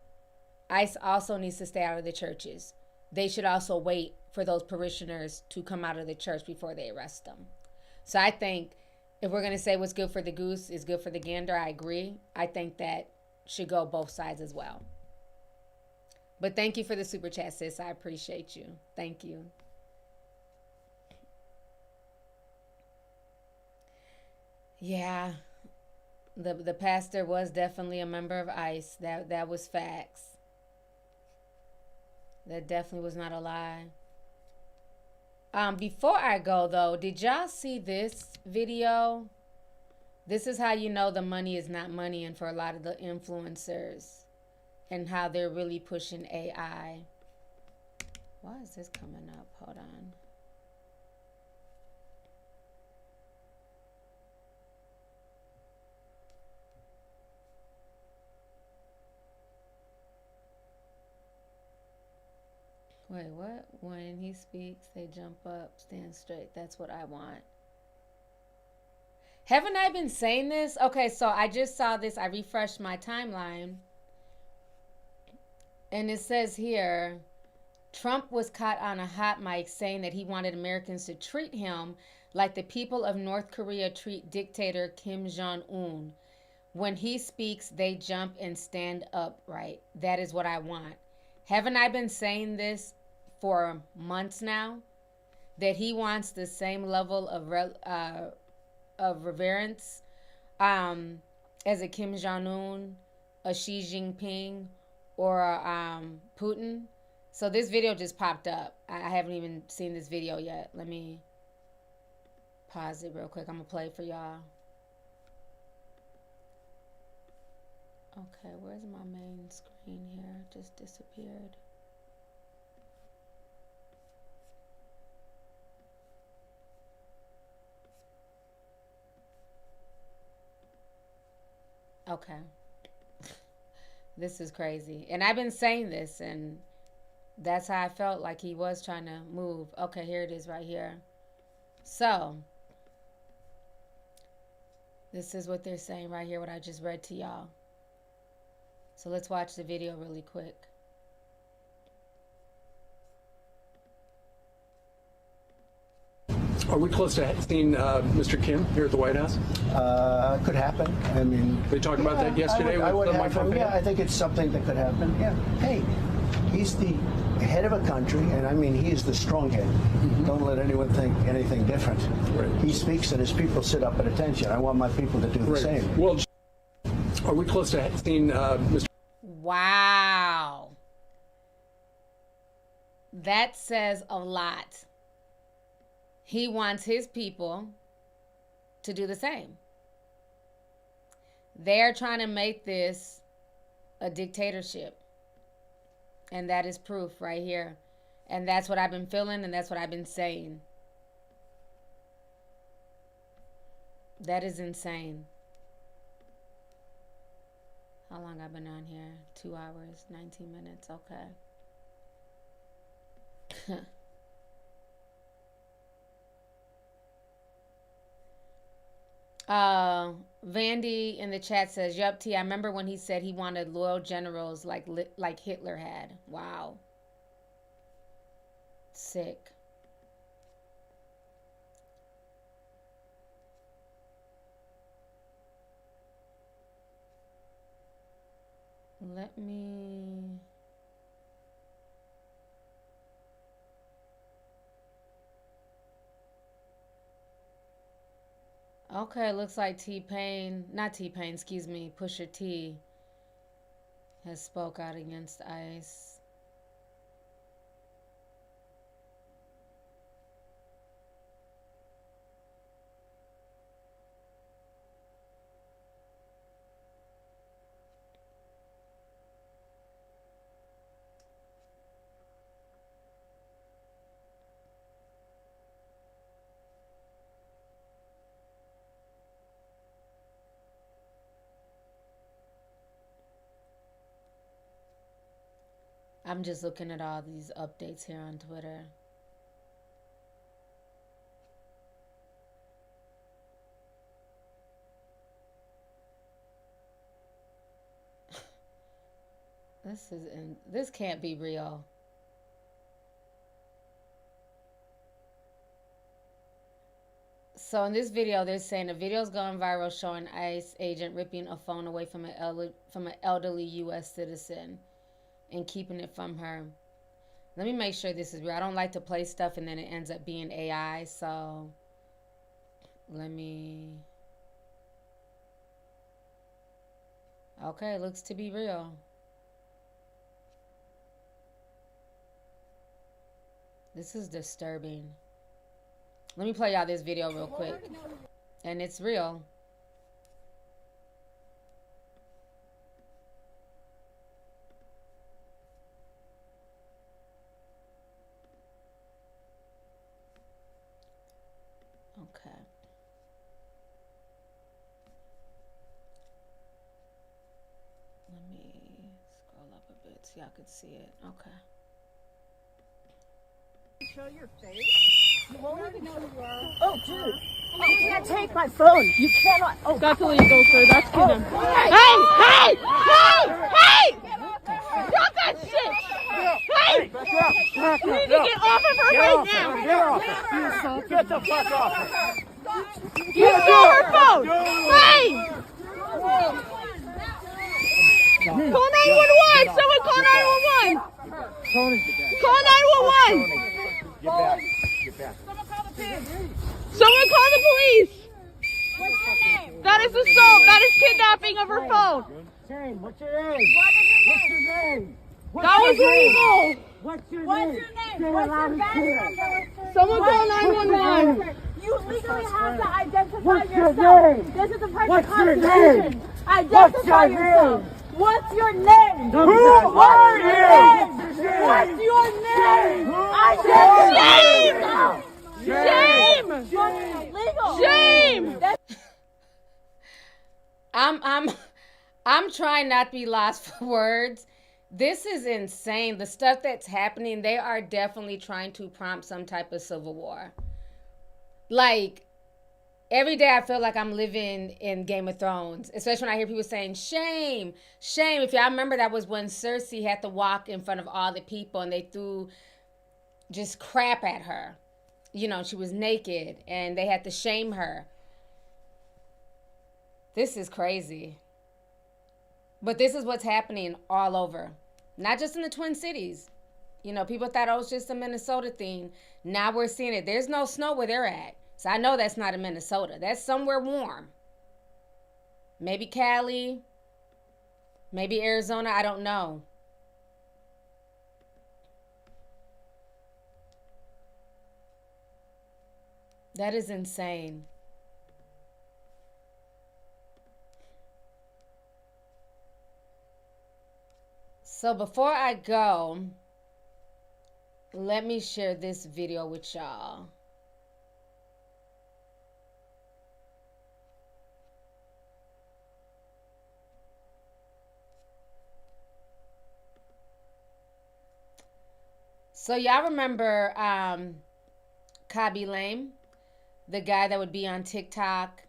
ICE also needs to stay out of the churches. They should also wait for those parishioners to come out of the church before they arrest them. So I think if we're going to say what's good for the goose is good for the gander, I agree. I think that should go both sides as well. But thank you for the super chat, sis. I appreciate you. Thank you. Yeah, the pastor was definitely a member of ICE. That was facts. That definitely was not a lie. Before I go though, did y'all see this video? This is how you know the money is not money, and for a lot of the influencers, and how they're really pushing AI. Why is this coming up? Hold on. Wait, what? When he speaks, they jump up, stand straight. That's what I want. Haven't I been saying this? Okay, so I just saw this. I refreshed my timeline. And it says here, Trump was caught on a hot mic saying that he wanted Americans to treat him like the people of North Korea treat dictator Kim Jong-un. When he speaks, they jump and stand upright. That is what I want. Haven't I been saying this for months now? That he wants the same level of reverence as a Kim Jong-un, a Xi Jinping, or a Putin. So this video just popped up. I haven't even seen this video yet. Let me pause it real quick. I'm gonna play it for y'all. Okay, where's my main screen here? It just disappeared. Okay. This is crazy. And I've been saying this, and that's how I felt like he was trying to move. Okay, here it is right here. So, this is what they're saying right here, what I just read to y'all. So let's watch the video really quick. Are we close to seeing Mr. Kim here at the White House? Could happen. I mean, they talked about that yesterday. I think it's something that could happen. Yeah. Hey, he's the head of a country, and I mean, he is the strong head. Don't let anyone think anything different. Right. He speaks, and his people sit up at attention. I want my people to do the same. Well, are we close to seeing Mr. Wow. That says a lot. He wants his people to do the same. They're trying to make this a dictatorship. And that is proof right here. And that's what I've been feeling, and that's what I've been saying. That is insane. How long I've been on here? 2 hours, 19 minutes. Okay. Vandy in the chat says, yup, T, I remember when he said he wanted loyal generals like Hitler had. Wow. Sick. Let me... Okay, looks like T-Pain, not T-Pain, excuse me, Pusha T has spoke out against ICE. I'm just looking at all these updates here on Twitter. This can't be real. So in this video, they're saying a video's going viral showing ICE agent ripping a phone away from an elderly U.S. citizen and keeping it from her. Let me make sure this is real. I don't like to play stuff and then it ends up being AI, so let me... Okay, it looks to be real. This is disturbing. Let me play y'all this video real quick. And it's real. Okay. Let me scroll up a bit so y'all can see it. Okay. Show your face? You won't even know who you are. Oh, dude. You can't take my phone. You cannot. Oh, that's illegal, sir. That's kidnapping. Hey! Stop that shit! Hey! You need to get off of her right now. Get off her. Get the fuck off her. You stole her phone. Hey! Call 911. Someone call 911. Call 911. Get back. Get back. Someone call the police. That is assault. That is kidnapping of her phone. Shane, what's your name? What's your name? That was illegal. What's your What's name? your name? Say What's it loud your and badge clear. number? Someone call 911. You legally have to identify What's your yourself. name? This is a part What's of your the Constitution. name? Identify What's your yourself. name? What's your name? Who are you? you? What's your name? Identify. Shame! Shame! Legal. Shame! I'm trying not to be lost for words. This is insane. The stuff that's happening, they are definitely trying to prompt some type of civil war. Like, every day I feel like I'm living in Game of Thrones, especially when I hear people saying, shame, shame. If y'all remember, that was when Cersei had to walk in front of all the people and they threw just crap at her. You know, she was naked and they had to shame her. This is crazy. But this is what's happening all over. Not just in the Twin Cities. You know, people thought, oh, it's just a Minnesota thing. Now we're seeing it. There's no snow where they're at. So I know that's not in Minnesota. That's somewhere warm. Maybe Cali. Maybe Arizona. I don't know. That is insane. So before I go, let me share this video with y'all. So y'all remember Khaby Lame, the guy that would be on TikTok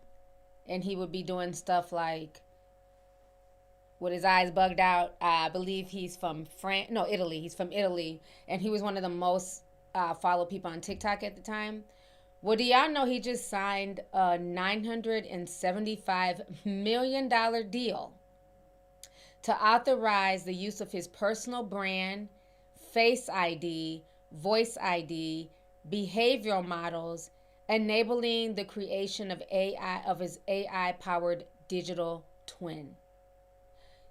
and he would be doing stuff like with his eyes bugged out. I believe he's from Italy. He's from Italy. And he was one of the most followed people on TikTok at the time. Well, do y'all know he just signed a $975 million deal to authorize the use of his personal brand, Face ID, Voice ID, behavioral models, enabling the creation of his AI powered digital twin.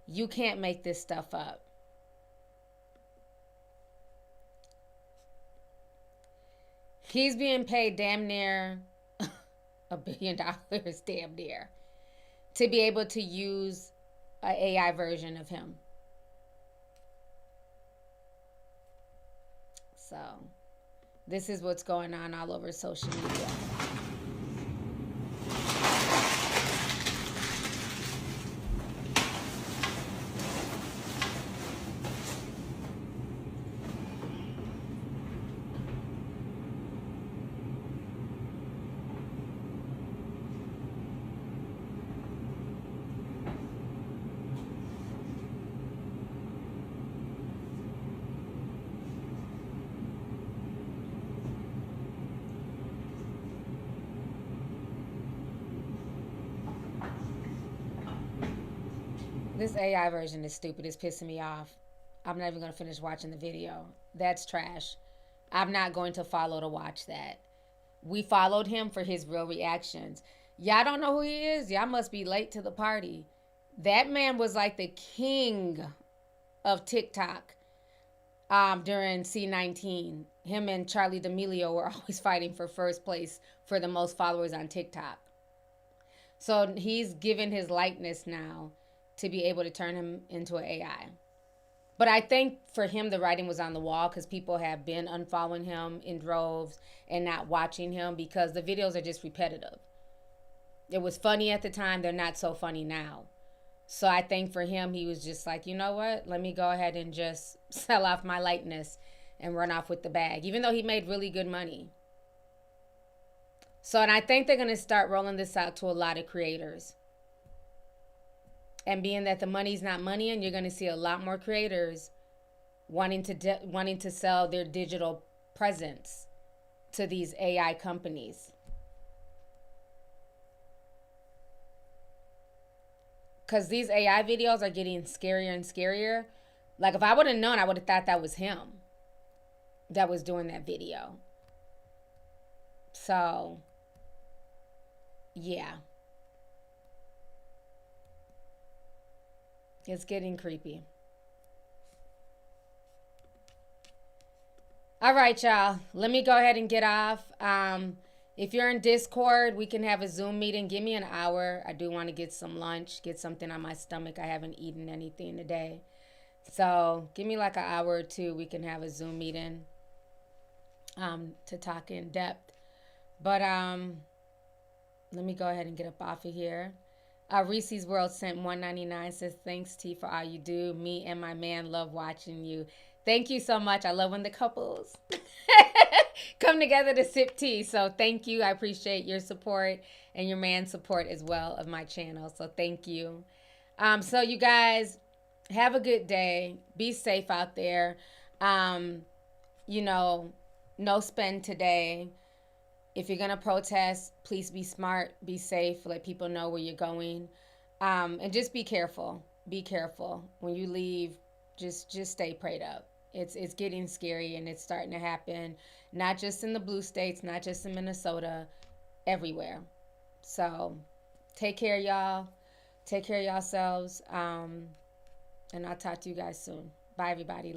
You can't make this stuff up. He's being paid damn near $1 billion, damn near, to be able to use an AI version of him. So this is what's going on all over social media. This AI version is stupid. It's pissing me off. I'm not even going to finish watching the video. That's trash. I'm not going to follow to watch that. We followed him for his real reactions. Y'all don't know who he is? Y'all must be late to the party. That man was like the king of TikTok during C19. Him and Charli D'Amelio were always fighting for first place for the most followers on TikTok. So he's given his likeness now to be able to turn him into an AI. But I think for him, the writing was on the wall because people have been unfollowing him in droves and not watching him because the videos are just repetitive. It was funny at the time. They're not so funny now. So I think for him, he was just like, you know what? Let me go ahead and just sell off my likeness and run off with the bag, even though he made really good money. So, and I think they're going to start rolling this out to a lot of creators. And being that the money's not money, and you're going to see a lot more creators wanting to sell their digital presence to these AI companies. Because these AI videos are getting scarier and scarier. Like, if I would have known, I would have thought that was him that was doing that video. So, yeah. It's getting creepy. All right, y'all. Let me go ahead and get off. If you're in Discord, we can have a Zoom meeting. Give me an hour. I do want to get some lunch, get something on my stomach. I haven't eaten anything today. So give me like an hour or two. We can have a Zoom meeting to talk in depth. But let me go ahead and get up off of here. Reese's World sent $1.99, says, thanks, T, for all you do. Me and my man love watching you. Thank you so much. I love when the couples come together to sip tea. So thank you. I appreciate your support and your man's support as well of my channel. So thank you. So you guys, have a good day. Be safe out there. You know, no spend today. If you're going to protest, please be smart, be safe, let people know where you're going. And just be careful. Be careful. When you leave, just stay prayed up. It's getting scary, and it's starting to happen, not just in the blue states, not just in Minnesota, everywhere. So take care, y'all. Take care of yourselves. And I'll talk to you guys soon. Bye, everybody.